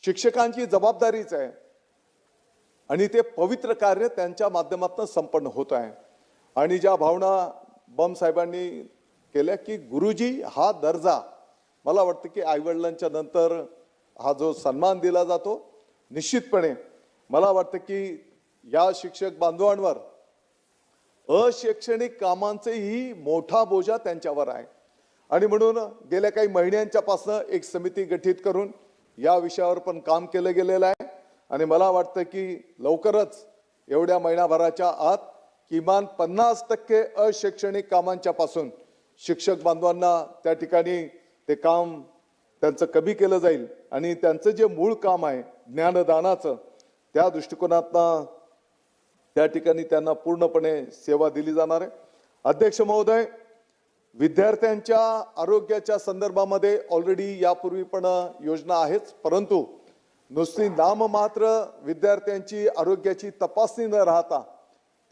[SPEAKER 2] शिक्षकांची जबाबदारीच आहे आणि ते पवित्र कार्य त्यांच्या माध्यमातून संपन्न होत आहे. आणि ज्या भावना बम साहेबांनी केल्या की गुरुजी हा दर्जा, मला वाटतं की आईवडिलांच्या नंतर हा जो सन्मान दिला जातो, निश्चितपणे मला वाटतं की या शिक्षक बांधवांवर अशैक्षणिक कामांचाही मोठा बोजा त्यांच्यावर आहे. आणि म्हणून गेल्या काही महिन्यांच्यापासून एक समिती गठीत करून या विषयावर पण काम केलं गेलेलं आहे. आणि मला वाटतं की लवकरच एवढ्या महिनाभराच्या आत किमान 50% अशैक्षणिक कामांच्या पासून शिक्षक बांधवांना त्या ठिकाणी ते काम त्यांचं कमी केलं जाईल आणि त्यांचं जे मूळ काम आहे ज्ञानदानाचं, त्या दृष्टिकोनातनं त्या ठिकाणी त्यांना पूर्णपणे सेवा दिली जाणार आहे. अध्यक्ष महोदय, विद्यार्थ्यांच्या आरोग्याच्या संदर्भामध्ये ऑलरेडी यापूर्वी पण योजना आहेच, परंतु नुसती नाममात्र विद्यार्थ्यांची आरोग्याची तपासणी न राहता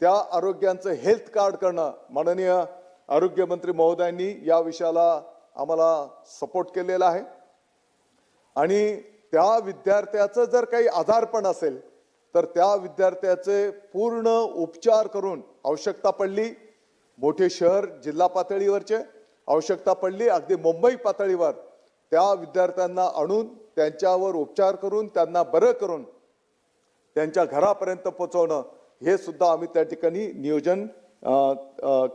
[SPEAKER 2] त्या आरोग्यांचं हेल्थ कार्ड करणं, माननीय आरोग्यमंत्री महोदयांनी या विषयाला आम्हाला सपोर्ट केलेला आहे. आणि त्या विद्यार्थ्याचं जर काही आजारपण असेल तर त्या विद्यार्थ्याचे पूर्ण उपचार करून, आवश्यकता पडली मोठे शहर जिल्हा पातळीवरचे, आवश्यकता पडली अगदी मुंबई पातळीवर, त्या विद्यार्थ्यांना आणून त्यांच्यावर उपचार करून त्यांना बरं करून त्यांच्या घरापर्यंत पोहोचवणं, हे सुद्धा आम्ही त्या ठिकाणी नियोजन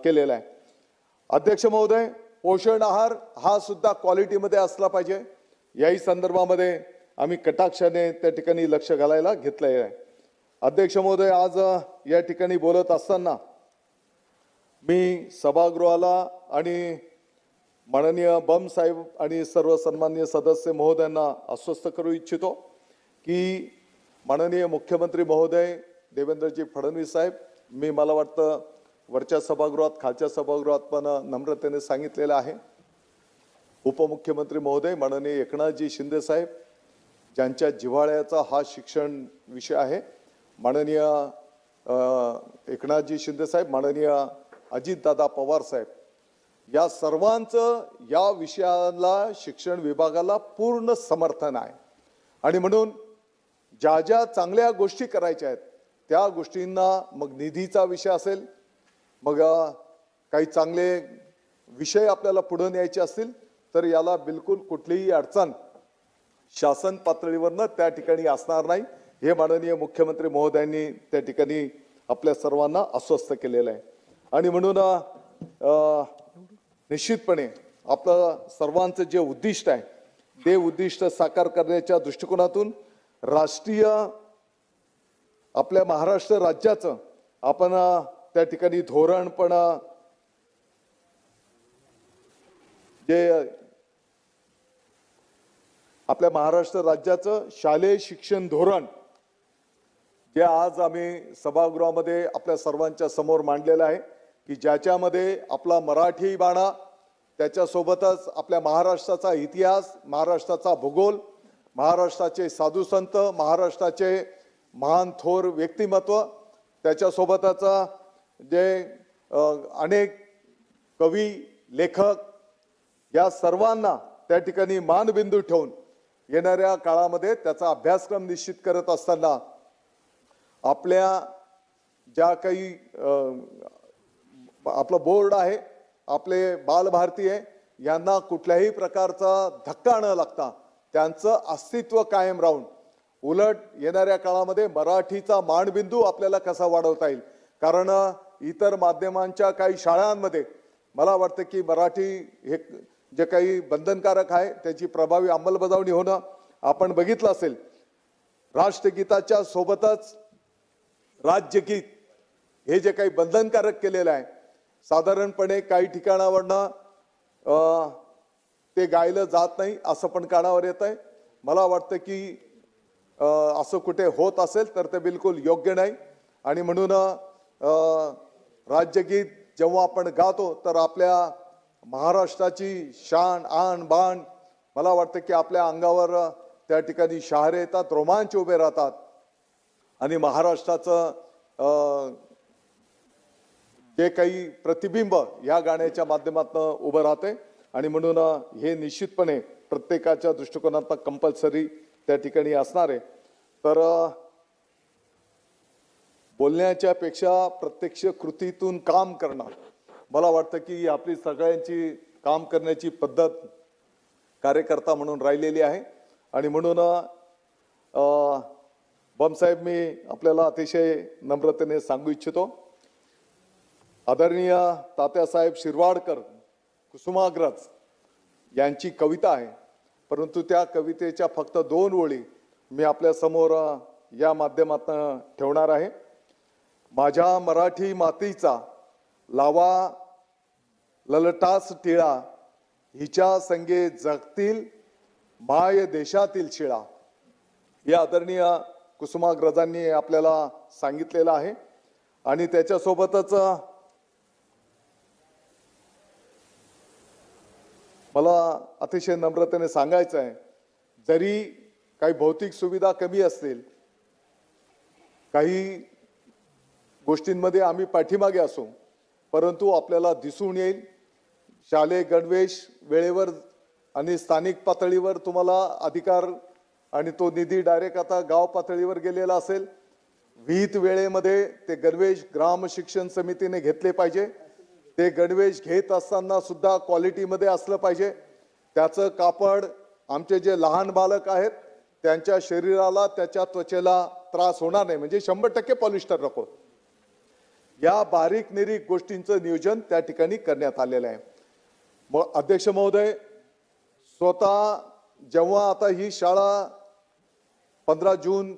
[SPEAKER 2] केलेलं आहे. अध्यक्ष महोदय, पोषण आहार हा सुद्धा क्वालिटीमध्ये असला पाहिजे, याही संदर्भामध्ये आम्ही कटाक्षाने त्या ठिकाणी लक्ष घालायला घेतलेलं आहे. अध्यक्ष महोदय, आज या ठिकाणी बोलत असताना मी सभागृहाला आणि माननीय बम साहेब आणि सर्व सन्माननीय सदस्य महोदयांना आश्वस्त करू इच्छितो की माननीय मुख्यमंत्री महोदय देवेंद्रजी फडणवीस साहेब, मला वाटतं वरच्या सभागृहात खालच्या सभागृहात पण नम्रतेने सांगितलेलं आहे, उपमुख्यमंत्री महोदय माननीय एकनाथजी शिंदे साहेब, ज्यांच्या जिव्हाळ्याचा हा शिक्षण विषय आहे, माननीय एकनाथजी शिंदे साहेब, माननीय अजितदादा पवार साहेब, या सर्वांचं या विषयाला शिक्षण विभागाला पूर्ण समर्थन आहे. आणि म्हणून ज्या ज्या चांगल्या गोष्टी करायच्या आहेत त्या गोष्टींना, मग निधीचा विषय असेल, मग काही चांगले विषय आपल्याला पुढे न्यायचे असतील, तर याला बिलकुल कुठलीही अडचण शासन पातळीवरनं त्या ठिकाणी असणार नाही, हे माननीय मुख्यमंत्री महोदयांनी त्या ठिकाणी आपल्या सर्वांना आश्वस्त केलेलं आहे. आणि म्हणून निश्चितपणे आपलं सर्वांचं जे उद्दिष्ट आहे ते उद्दिष्ट साकार करण्याच्या दृष्टिकोनातून राष्ट्रीय आपल्या महाराष्ट्र राज्याचं आपण त्या ठिकाणी धोरण पण जे आपल्या महाराष्ट्र राज्याचं शालेय शिक्षण धोरण जे आज आम्ही सभागृहामध्ये आपल्या सर्वांच्या समोर मांडलेलं आहे की ज्याच्यामध्ये आपला मराठी बाणा, त्याच्यासोबतच आपल्या महाराष्ट्राचा इतिहास, महाराष्ट्राचा भूगोल, महाराष्ट्राचे साधू संत, महाराष्ट्राचे महान थोर व्यक्तिमत्व, त्याच्यासोबतच जे अनेक कवी लेखक, या सर्वांना त्या ठिकाणी मानबिंदू ठेवून येणाऱ्या काळामध्ये त्याचा अभ्यासक्रम निश्चित करत असताना आपल्या ज्या काही आपलं बोर्ड आहे, आपले बालभारती आहे, यांना कुठल्याही प्रकारचा धक्का न लागता त्यांचं अस्तित्व कायम राहून उलट येणाऱ्या काळामध्ये मराठीचा मानबिंदू आपल्याला कसा वाढवता येईल. कारण इतर माध्यमांच्या काही शाळांमध्ये मला वाटतं की मराठी हे जे काही बंधनकारक आहे त्याची प्रभावी अंमलबजावणी होणं आपण बघितलं असेल. राष्ट्रगीताच्या सोबतच राज्यगीत हे जे काही बंधनकारक केलेलं आहे, साधारणपणे काही ठिकाणावरनं ते गायलं जात नाही असं पण कानावर येत आहे. मला वाटतं की असं कुठे होत असेल तर ते बिलकुल योग्य नाही. आणि म्हणून राज्यगीत जेव्हा आपण गातो तर आपल्या महाराष्ट्राची शान आन बाण, मला वाटतं की आपल्या अंगावर त्या ठिकाणी शहारे येतात, रोमांच उभे राहतात आणि महाराष्ट्राचं जे काही प्रतिबिंब या गाण्याच्या माध्यमातून उभं राहते. आणि म्हणून हे निश्चितपणे प्रत्येकाच्या दृष्टिकोनातून कंपल्सरी त्या ठिकाणी असणार आहे. तर बोलण्याच्या पेक्षा प्रत्यक्ष कृतीतून काम करणं, मला वाटतं की आपली सगळ्यांची काम करण्याची पद्धत कार्यकर्ता म्हणून राहिलेली आहे. आणि म्हणून बमसाहेब, मी आपल्याला अतिशय नम्रतेने सांगू इच्छितो, आदरणीय तात्यासाहेब शिरवाडकर कुसुमाग्रज यांची कविता आहे, परंतु त्या कवितेच्या फक्त 2 ओळी मी आपल्या समोर या माध्यमातून ठेवणार आहे. माझ्या मराठी मातीचा लावा ललटास टिळा, हिच्या संगे जगतील माय देशातील शिळा. या आदरणीय कुसुमाग्रजांनी आपल्याला सांगितलेलं आहे. आणि त्याच्यासोबतच मला अतिशय नम्रतेने सांगायचं आहे, जरी काही भौतिक सुविधा कमी असतील, काही गोष्टींमध्ये आम्ही पाठीमागे असू, परंतु आपल्याला दिसून येईल शालेय गणवेश वेळेवर आणि स्थानिक पातळीवर तुम्हाला अधिकार आणि तो निधी डायरेक्ट आता गाव पातळीवर गेलेला असेल. विहित वेळेमध्ये ते गणवेश ग्राम शिक्षण समितीने घेतले पाहिजे. ते गणवेश घेत असताना सुद्धा क्वालिटीमध्ये असलं पाहिजे. त्याचं कापड आमचे जे लहान बालक आहेत त्यांच्या शरीराला, त्याच्या त्वचेला त्रास होणार नाही, म्हणजे 100% पॉलिस्टर नको. या बारीक निरीक गोष्टींचं नियोजन त्या ठिकाणी करण्यात आलेलं आहे. मग अध्यक्ष महोदय, स्वतः जेव्हा आता ही शाळा 15 जून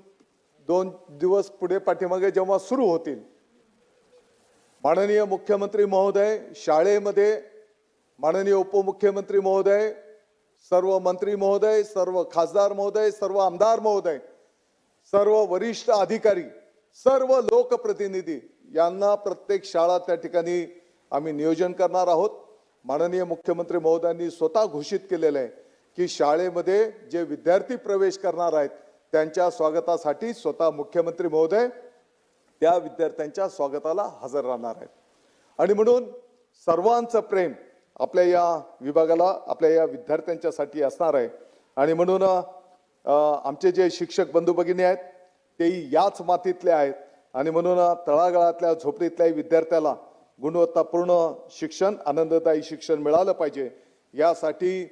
[SPEAKER 2] 2 दिवस पुढे पाठीमागे जेव्हा सुरू होतील, माननीय मुख्यमंत्री महोदय, शाळेमध्ये माननीय उपमुख्यमंत्री महोदय, सर्व मंत्री महोदय, सर्व खासदार महोदय, सर्व आमदार महोदय, सर्व वरिष्ठ अधिकारी, सर्व लोकप्रतिनिधी यांना प्रत्येक शाळा त्या ठिकाणी आम्ही नियोजन करणार आहोत. माननीय मुख्यमंत्री महोदयांनी स्वतः घोषित केलेलं आहे की शाळेमध्ये जे विद्यार्थी प्रवेश करणार आहेत त्यांच्या स्वागतासाठी स्वतः मुख्यमंत्री महोदय त्या विद्यार्थ्यांच्या स्वागताला हजर राहणार आहेत. आणि म्हणून सर्वांचं प्रेम आपल्या या विभागाला, आपल्या या विद्यार्थ्यांच्यासाठी असणार आहे. आणि म्हणून आमचे जे शिक्षक बंधू भगिनी आहेत तेही याच मातीतले आहेत. आणि म्हणून तळागाळातल्या झोपडीतल्या विद्यार्थ्याला गुणवत्तापूर्ण शिक्षण, आनंददायी शिक्षण मिळालं पाहिजे. यासाठी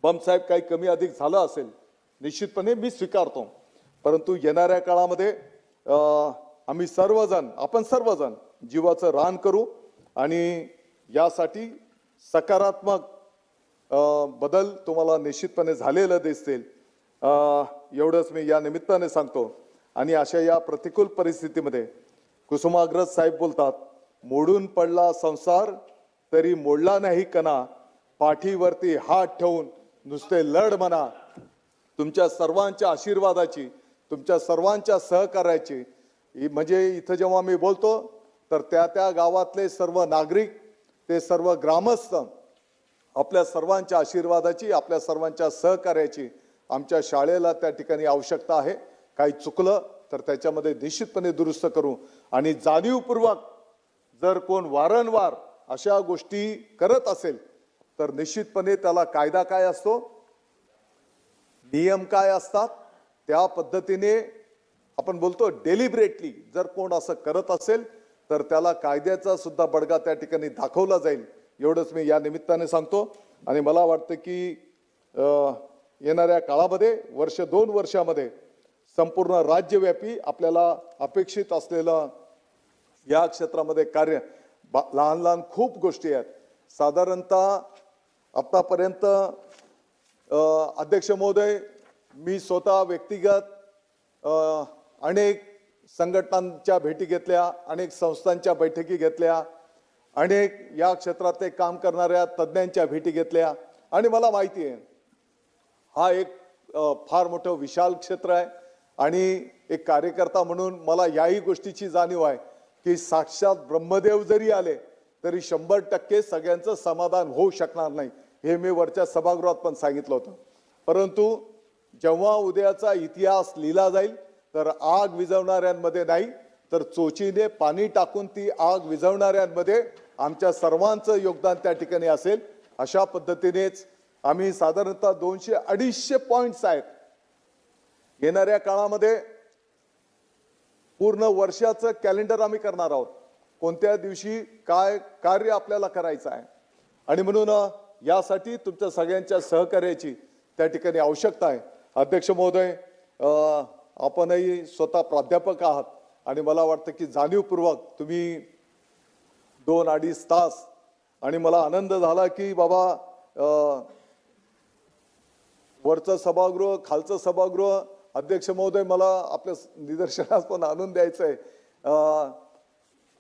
[SPEAKER 2] बमसाहेब काही कमी अधिक झालं असेल निश्चितपणे मी स्वीकारतो, परंतु येणाऱ्या काळामध्ये आम्ही सर्वजण, आपण सर्वजण जीवाचं रान करू आणि यासाठी सकारात्मक बदल तुम्हाला निश्चितपणे झालेलं दिसतील. एवढंच मी या निमित्ताने सांगतो. आणि अशा या प्रतिकूल परिस्थितीमध्ये कुसुमाग्रज साहेब बोलतात, मोडून पडला संसार तरी मोडला नाही कणा, पाठीवरती हात ठेवून नुसते लढ म्हणा. तुमच्या सर्वांच्या आशीर्वादाची, तुमच्या सर्वांच्या सहकार्याची, म्हणजे इथं जेव्हा मी बोलतो तर त्या गावातले सर्व नागरिक, ते सर्व ग्रामस्थ, आपल्या सर्वांच्या आशीर्वादाची, आपल्या सर्वांच्या सहकार्याची आमच्या शाळेला त्या ठिकाणी आवश्यकता आहे. काही चुकलं तर त्याच्यामध्ये निश्चितपणे दुरुस्त करू. आणि जाणीवपूर्वक जर कोण वारंवार अशा गोष्टी करत असेल तर निश्चितपणे त्याला कायदा काय असतो, नियम काय असतात, त्या पद्धतीने आपण बोलतो डेलिब्रेटली जर कोण असं करत असेल तर त्याला कायद्याचा सुद्धा बडगा त्या ठिकाणी दाखवला जाईल. एवढंच मी या निमित्ताने सांगतो. आणि मला वाटतं की येणाऱ्या काळामध्ये 1-2 वर्षामध्ये संपूर्ण राज्यव्यापी आपल्याला अपेक्षित असलेलं या क्षेत्रामध्ये कार्य, लहान लहान खूप गोष्टी आहेत. साधारणतः आतापर्यंत अध्यक्ष महोदय, मी स्वतः व्यक्तिगत अनेक संघटनांच्या भेटी घेतल्या, अनेक संस्थांच्या बैठकी घेतल्या, अनेक या क्षेत्रातले काम करणाऱ्या तज्ज्ञांच्या भेटी घेतल्या. आणि मला माहिती आहे हा एक फार मोठं विशाल क्षेत्र आहे. आणि एक कार्यकर्ता म्हणून मला याही गोष्टीची जाणीव आहे की साक्षात ब्रह्मदेव जरी आले तरी 100% सगळ्यांचं समाधान होऊ शकणार नाही. हे मी वरच्या सभागृहात पण सांगितलं होतं. परंतु जेव्हा उद्याचा इतिहास लिहिला जाईल तर आग विझवणाऱ्यांमध्ये नाही तर चोचीने पाणी टाकून ती आग विझवणाऱ्यांमध्ये आमच्या सर्वांचं योगदान त्या ठिकाणी असेल. अशा पद्धतीनेच आम्ही साधारणतः 200-250 पॉइंट्स आहेत येणाऱ्या काळामध्ये पूर्ण वर्षाचं कॅलेंडर आम्ही करणार आहोत, कोणत्या दिवशी काय कार्य आपल्याला करायचं आहे. आणि म्हणून यासाठी तुमच्या सगळ्यांच्या सहकार्याची त्या ठिकाणी आवश्यकता आहे. अध्यक्ष महोदय, आपणही स्वतः प्राध्यापक आहात आणि मला वाटतं की जाणीवपूर्वक तुम्ही 2-2.5 तास, आणि मला आनंद झाला की बाबा वरचं सभागृह, खालचं सभागृह, अध्यक्ष महोदय मला आपल्या निदर्शनास पण आणून द्यायचं आहे.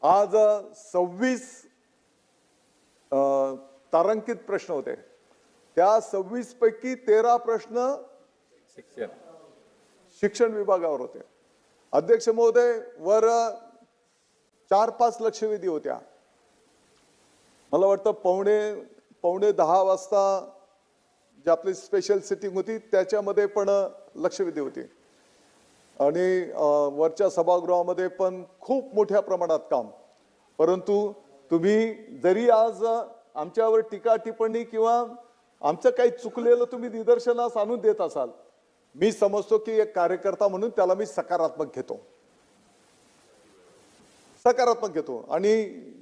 [SPEAKER 2] आज 26 तारांकित प्रश्न होते. त्या 26 पैकी 13 प्रश्न शिक्षण विभागावर होते. अध्यक्ष महोदय, वर 4-5 लक्षवेधी होत्या. मला वाटतं पावणे 10 वाजता जी आपली स्पेशल सिटिंग होती त्याच्यामध्ये पण लक्षवेधी होती. आणि वरच्या सभागृहामध्ये पण खूप मोठ्या प्रमाणात काम. परंतु तुम्ही जरी आज आमच्यावर टीका टिप्पणी किंवा आमचं काही चुकलेलं तुम्ही निदर्शनास आणून देत असाल, मी समजतो की एक कार्यकर्ता म्हणून त्याला मी सकारात्मक घेतो. आणि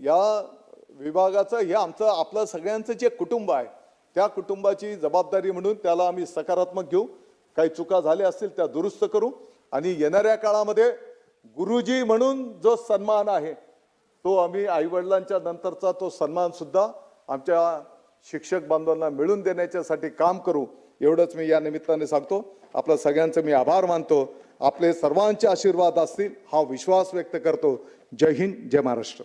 [SPEAKER 2] या विभागाचं, हे आमचं आपलं सगळ्यांचं जे कुटुंब आहे त्या कुटुंबाची जबाबदारी म्हणून त्याला आम्ही सकारात्मक घेऊ. काही चुका झाल्या असतील त्या दुरुस्त करू. आणि येणाऱ्या काळामध्ये गुरुजी म्हणून जो सन्मान आहे तो आम्ही आईवडिलांच्या नंतरचा तो सन्मान सुद्धा आमच्या शिक्षक बांधवांना मिळून देण्याच्यासाठी काम करू, एवढंच मी या निमित्ताने सांगतो. आपल्या सगळ्यांचं मी आभार मानतो. आपले सर्वांचे आशीर्वाद असतील हा विश्वास व्यक्त करतो. जय हिंद, जय महाराष्ट्र.